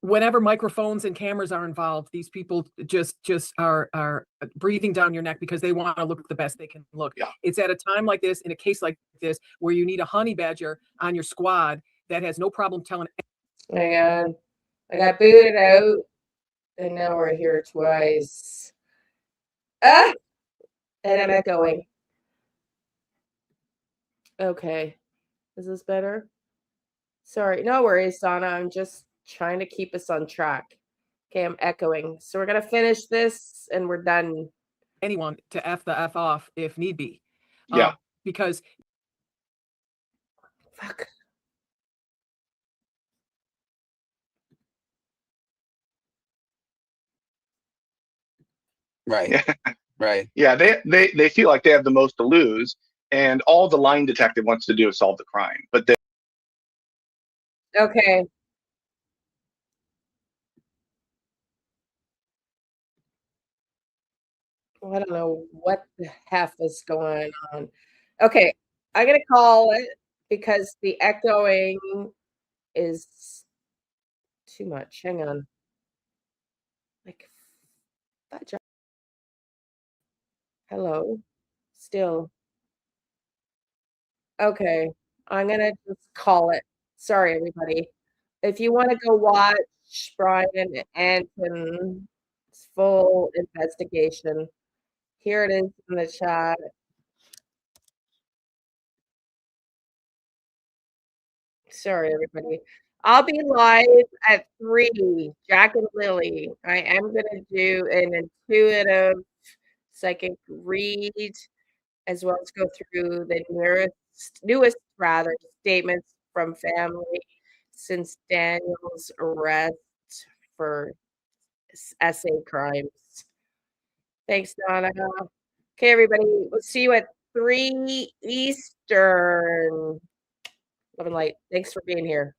whenever microphones and cameras are involved, these people just are breathing down your neck because they want to look the best they can look. Yeah. It's at a time like this, in a case like this, where you need a honey badger on your squad that has no problem telling. Hang on, I got booted out, and now we're here twice. And I'm echoing. Okay, is this better? Sorry, no worries, Donna. I'm just trying to keep us on track. Okay, I'm echoing. So we're gonna finish this and we're done. Anyone to F the F off if need be. Yeah. Because fuck. Right. Right. Yeah, they feel like they have the most to lose, and all the line detective wants to do is solve the crime. But they Okay. I don't know what the F is going on. Okay, I'm gonna call it because the echoing is too much. Hang on. Like that. Hello. Still. Okay. I'm gonna just call it. Sorry, everybody. If you want to go watch Brian and Anton's full investigation, here it is in the chat. Sorry, everybody. I'll be live at 3, Jack and Lily. I am going to do an intuitive psychic read as well as go through the newest statements from family since Daniel's arrest for essay crimes. Thanks, Donna. Okay, everybody. We'll see you at 3 Eastern. Love and light. Thanks for being here.